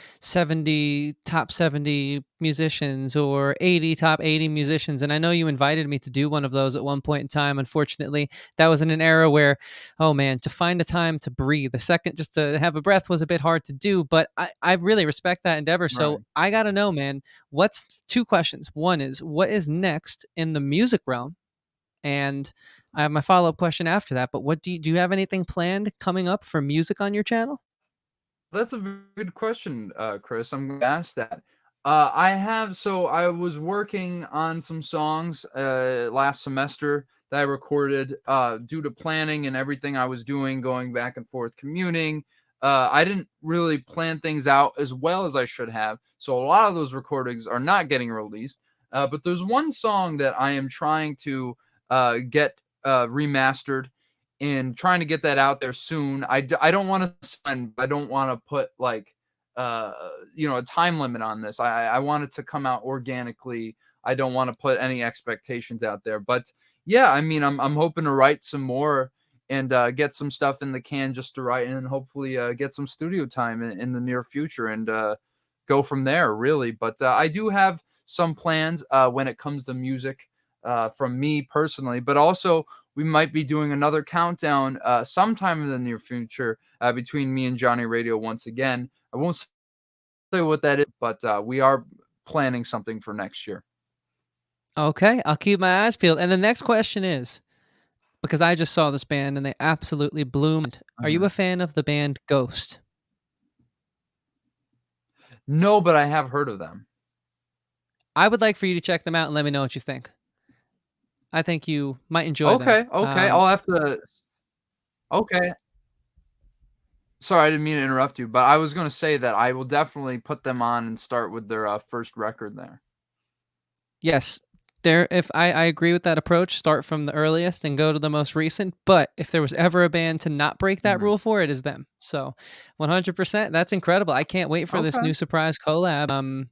top 70 musicians or 80 top 80 musicians. And I know you invited me to do one of those at one point in time. Unfortunately, that was in an era where, oh man, to find a time to breathe, a second just to have a breath was a bit hard to do. But I really respect that endeavor. So Right. I got to know, man, what's two questions. One is, what is next in the music realm? And I have my follow-up question after that. But what do you have anything planned coming up for music on your channel? That's a good question, Chris. I'm going to ask that. I was working on some songs last semester that I recorded due to planning and everything I was doing, going back and forth commuting. I didn't really plan things out as well as I should have. So a lot of those recordings are not getting released. But there's one song that I am trying to get remastered and trying to get that out there soon. I don't want to put like a time limit on this. I want it to come out organically. I don't want to put any expectations out there. But yeah, I mean, I'm hoping to write some more and get some stuff in the can just to write and hopefully get some studio time in the near future and go from there, really. But I do have some plans when it comes to music from me personally, but also we might be doing another countdown sometime in the near future between me and Johnny Radio once again. I won't say what that is, but we are planning something for next year. Okay, I'll keep my eyes peeled. And the next question is, because I just saw this band and they absolutely bloomed. Are you a fan of the band Ghost? No, but I have heard of them. I would like for you to check them out and let me know what you think. I think you might enjoy them. Okay. I'll have to. Okay. Sorry, I didn't mean to interrupt you, but I was going to say that I will definitely put them on and start with their first record there. Yes. If I agree with that approach, start from the earliest and go to the most recent. But if there was ever a band to not break that rule for, it is them. So 100%, that's incredible. I can't wait for this new surprise collab.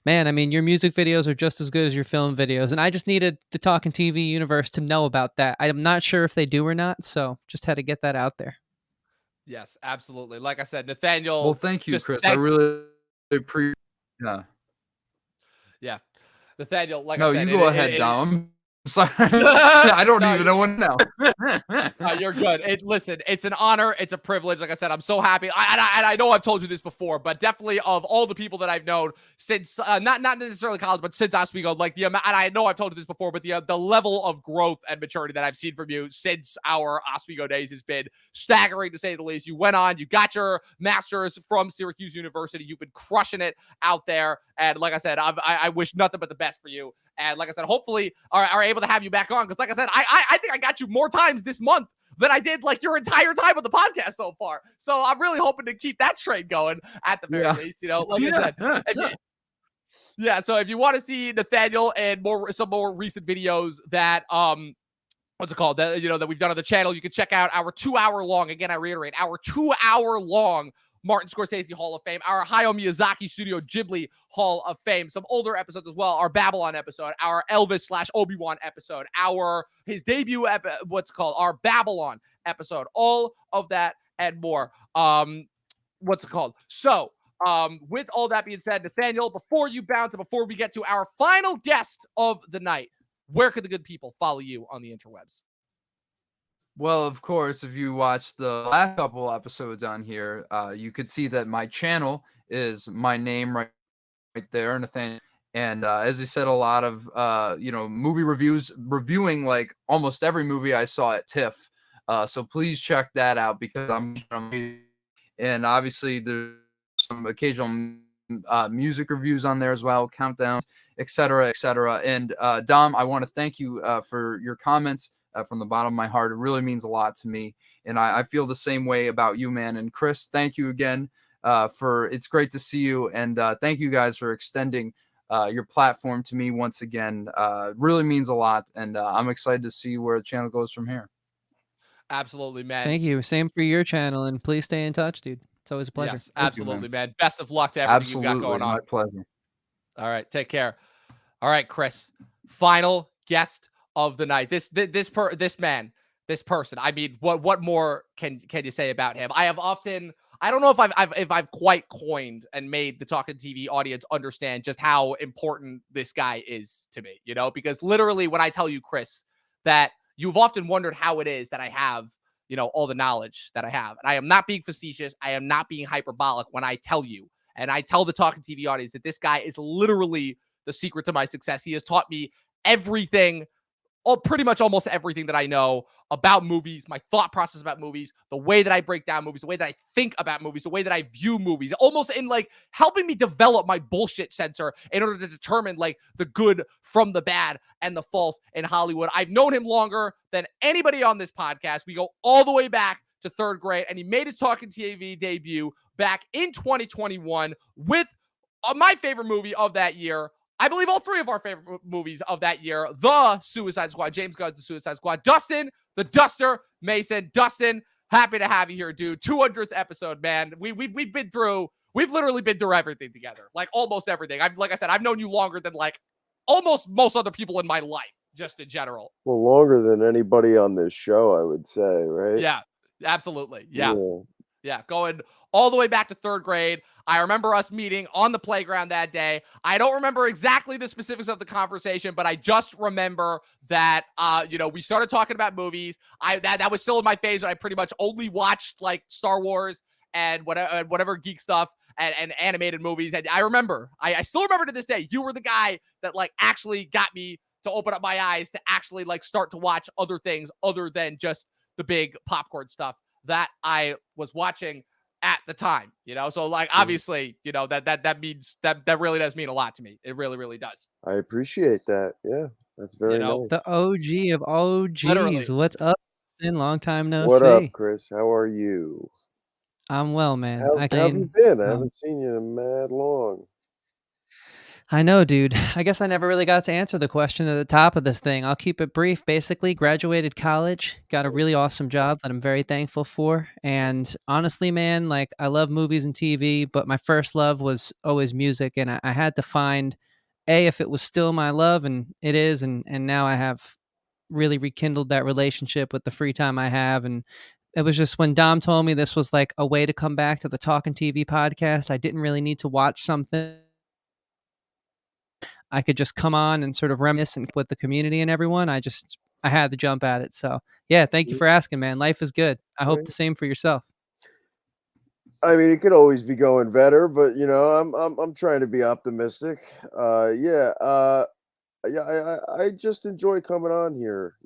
Man, I mean, your music videos are just as good as your film videos. And I just needed the Talking TV universe to know about that. I'm not sure if they do or not. So just had to get that out there. Yes, absolutely. Like I said, Nathaniel. Well, thank you, Chris. I really appreciate it. Yeah. Nathaniel, like I said. No, you go ahead, Dom. Sorry. I don't even know what now. No, you're good. Listen, it's an honor. It's a privilege. Like I said, I'm so happy. I know I've told you this before, but definitely of all the people that I've known since, not necessarily college, but since Oswego, like and I know I've told you this before, but the level of growth and maturity that I've seen from you since our Oswego days has been staggering, to say the least. You went on, you got your master's from Syracuse University. You've been crushing it out there. And like I said, I wish nothing but the best for you. And like I said, hopefully are able to have you back on. Because like I said, I think I got you more times this month than I did like your entire time on the podcast so far. So I'm really hoping to keep that train going at the very least. You know, like I said, yeah. So if you want to see Nathaniel and some more recent videos that what's it called? That that we've done on the channel. You can check out our 2-hour long. Again, I reiterate, our 2-hour long Martin Scorsese Hall of Fame, our Hayao Miyazaki Studio Ghibli Hall of Fame, some older episodes as well, our Babylon episode, our Elvis / Obi-Wan episode, his debut our Babylon episode, all of that and more. So, with all that being said, Nathaniel, before we get to our final guest of the night, where could the good people follow you on the interwebs? Well, of course, if you watched the last couple episodes on here, you could see that my channel is my name right there, Nathaniel. And as I said, a lot of movie reviews, reviewing like almost every movie I saw at TIFF. So please check that out because and obviously there's some occasional music reviews on there as well, countdowns, etc., etc. And Dom, I want to thank you for your comments. From the bottom of my heart. It really means a lot to me. And I feel the same way about you, man. And Chris, thank you again it's great to see you. And thank you guys for extending your platform to me once again. Really means a lot. And I'm excited to see where the channel goes from here. Absolutely, man. Thank you. Same for your channel. And please stay in touch, dude. It's always a pleasure. Yes, absolutely, man. Best of luck to everything you've got going on. My pleasure. All right, take care. All right, Chris, final guest of the night. This person. I mean, what more can you say about him? I don't know if I've quite coined and made the Talking TV audience understand just how important this guy is to me, because literally when I tell you, Chris, that you've often wondered how it is that I have, all the knowledge that I have. And I am not being facetious. I am not being hyperbolic when I tell you, and I tell the Talking TV audience that this guy is literally the secret to my success. He has taught me everything, pretty much almost everything that I know about movies, my thought process about movies, the way that I break down movies, the way that I think about movies, the way that I view movies, almost in like helping me develop my bullshit sensor in order to determine like the good from the bad and the false in Hollywood. I've known him longer than anybody on this podcast. We go all the way back to 3rd grade, and he made his Talking TV debut back in 2021 with my favorite movie of that year. I believe all 3 of our favorite movies of that year, The Suicide Squad, James Gunn's The Suicide Squad. Dustin, the Duster Mason. Dustin, happy to have you here, dude. 200th episode, man. We've literally been through everything together, like almost everything. Like I said, I've known you longer than like almost most other people in my life, just in general. Well, longer than anybody on this show, I would say, right? Yeah, absolutely. Yeah, going all the way back to 3rd grade. I remember us meeting on the playground that day. I don't remember exactly the specifics of the conversation, but I just remember that, we started talking about movies. That was still in my phase when I pretty much only watched like Star Wars and whatever geek stuff and animated movies. And I remember, I still remember to this day, you were the guy that like actually got me to open up my eyes to actually like start to watch other things other than just the big popcorn stuff that I was watching at the time, so like obviously, that means that really does mean a lot to me. It really, really does. I appreciate that. Yeah, that's very nice. The OG of OGs. Literally. What's up? Long time no What see. up, Chris? How are you? I'm well, man. How have you been? I haven't seen you in mad long. I know, dude. I guess I never really got to answer the question at the top of this thing. I'll keep it brief. Basically, graduated college, got a really awesome job that I'm very thankful for. And honestly, man, like I love movies and TV, but my first love was always music. And I had to find, if it was still my love, and it is. And now I have really rekindled that relationship with the free time I have. And it was just when Dom told me this was like a way to come back to the Talking TV podcast, I didn't really need to watch something. I could just come on and sort of reminisce with the community and everyone. I had to jump at it. So yeah, thank you for asking, man. Life is good. I hope the same for yourself. I mean, it could always be going better, but I'm trying to be optimistic. I just enjoy coming on here,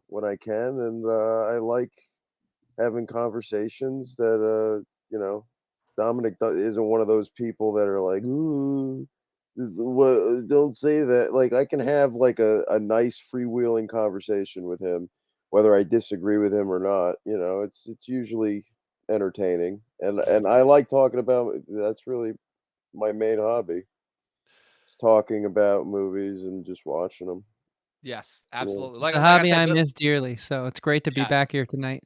when I can, and I like having conversations that Dominic isn't one of those people that are like, ooh, don't say that. Like I can have like a nice freewheeling conversation with him whether I disagree with him or not. You know, it's usually entertaining, and I like talking about. That's really my main hobby. Is talking about movies and just watching them. Yes, Yeah. absolutely. It's Like a I hobby said, I miss dearly, so it's great to be yeah. back here tonight.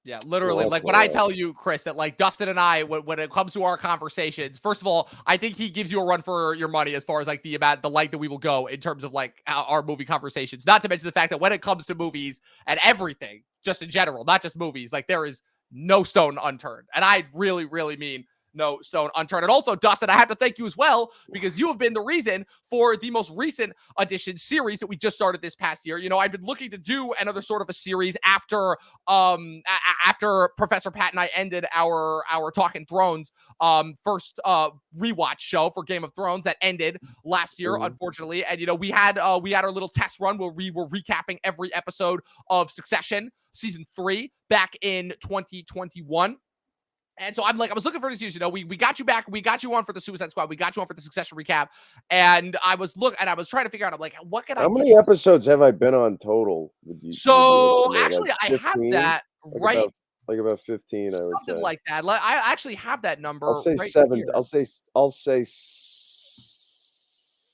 Yeah, literally. Well, Like when I tell you, Chris, that like Dustin and I, when it comes to our conversations, first of all, I think he gives you a run for your money as far as like the length that we will go in terms of like our movie conversations. Not to mention the fact that when it comes to movies and everything, just in general, not just movies, like there is no stone unturned, and I really, really mean no stone unturned. And also, Dustin, I have to thank you as well because you have been the reason for the most recent edition series that we just started this past year. You know, I've been looking to do another sort of a series after after Professor Pat and I ended our Talking Thrones first rewatch show for Game of Thrones that ended last year, unfortunately. And you know, we had our little test run where we were recapping every episode of Succession season 3 back in 2021. And so I was looking for this news. You know, we got you back. We got you on for the Suicide Squad. We got you on for the Succession recap. And I was trying to figure out, I'm like, what can I do? How many episodes have I been on total? So actually, I have that right. About 15, I would say. Something like that. I actually have that number. I'll say right 7. here. I'll say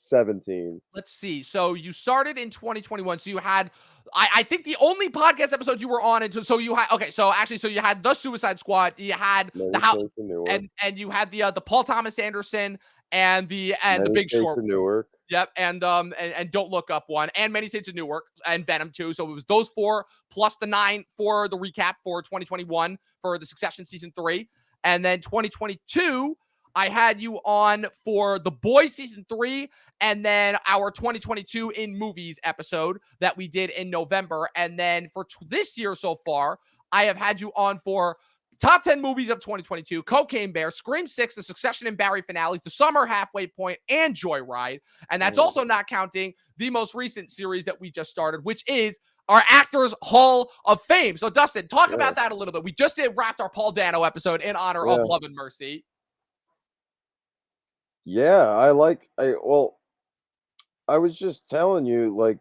17. Let's see. So you started in 2021. So you had, I think the only podcast episode you were on until, so you had, okay. So actually, so you had the Suicide Squad, you had the house, and you had the Paul Thomas Anderson and the Big Short. Newark. Yep, and Don't Look Up one, and Many Saints of Newark, and Venom 2. So it was those 4 plus the 9 for the recap for 2021 for the Succession season 3, and then 2022. I had you on for The Boys season 3, and then our 2022 in movies episode that we did in November. And then for this year so far, I have had you on for top 10 movies of 2022, Cocaine Bear, Scream 6, the Succession and Barry finales, The Summer Halfway Point, and Joyride. And that's also not counting the most recent series that we just started, which is our Actors Hall of Fame. So Dustin, talk about that a little bit. We just wrapped our Paul Dano episode in honor of Love and Mercy. Yeah, I was just telling you, like,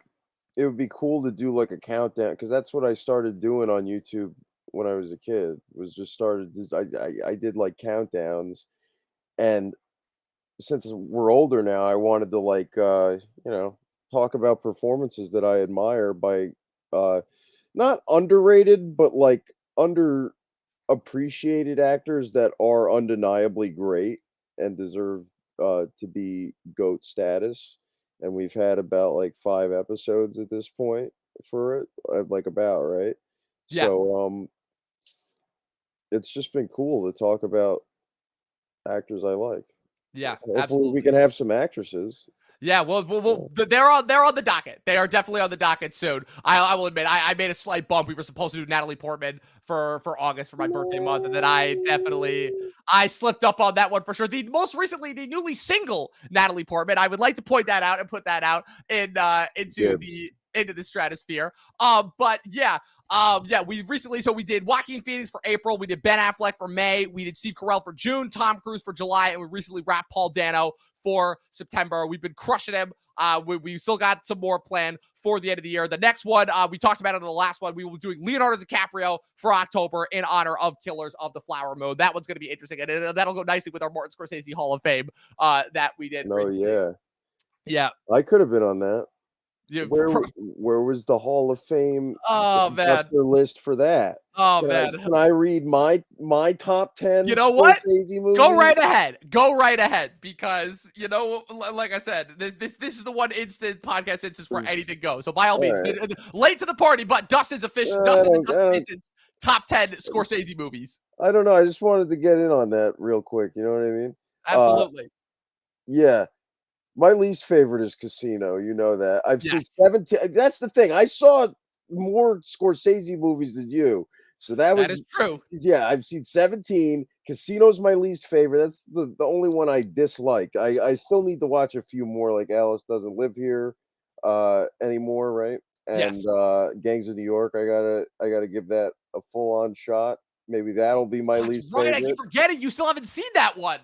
it would be cool to do like a countdown, because that's what I started doing on YouTube when I was a kid. I did like countdowns, and since we're older now, I wanted to like talk about performances that I admire by not underrated, but like underappreciated actors that are undeniably great and deserve to be GOAT status. And we've had about like 5 episodes at this point for it, right? Yeah. So it's just been cool to talk about actors I like. Yeah, hopefully absolutely. we can have some actresses. Yeah, well, they're on the docket. They are definitely on the docket soon. I will admit, I made a slight bump. We were supposed to do Natalie Portman for August for my birthday month, and then I slipped up on that one for sure. Most recently, the newly single Natalie Portman. I would like to point that out and put that out into the stratosphere. But yeah, we did Joaquin Phoenix for April, we did Ben Affleck for May, we did Steve Carell for June, Tom Cruise for July, and we recently wrapped Paul Dano for September. We've been crushing him. We still got some more planned for the end of the year. The next one, we talked about it in the last one. We will be doing Leonardo DiCaprio for October in honor of Killers of the Flower Moon. That one's going to be interesting, and that'll go nicely with our Martin Scorsese Hall of Fame that we did recently. Yeah. I could have been on that. Yeah, where was the Hall of Fame list for that? Can I read my top 10? You know what? Go right ahead, because like I said, this is the one podcast instance where anything goes. So by all means, late to the party, but Dustin's official. Dustin Mason's top 10 Scorsese movies. I don't know. I just wanted to get in on that real quick. You know what I mean? Absolutely. Yeah. My least favorite is Casino. You know that. I've seen 17. That's the thing. I saw more Scorsese movies than you. So that is true. Yeah, I've seen 17. Casino's my least favorite. That's the only one I dislike. I still need to watch a few more, like Alice Doesn't Live Here anymore, right? And Gangs of New York. I gotta give that a full-on shot. Maybe that'll be my least favorite. I keep forgetting you still haven't seen that one.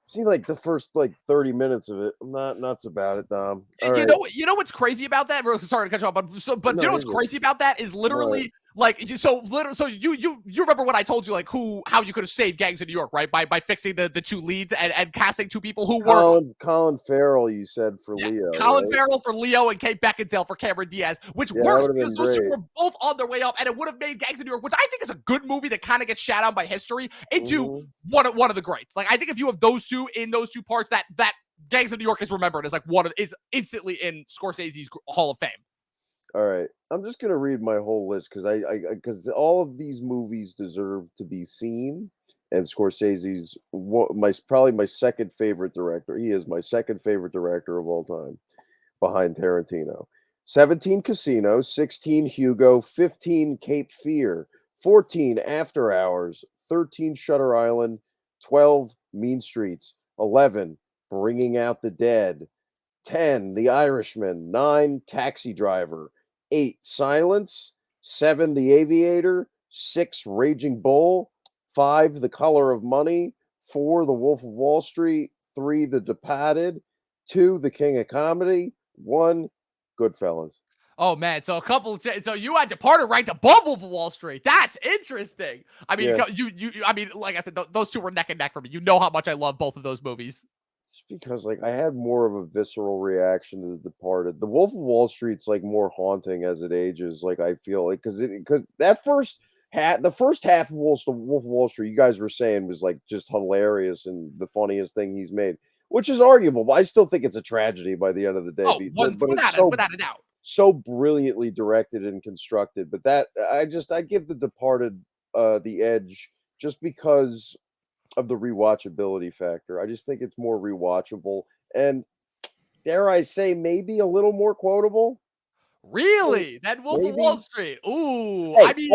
Seen like the first 30 minutes of it. I'm not nuts about it, Dom. You know what's crazy about that? Sorry to cut you off, but you know what's crazy about that is literally Like, so literally, so you remember when I told you like how you could have saved Gangs of New York, right? By fixing the two leads and casting two people who were Colin Farrell, you said for Leo, Colin right? Farrell for Leo and Kate Beckinsale for Cameron Diaz, which Yeah, works that would've because been those two great. were both on their way up, and it would have made Gangs of New York, which I think is a good movie that kind of gets shat on by history, into one of the greats. Like, I think if you have those two in those two parts, that Gangs of New York is remembered as like is instantly in Scorsese's Hall of Fame. All right, I'm just gonna read my whole list because all of these movies deserve to be seen, and Scorsese's probably my second favorite director. He is my second favorite director of all time, behind Tarantino. 17 Casino, 16 Hugo, 15 Cape Fear, 14 After Hours, 13 Shutter Island, 12 Mean Streets, 11 Bringing Out the Dead, 10 The Irishman, 9 Taxi Driver, 8 Silence, 7 The Aviator, 6 Raging Bull, 5 The Color of Money, 4 The Wolf of Wall Street, 3 The Departed, 2 The King of Comedy, 1 Goodfellas. Oh man, so so you had Departed ranked above Wolf of Wall Street. That's interesting. I mean, I mean, like I said, those two were neck and neck for me. You know how much I love both of those movies. It's because like I had more of a visceral reaction to The Departed. The Wolf of Wall Street's like more haunting as it ages. Like I feel like because that the first half of Wolf of Wall Street, you guys were saying was like just hilarious and the funniest thing he's made, which is arguable. But I still think it's a tragedy by the end of the day. Oh, but without a doubt. So brilliantly directed and constructed. But that I give The Departed the edge just because of the rewatchability factor. I just think it's more rewatchable and dare I say maybe a little more quotable. Really? That Wolf of Wall Street. Ooh, hey, I mean,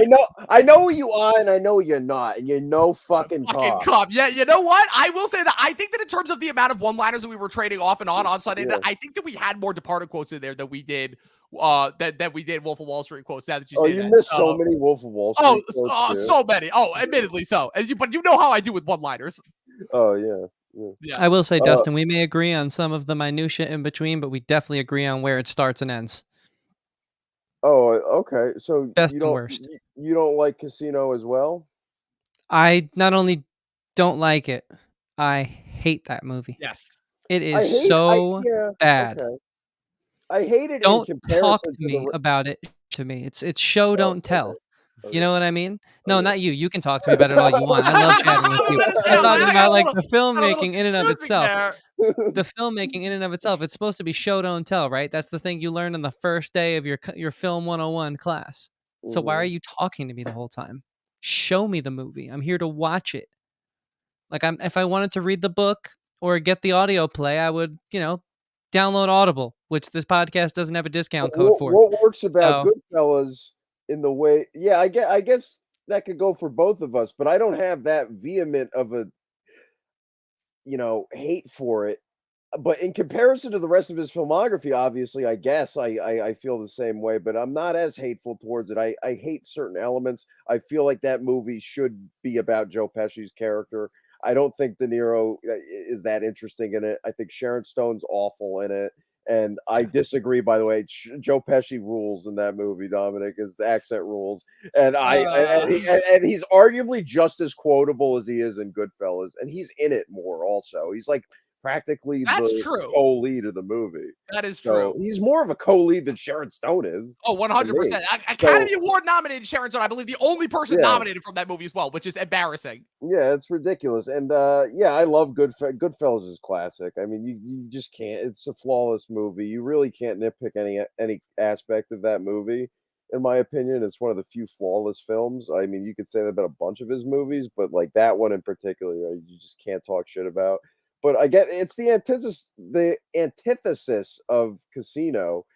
I know who you are and I know you're not, and you're no fucking cop. Yeah, you know what? I will say that I think that in terms of the amount of one-liners that we were trading off and on Sunday, I think that we had more Departed quotes in there than we did that we did Wolf of Wall Street quotes. Now that you say that. Missed so many Wolf of Wall Street quotes, so many. Oh, admittedly so. But you know how I do with one-liners. Oh yeah. I will say, Dustin, we may agree on some of the minutia in between, but we definitely agree on where it starts and ends. Oh, okay. So Best and worst. You don't like Casino as well? I not only don't like it, I hate that movie. Yes. It is so bad. Okay. I hate it. Don't in comparison talk to me about it. To me, it's show don't tell. Okay. You know what I mean? No, not you. You can talk to me about it all you want. I love chatting with you. I'm talking about like the filmmaking in and of itself. The filmmaking in and of itself. It's supposed to be show don't tell, right? That's the thing you learn on the first day of your film 101 class. So why are you talking to me the whole time? Show me the movie. I'm here to watch it. Like if I wanted to read the book or get the audio play, I would, download Audible, which this podcast doesn't have a discount code for. What works about Goodfellas in the way? Yeah, I guess that could go for both of us, but I don't have that vehement of a hate for it. But in comparison to the rest of his filmography, obviously, I guess I feel the same way, but I'm not as hateful towards it. I hate certain elements. I feel like that movie should be about Joe Pesci's character. I don't think De Niro is that interesting in it. I think Sharon Stone's awful in it. And I disagree, by the way. Joe Pesci rules in that movie, Dominic. His accent rules. And and he's arguably just as quotable as he is in Goodfellas. And he's in it more also. He's like practically the co-lead of the movie. That is true. He's more of a co-lead than Sharon Stone is. Oh, 100%. Academy Award nominated Sharon Stone. I believe the only person nominated from that movie as well, which is embarrassing. Yeah, it's ridiculous. And I love Goodfellas is classic. I mean, you just can't. It's a flawless movie. You really can't nitpick any aspect of that movie. In my opinion, it's one of the few flawless films. I mean, you could say that about a bunch of his movies, but like that one in particular, you just can't talk shit about. But I get it's the antithesis of Casino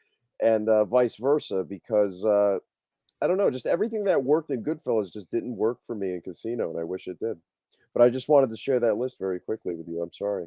and vice versa, because I don't know, just everything that worked in Goodfellas just didn't work for me in Casino, and I wish it did. But I just wanted to share that list very quickly with you. I'm sorry.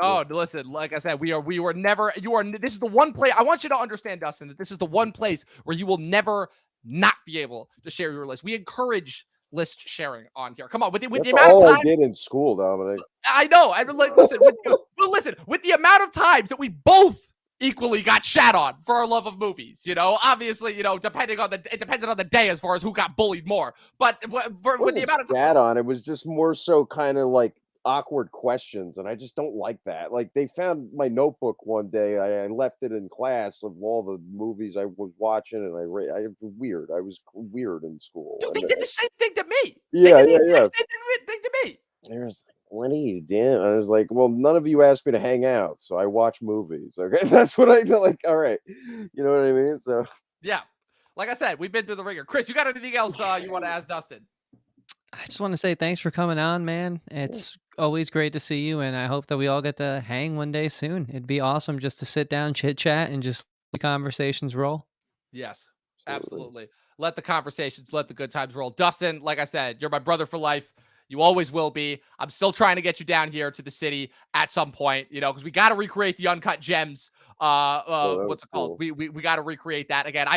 Oh, listen, like I said, this is the one place I want you to understand, Dustin, that this is the one place where you will never not be able to share your list. We encourage list sharing on here. Come on, with the amount of time I did in school, Dominic. I know. I mean, like, listen, with the amount of times that we both equally got shat on for our love of movies. You know, obviously, it depended on the day as far as who got bullied more. But with the amount of shat on, it was just more so kind of like awkward questions, and I just don't like that. Like, they found my notebook one day. I left it in class of all the movies I was watching, and I was weird. I was weird in school. Dude, they did the same thing to me. Yeah, they did the yeah. exact same thing to me. They was like, "What are you doing?" I was like, "Well, none of you asked me to hang out, so I watch movies." Okay, that's what I like. All right, you know what I mean? So yeah, like I said, we've been through the ringer. Chris, you got anything else you want to ask Dustin? I just want to say thanks for coming on, man. It's always great to see you, and I hope that we all get to hang one day soon. It'd be awesome just to sit down, chit chat, and just let the conversations roll. Yes, absolutely. Let the conversations, let the good times roll. Dustin, like I said, you're my brother for life. You always will be. I'm still trying to get you down here to the city at some point, because we got to recreate the Uncut Gems. What's it called? We got to recreate that again.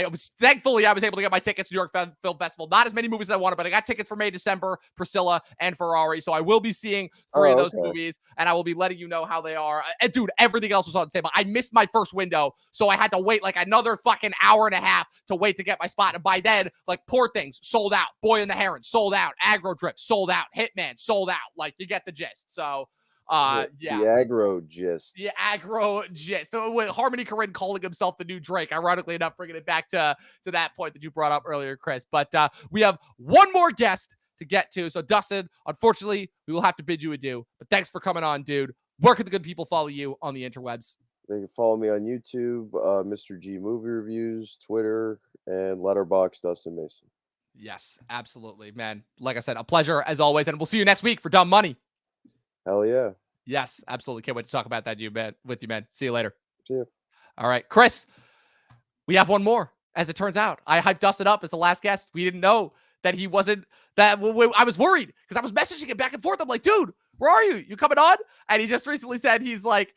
Thankfully I was able to get my tickets to New York Film Festival. Not as many movies as I wanted, but I got tickets for May, December, Priscilla, and Ferrari. So I will be seeing 3 of those movies, and I will be letting you know how they are. And dude, everything else was on the table. I missed my first window, so I had to wait like another fucking hour and a half to wait to get my spot. And by then, like, Poor Things sold out, Boy and the Heron sold out, Aggro Drip sold out, Hitman sold out. Like, you get the gist. So the aggro gist. Yeah, aggro gist. With Harmony Korine calling himself the new Drake, ironically enough, bringing it back to that point that you brought up earlier, Chris. But we have one more guest to get to. So, Dustin, unfortunately, we will have to bid you adieu. But thanks for coming on, dude. Where can the good people follow you on the interwebs? They can follow me on YouTube, Mr. G Movie Reviews, Twitter, and Letterboxd Dustin Mason. Yes, absolutely, man. Like I said, a pleasure as always, and we'll see you next week for Dumb Money. Hell yeah. Yes, absolutely. Can't wait to talk about that with you, man. See you later. See you. All right, Chris, we have one more. As it turns out, I hyped Dustin up as the last guest. We didn't know that he wasn't that. I was worried because I was messaging him back and forth. I'm like, dude, where are you? You coming on? And he just recently said it's like,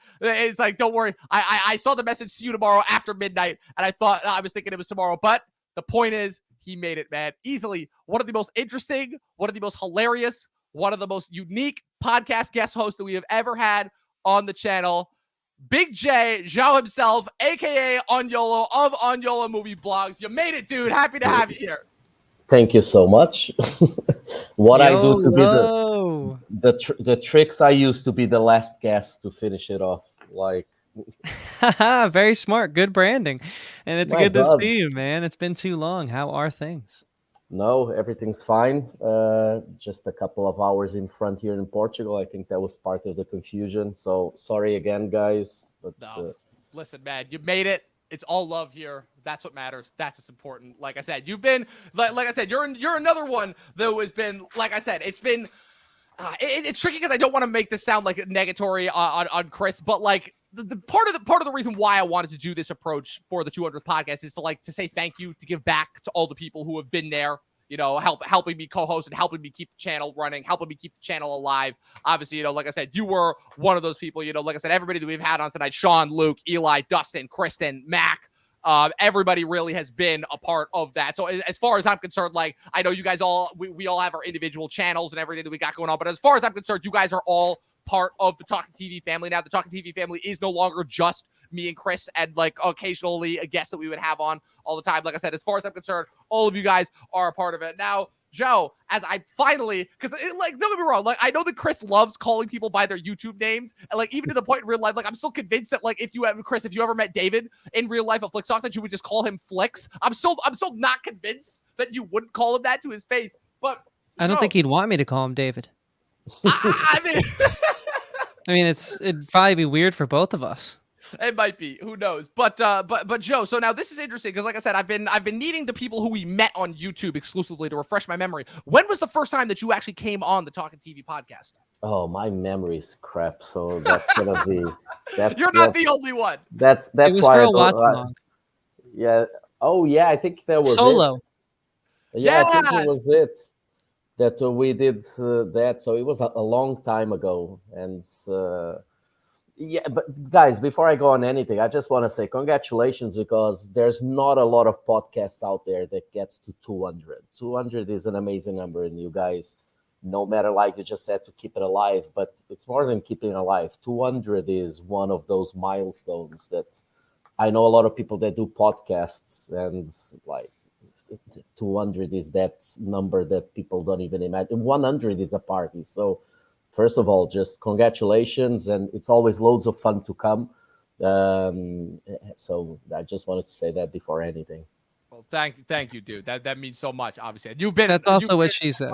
don't worry. I saw the message, see you tomorrow after midnight. And I was thinking it was tomorrow. But the point is, he made it, man. Easily one of the most interesting, one of the most hilarious, one of the most unique podcast guest hosts that we have ever had on the channel. Big J, Zhao himself, a.k.a. Unyolo of Unyolo Movie Blogs. You made it, dude. Happy to have you here. Thank you so much. I do to be the tricks I use to be the last guest to finish it off. Like, very smart, good branding, and it's good to see you, man. It's been too long. How are things? No, everything's fine. Just a couple of hours in front here in Portugal. I think that was part of the confusion. So sorry again, guys. But listen, man, you made it. It's all love here. That's what matters. That's what's important. Like I said, you've been like I said, you're another one that has been, like I said, it's been it's tricky because I don't want to make this sound like negatory on Chris, but like the part of the reason why I wanted to do this approach for the 200th podcast is to say thank you, to give back to all the people who have been there, helping me co-host and helping me keep the channel running, helping me keep the channel alive. Obviously, like I said, you were one of those people. Like I said, everybody that we've had on tonight, Sean, Luke, Eli, Dustin, Kristen, Mac, everybody really has been a part of that. So as far as I'm concerned, like, I know you guys all, we all have our individual channels and everything that we got going on, but as far as I'm concerned, you guys are all part of the Talking TV family now. The Talking TV family is no longer just me and Chris and like occasionally a guest that we would have on all the time. Like I said, as far as I'm concerned, all of you guys are a part of it. Now, Joe, as I finally, because don't get me wrong, like, I know that Chris loves calling people by their YouTube names, and like even to the point in real life, like I'm still convinced that like if you ever met David in real life at Flickstock, that you would just call him Flicks. I'm still not convinced that you wouldn't call him that to his face. But I don't think he'd want me to call him David. I mean, I mean, it'd probably be weird for both of us. It might be. Who knows? But Joe, so now this is interesting because, like I said, I've been needing the people who we met on YouTube exclusively to refresh my memory. When was the first time that you actually came on the Talking TV podcast? Oh, my memory's crap. So that's gonna be. You're not the only one. That's it was why for I a watch along. Yeah. Oh yeah, I think that was Solo. It. Yeah, I think it was it. That we did that. So it was a long time ago, and. Yeah, but guys, before I go on anything, I just want to say congratulations, because there's not a lot of podcasts out there that gets to 200. 200 is an amazing number, and you guys, no matter, like you just said, to keep it alive, but it's more than keeping it alive. 200 is one of those milestones that I know a lot of people that do podcasts, and like 200 is that number that people don't even imagine. 100 is a party. So first of all, just congratulations, and it's always loads of fun to come. So I just wanted to say that before anything. Well, thank you, dude. That means so much, obviously. And you've been That's also what she said.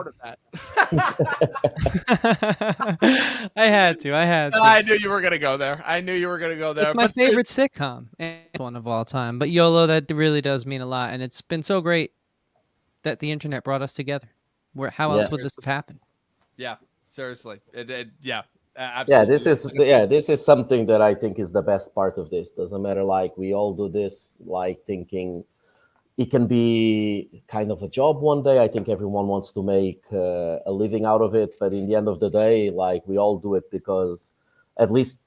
I had to. I knew you were gonna go there. It's my favorite sitcom, and one of all time. But YOLO, that really does mean a lot, and it's been so great that the internet brought us together. How else would this have happened? Yeah, seriously. Absolutely. Yeah, this is something that I think is the best part of this. Doesn't matter, like we all do this, like thinking it can be kind of a job one day. I think everyone wants to make a living out of it, but in the end of the day, like we all do it because, at least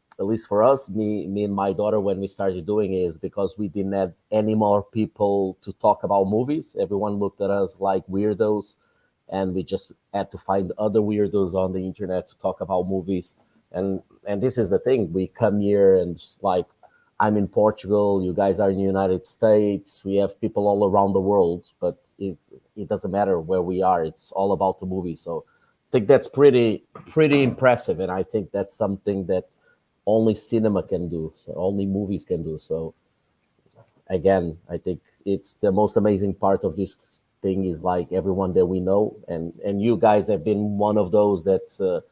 for us, me and my daughter, when we started doing it, is because we didn't have any more people to talk about movies. Everyone looked at us like weirdos, and we just had to find other weirdos on the internet to talk about movies. And this is the thing. We come here and like, I'm in Portugal, you guys are in the United States, we have people all around the world, but it doesn't matter where we are. It's all about the movie. So I think that's pretty impressive. And I think that's something that only cinema can do. So only movies can do. So again, I think it's the most amazing part of this thing is like everyone that we know. And you guys have been one of those that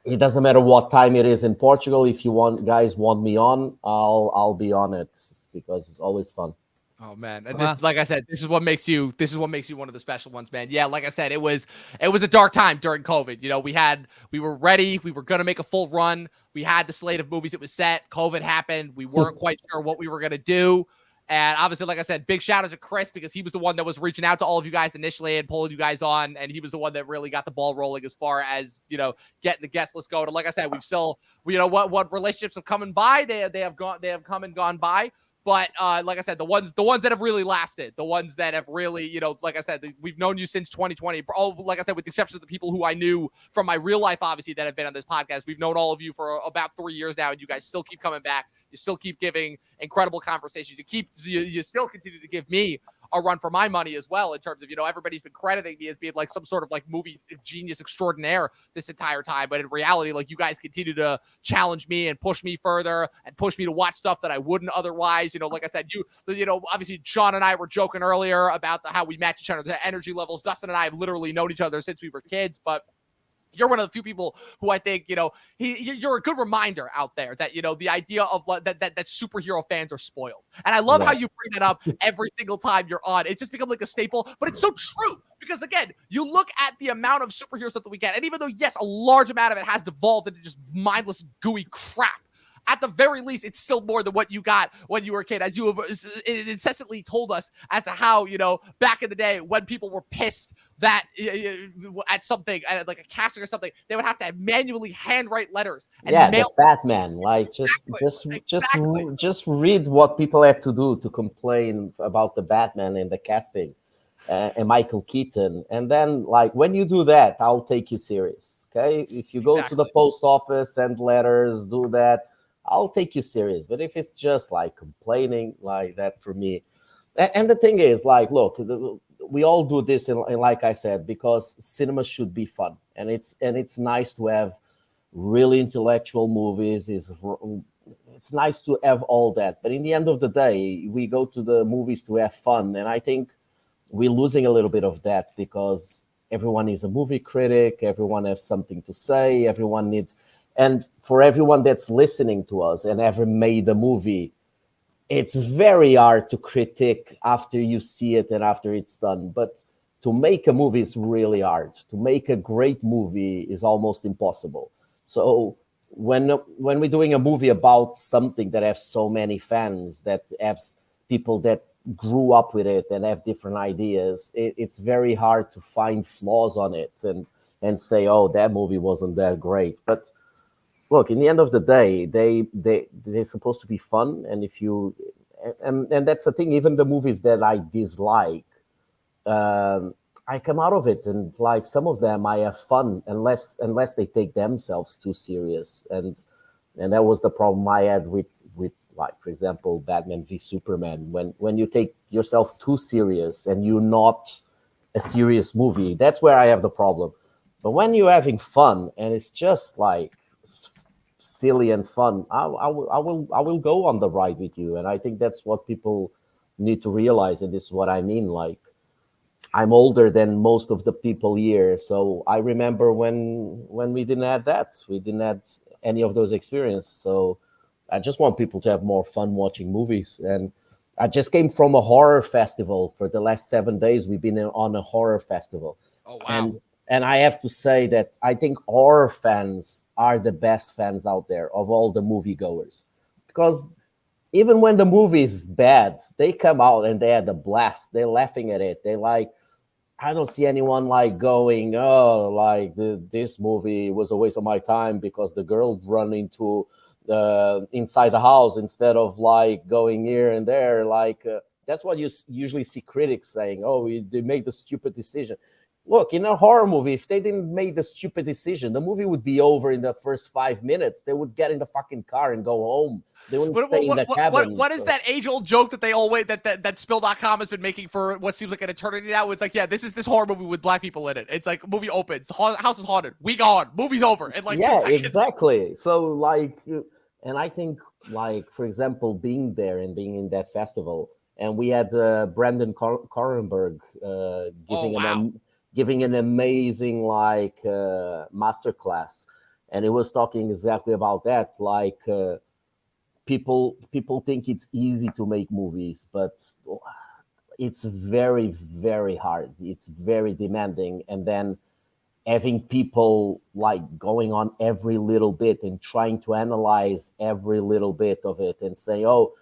it doesn't matter what time it is in Portugal. If you guys want me on, I'll be on it because it's always fun. Oh man, and this, like I said, this is what makes you one of the special ones, man. Yeah, like I said, it was a dark time during COVID. You know, we were ready, we were gonna make a full run. We had the slate of movies, it was set. COVID happened. We weren't quite sure what we were gonna do. And obviously, like I said, big shout out to Chris because he was the one that was reaching out to all of you guys initially and pulling you guys on. And he was the one that really got the ball rolling as far as, you know, getting the guest list going. And like I said, we've still, you know, what relationships have come and by. They have come and gone by. But like I said, the ones that have really lasted, the ones that have really, you know, like I said, we've known you since 2020. Like I said, with the exception of the people who I knew from my real life, obviously, that have been on this podcast, we've known all of you for about 3 years now, and you guys still keep coming back. You still keep giving incredible conversations. You still continue to give me a run for my money as well, in terms of, you know, everybody's been crediting me as being like some sort of like movie genius extraordinaire this entire time. But in reality, like, you guys continue to challenge me and push me further and push me to watch stuff that I wouldn't otherwise. You know, like I said, you know, obviously Sean and I were joking earlier about how we match each other, the energy levels. Dustin and I have literally known each other since we were kids, but you're one of the few people who I think, you know, you're a good reminder out there that, you know, the idea of that superhero fans are spoiled. And I love how you bring that up every single time you're on. It's just become like a staple, but it's so true because, again, you look at the amount of superhero stuff that we get, and even though, yes, a large amount of it has devolved into just mindless, gooey crap, at the very least, it's still more than what you got when you were a kid, as you have incessantly told us as to how, you know, back in the day when people were pissed that at something, like a casting or something, they would have to manually handwrite letters. And mail the Batman. Like, just read what people had to do to complain about the Batman and the casting and Michael Keaton. And then, like, when you do that, I'll take you serious, okay? If you go to the post office, send letters, do that, I'll take you serious. But if it's just like complaining like that, for me, and the thing is, like, look, we all do this, and like I said, because cinema should be fun, and it's nice to have really intellectual movies. It's nice to have all that, but in the end of the day, we go to the movies to have fun, and I think we're losing a little bit of that because everyone is a movie critic, everyone has something to say, everyone needs. And for everyone that's listening to us and ever made a movie, it's very hard to critique after you see it and after it's done. But to make a movie is really hard. To make a great movie is almost impossible. So when we're doing a movie about something that has so many fans, that has people that grew up with it and have different ideas, it's very hard to find flaws on it and say, oh, that movie wasn't that great. But look, in the end of the day, they're supposed to be fun, and if you and that's the thing. Even the movies that I dislike, I come out of it, and like some of them, I have fun unless they take themselves too serious, and that was the problem I had with like for example, Batman v Superman. When you take yourself too serious and you're not a serious movie, that's where I have the problem. But when you're having fun and it's just like silly and fun, I will go on the ride with you. And I think that's what people need to realize. And this is what I mean. Like, I'm older than most of the people here, so I remember when we didn't have that. We didn't have any of those experiences. So I just want people to have more fun watching movies. And I just came from a horror festival. For the last 7 days, we've been on a horror festival. Oh, wow. And I have to say that I think horror fans are the best fans out there of all the moviegoers. Because even when the movie is bad, they come out and they had a blast. They're laughing at it. They like, I don't see anyone like going, oh, like this movie was a waste of my time because the girl run into inside the house instead of like going here and there. Like that's what you usually see critics saying. Oh, they made the stupid decision. Look, in a horror movie, if they didn't make the stupid decision, the movie would be over in the first 5 minutes. They would get in the fucking car and go home. They wouldn't stay in the cabin. What is that age-old joke that they always that Spill.com has been making for what seems like an eternity now? It's like, yeah, this is this horror movie with black people in it. It's like movie opens, the house is haunted, we gone, movie's over in like 2 seconds. Exactly. So like, and I think like for example, being there and being in that festival, and we had Brandon Cronenberg giving an amazing like masterclass, and it was talking exactly about that. Like people think it's easy to make movies, but it's very, very hard. It's very demanding, and then having people like going on every little bit and trying to analyze every little bit of it and say, oh,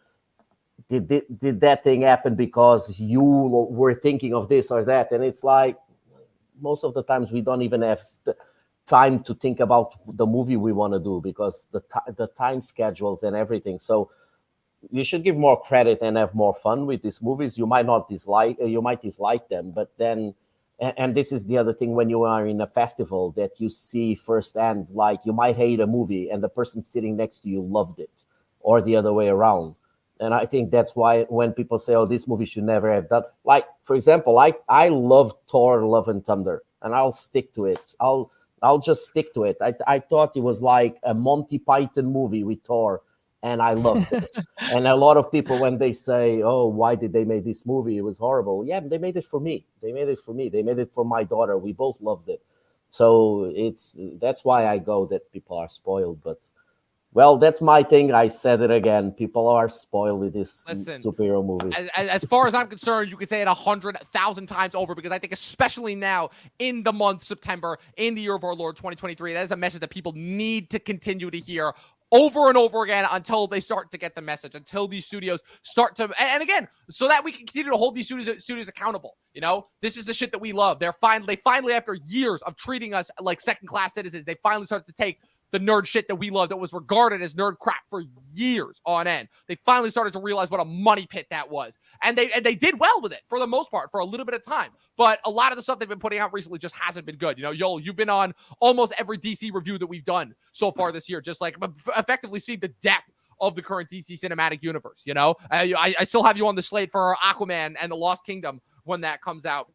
did that thing happen because you were thinking of this or that? And it's like, most of the times we don't even have the time to think about the movie we want to do because the time schedules and everything. So you should give more credit and have more fun with these movies. You might dislike them, but then, and this is the other thing when you are in a festival that you see firsthand, like you might hate a movie and the person sitting next to you loved it, or the other way around. And I think that's why when people say, oh, this movie should never have done, like, for example, I love Thor, Love and Thunder, and I'll stick to it. I'll just stick to it. I thought it was like a Monty Python movie with Thor, and I loved it. And a lot of people, when they say, oh, why did they make this movie? It was horrible. Yeah, they made it for me. They made it for my daughter. We both loved it. So that's why I go that people are spoiled, but well, that's my thing. I said it again. People are spoiled with this superhero movie. As far as I'm concerned, you can say it 100,000 times over, because I think especially now in the month September, in the year of our Lord 2023, that is a message that people need to continue to hear over and over again until they start to get the message, until these studios start to, and again, so that we can continue to hold these studios accountable. You know, this is the shit that we love. They finally, after years of treating us like second-class citizens, they finally started to take the nerd shit that we love, that was regarded as nerd crap for years on end. They finally started to realize what a money pit that was. And they did well with it for the most part for a little bit of time. But a lot of the stuff they've been putting out recently just hasn't been good. You know, Yoel, you've been on almost every DC review that we've done so far this year, just like effectively seeing the depth of the current DC cinematic universe. You know, I still have you on the slate for Aquaman and the Lost Kingdom when that comes out.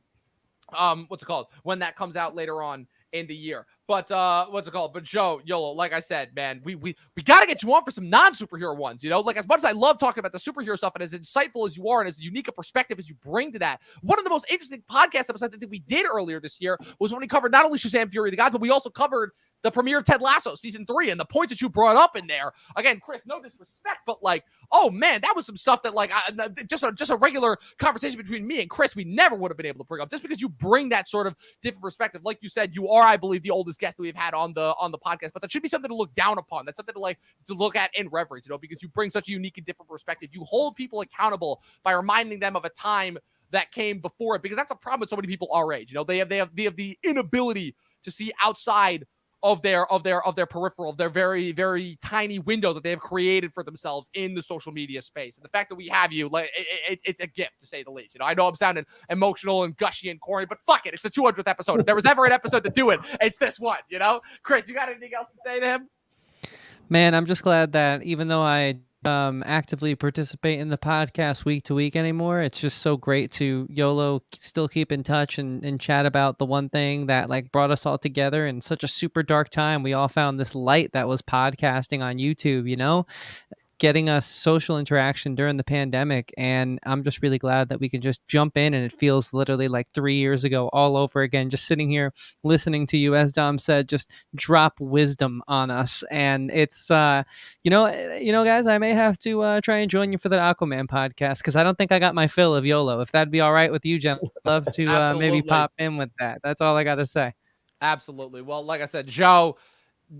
What's it called? When that comes out later on in the year. But what's it called? But Joe, Yolo, like I said, man, we got to get you on for some non-superhero ones, you know? Like, as much as I love talking about the superhero stuff, and as insightful as you are and as unique a perspective as you bring to that, one of the most interesting podcast episodes I think we did earlier this year was when we covered not only Shazam! Fury of the Gods, but we also covered the premiere of Ted Lasso season 3, and the points that you brought up in there. Again, Chris, no disrespect, but like, oh man, that was some stuff that like just a regular conversation between me and Chris, we never would have been able to bring up, just because you bring that sort of different perspective. Like you said, you are, I believe, the oldest guest that we've had on the podcast, but that should be something to look down upon. That's something to look at in reverence, you know, because you bring such a unique and different perspective. You hold people accountable by reminding them of a time that came before it, because that's a problem with so many people our age. You know, they have the inability to see outside of their peripheral, of their very, very tiny window that they have created for themselves in the social media space. And the fact that we have you, like, it's a gift, to say the least. You know, I know I'm sounding emotional and gushy and corny, but fuck it, it's the 200th episode. If there was ever an episode to do it, it's this one. You know, Chris, you got anything else to say to him? Man, I'm just glad that even though I actively participate in the podcast week to week anymore. It's just so great to YOLO still keep in touch and chat about the one thing that like brought us all together in such a super dark time. We all found this light that was podcasting on YouTube, you know, getting us social interaction during the pandemic. And I'm just really glad that we can just jump in, and it feels literally like 3 years ago all over again, just sitting here listening to you, as Dom said, just drop wisdom on us. And it's guys, I may have to try and join you for the Aquaman podcast, because I don't think I got my fill of YOLO. If that'd be all right with you, Jen, I'd love to maybe pop in with that. That's all I gotta say. Absolutely. Well, like I said, Joe,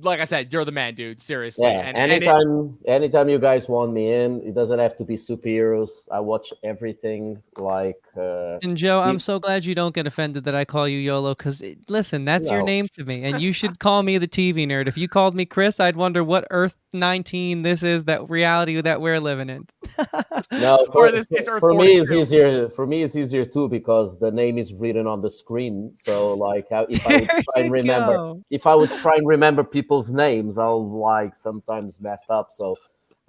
like I said, you're the man, dude. Seriously. Yeah. Anytime you guys want me in, it doesn't have to be superheroes. I watch everything. And Joe, I'm so glad you don't get offended that I call you YOLO, because listen, that's your name to me, and you should call me the TV nerd. If you called me Chris, I'd wonder what Earth 19 this is, that reality that we're living in. No, for me it's easier. For me, it's easier too, because the name is written on the screen. So, like, if I would try and remember people's names, I'll like sometimes mess up. So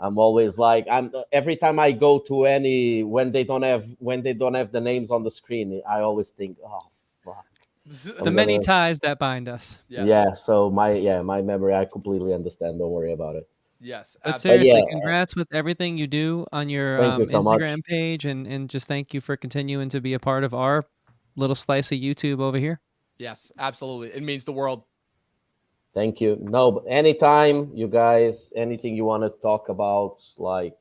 I'm always like, every time I go to any when they don't have the names on the screen, I always think, oh fuck. The many ties that bind us. Yes. Yeah. So my memory, I completely understand. Don't worry about it. Yes. But seriously, congrats with everything you do on your Instagram page, and just thank you for continuing to be a part of our little slice of YouTube over here. Yes, absolutely. It means the world. Thank you. No, but anytime you guys, anything you want to talk about, like,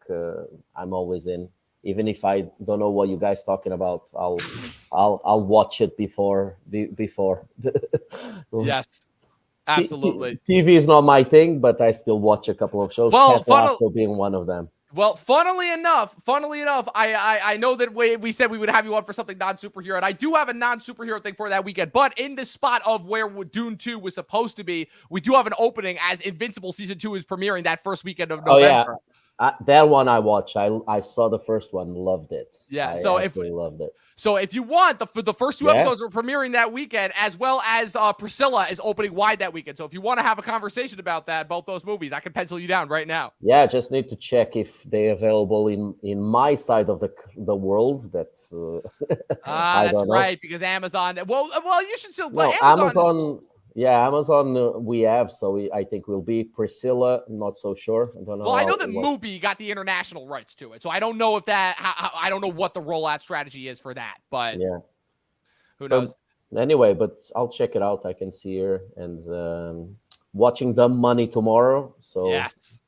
I'm always in. Even if I don't know what you guys talking about, I'll watch it before. Yes, absolutely. TV is not my thing, but I still watch a couple of shows. Well, Ted Lasso being one of them. Well, funnily enough, I know that we said we would have you on for something non-superhero, and I do have a non-superhero thing for that weekend. But in the spot of where Dune 2 was supposed to be, we do have an opening as Invincible Season 2 is premiering that first weekend of November. Oh, yeah. That one I watched. I saw the first one, loved it. Yeah, loved it. So if you want, the first two episodes are premiering that weekend, as well as Priscilla is opening wide that weekend. So if you want to have a conversation about that, both those movies, I can pencil you down right now. Yeah, just need to check if they're available in my side of the world. That's that's right, because Amazon. Well, you should still. No, Amazon. Amazon we have, so I think we'll be Priscilla. I'm not so sure. I don't know. Well, I know that Mubi got the international rights to it, so I don't know if I don't know what the rollout strategy is for that, but yeah, who knows? Anyway, but I'll check it out. I can see her and watching Dumb Money tomorrow. So yes,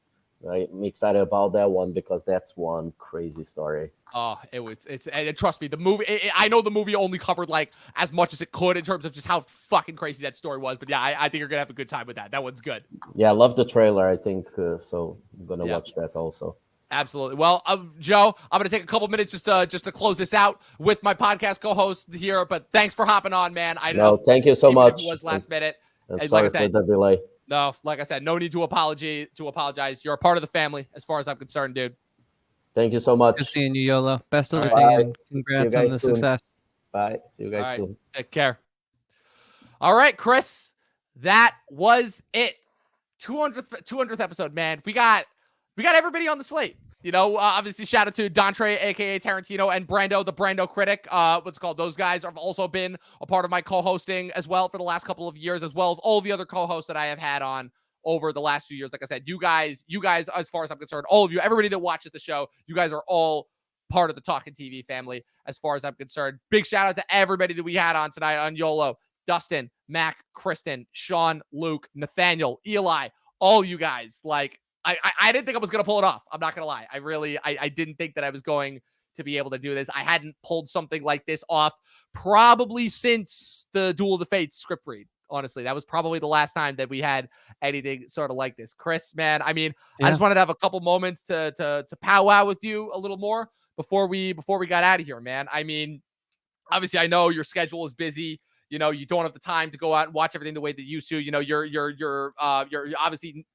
I'm excited about that one, because that's one crazy story. Oh, and trust me, the movie, I know the movie only covered like as much as it could in terms of just how fucking crazy that story was. But yeah, I think you're going to have a good time with that. That one's good. Yeah, I love the trailer, I think. So I'm going to watch that also. Absolutely. Well, Joe, I'm going to take a couple minutes just to close this out with my podcast co-host here. But thanks for hopping on, man. Thank you so much. It was last minute. And sorry for the delay. No, like I said, no need to apologize. You're a part of the family as far as I'm concerned, dude. Thank you so much. Good seeing you, YOLO. Best of luck, and congrats on the success. Bye. See you guys soon. Take care. All right, Chris, that was it. 200th episode, man. We got everybody on the slate. You know, obviously, shout out to Dontre, aka Tarantino, and Brando, the Brando critic. Those guys have also been a part of my co-hosting as well for the last couple of years, as well as all the other co-hosts that I have had on over the last few years. Like I said, you guys, as far as I'm concerned, all of you, everybody that watches the show, you guys are all part of the Talking TV family, as far as I'm concerned. Big shout out to everybody that we had on tonight on YOLO. Dustin, Mac, Kristen, Sean, Luke, Nathaniel, Eli, all you guys. Like, I didn't think I was going to pull it off. I'm not going to lie. I didn't think that I was going to be able to do this. I hadn't pulled something like this off probably since the Duel of the Fates script read. Honestly, that was probably the last time that we had anything sort of like this. Chris, man, I mean, I just wanted to have a couple moments to powwow with you a little more before we got out of here, man. I mean, obviously, I know your schedule is busy. You know, you don't have the time to go out and watch everything the way that you used to. You know, you're obviously,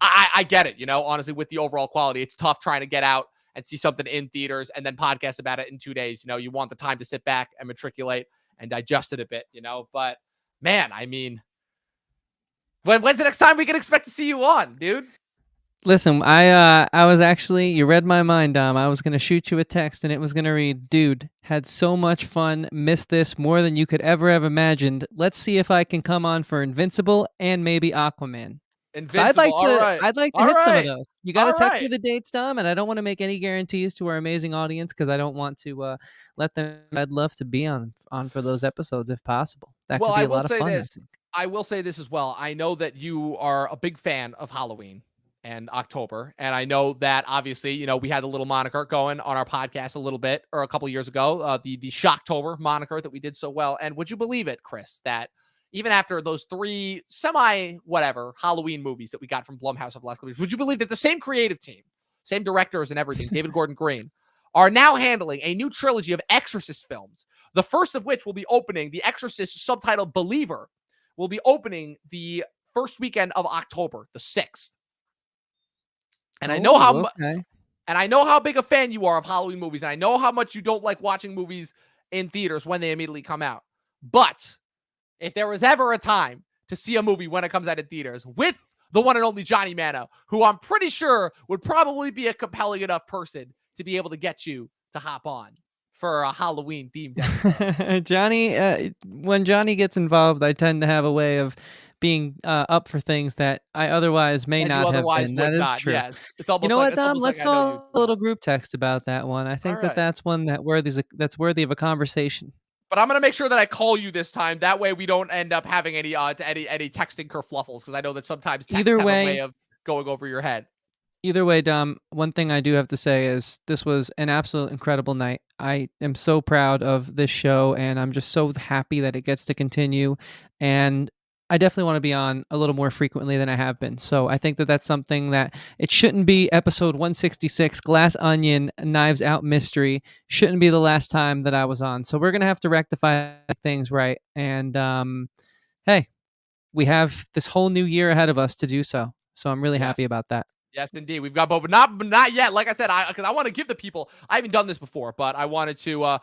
I get it. You know, honestly, with the overall quality, it's tough trying to get out and see something in theaters and then podcast about it in 2 days. You know, you want the time to sit back and matriculate and digest it a bit. You know, but man, I mean, when's the next time we can expect to see you on, dude? Listen, I was actually, you read my mind, Dom. I was gonna shoot you a text, and it was gonna read, "Dude, had so much fun. Missed this more than you could ever have imagined. Let's see if I can come on for Invincible and maybe Aquaman." So Invincible. All right. I'd like to All hit some of right. those. You got to All text me right. the dates, Dom, and I don't want to make any guarantees to our amazing audience because I don't want to let them. I'd love to be on for those episodes if possible. That Well, could be I a will lot of say fun, I this. think. I will say this as well. I know that you are a big fan of Halloween and October, and I know that obviously, you know, we had a little moniker going on our podcast a little bit or a couple years ago, the Shocktober moniker that we did so well. And would you believe it, Chris, that even after those 3 semi-whatever Halloween movies that we got from Blumhouse of the last couple years, would you believe that the same creative team, same directors and everything, David Gordon Green, are now handling a new trilogy of Exorcist films, the first of which will be opening, The Exorcist subtitled Believer, will be opening the first weekend of October, the 6th. And I know how big a fan you are of Halloween movies, and I know how much you don't like watching movies in theaters when they immediately come out. But if there was ever a time to see a movie when it comes out in theaters with the one and only Johnny Mano, who I'm pretty sure would probably be a compelling enough person to be able to get you to hop on for a Halloween themed episode. Johnny, when Johnny gets involved, I tend to have a way of being up for things that I otherwise may And not you have otherwise been. would That is not. true. Yes. It's You almost know like what, Dom? Let's I know you. all a little group text about that one. I think right. that's one that's worthy of a conversation. But I'm gonna make sure that I call you this time. That way we don't end up having any texting kerfluffles, because I know that sometimes texts have a way of going over your head. Either way, Dom, one thing I do have to say is this was an absolute incredible night. I am so proud of this show, and I'm just so happy that it gets to continue. And I definitely want to be on a little more frequently than I have been. So I think that that's something that it shouldn't be episode 166, Glass Onion, Knives Out Mystery, shouldn't be the last time that I was on. So we're going to have to rectify things right. And hey, we have this whole new year ahead of us to do so. So I'm really happy about that. Yes, indeed. We've got both, but not yet. Like I said, because I want to give the people. I haven't done this before, but I wanted to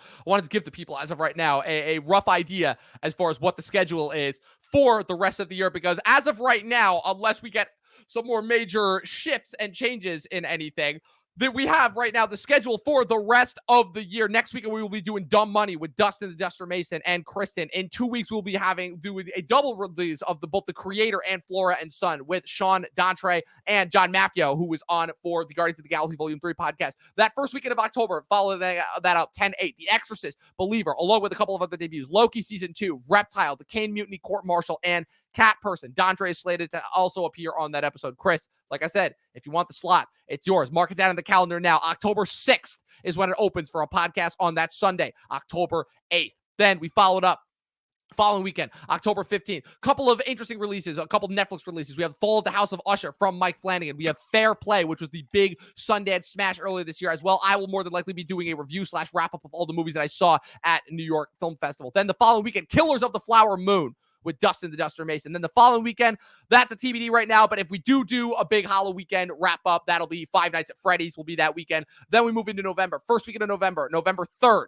give the people, as of right now, a rough idea as far as what the schedule is for the rest of the year. Because as of right now, unless we get some more major shifts and changes in anything, that we have right now the schedule for the rest of the year. Next week, we will be doing Dumb Money with Dustin the Duster Mason and Kristen. In 2 weeks, we'll be doing a double release of both the Creator and Flora and Son with Sean Dontre and John Maffio, who was on for the Guardians of the Galaxy Volume 3 podcast. That first weekend of October, follow that up, 10/8, The Exorcist, Believer, along with a couple of other debuts, Loki Season 2, Reptile, The Kane Mutiny Court Martial, and Cat Person. Dontre is slated to also appear on that episode. Chris, like I said, if you want the slot, it's yours. Mark it down in the calendar now. October 6th is when it opens for a podcast on that Sunday, October 8th. Then we followed up following weekend, October 15th. Couple of interesting releases, a couple Netflix releases. We have Fall of the House of Usher from Mike Flanagan. We have Fair Play, which was the big Sundance smash earlier this year as well. I will more than likely be doing a review / wrap-up of all the movies that I saw at New York Film Festival. Then the following weekend, Killers of the Flower Moon with Dustin the Duster Mason. Then the following weekend, that's a TBD right now, but if we do a big Halloween weekend wrap-up, that'll be Five Nights at Freddy's will be that weekend. Then we move into November. First weekend of November, November 3rd.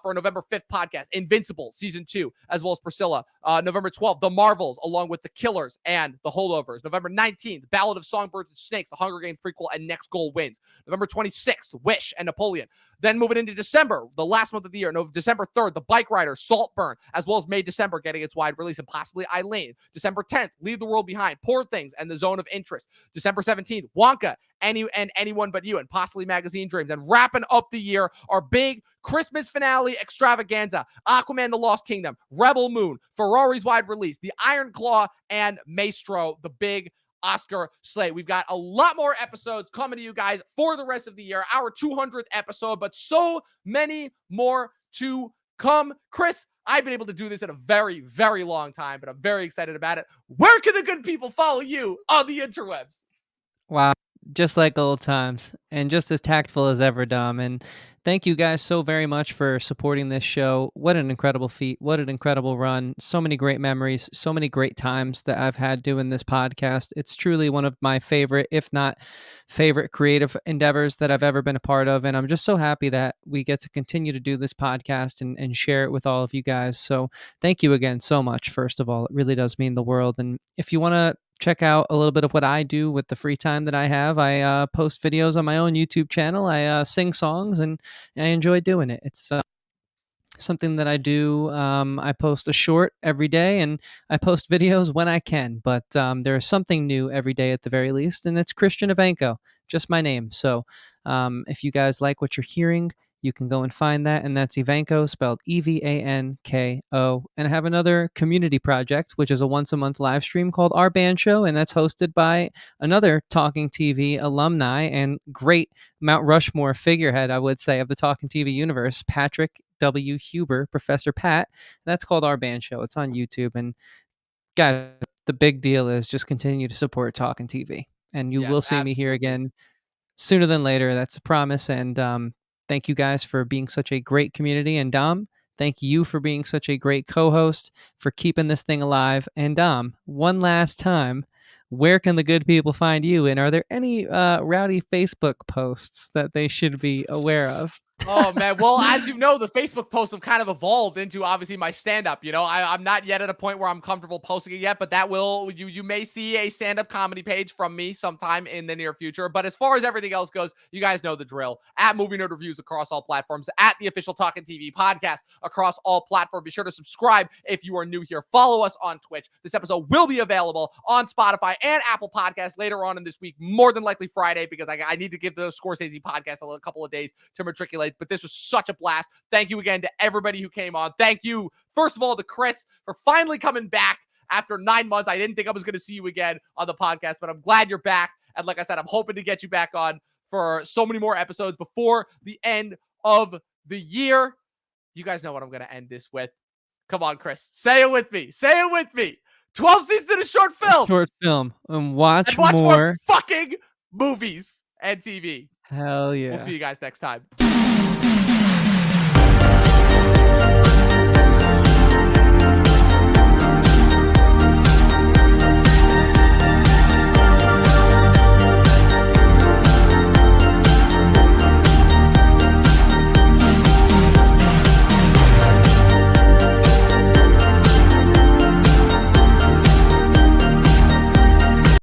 For a November 5th podcast, Invincible Season 2, as well as Priscilla. November 12th, The Marvels, along with The Killers and The Holdovers. November 19th, Ballad of Songbirds and Snakes, The Hunger Games prequel, and Next Goal Wins. November 26th, Wish and Napoleon. Then moving into December, the last month of the year, December 3rd, The Bike Rider, Saltburn, as well as May, December, getting its wide release, and possibly Eileen. December 10th, Leave the World Behind, Poor Things, and The Zone of Interest. December 17th, Wonka, Anyone But You, and possibly Magazine Dreams. And wrapping up the year, our big Christmas finale extravaganza, Aquaman the Lost Kingdom, Rebel Moon, Ferrari's wide release, The Iron Claw, and Maestro, the big Oscar slate. We've got a lot more episodes coming to you guys for the rest of the year, our 200th episode, but so many more to come. Chris, I've been able to do this in a very, very long time, but I'm very excited about it. Where can the good people follow you on the interwebs? Wow. Just like old times, and just as tactful as ever, Dom. And thank you guys so very much for supporting this show. What an incredible feat. What an incredible run. So many great memories, so many great times that I've had doing this podcast. It's truly one of my favorite, if not favorite, creative endeavors that I've ever been a part of. And I'm just so happy that we get to continue to do this podcast and share it with all of you guys. So thank you again so much. First of all, it really does mean the world. And if you want to check out a little bit of what I do with the free time that I have. I post videos on my own YouTube channel. I sing songs, and I enjoy doing it. It's something that I do. I post a short every day, and I post videos when I can. But there's something new every day at the very least, and it's Christian Evanko, just my name. So if you guys like what you're hearing, you can go and find that, and that's Evanko, spelled Evanko. And I have another community project, which is a once-a-month live stream called Our Band Show, and that's hosted by another Talking TV alumni and great Mount Rushmore figurehead, I would say, of the Talking TV universe, Patrick W. Huber, Professor Pat. That's called Our Band Show. It's on YouTube. And guys, the big deal is just continue to support Talking TV, and you will see me here again sooner than later. That's a promise. And thank you guys for being such a great community. And Dom, thank you for being such a great co-host, for keeping this thing alive. And Dom, one last time, where can the good people find you? And are there any rowdy Facebook posts that they should be aware of? Oh man, well, as you know, the Facebook posts have kind of evolved into obviously my stand-up. You know, I'm not yet at a point where I'm comfortable posting it yet, but that will, you may see a stand-up comedy page from me sometime in the near future. But as far as everything else goes, you guys know the drill. At Movie Nerd Reviews across all platforms, at the official Talking TV podcast across all platforms. Be sure to subscribe if you are new here. Follow us on Twitch. This episode will be available on Spotify and Apple Podcasts later on in this week, more than likely Friday, because I need to give the Scorsese podcast a couple of days to matriculate. But this was such a blast. Thank you again to everybody who came on. Thank you, first of all, to Chris for finally coming back after 9 months. I didn't think I was going to see you again on the podcast, but I'm glad you're back. And like I said, I'm hoping to get you back on for so many more episodes before the end of the year. You guys know what I'm going to end this with. Come on, Chris. Say it with me. Say it with me. 12 seasons in a short film. Short film. And watch more more fucking movies and TV. Hell yeah. We'll see you guys next time.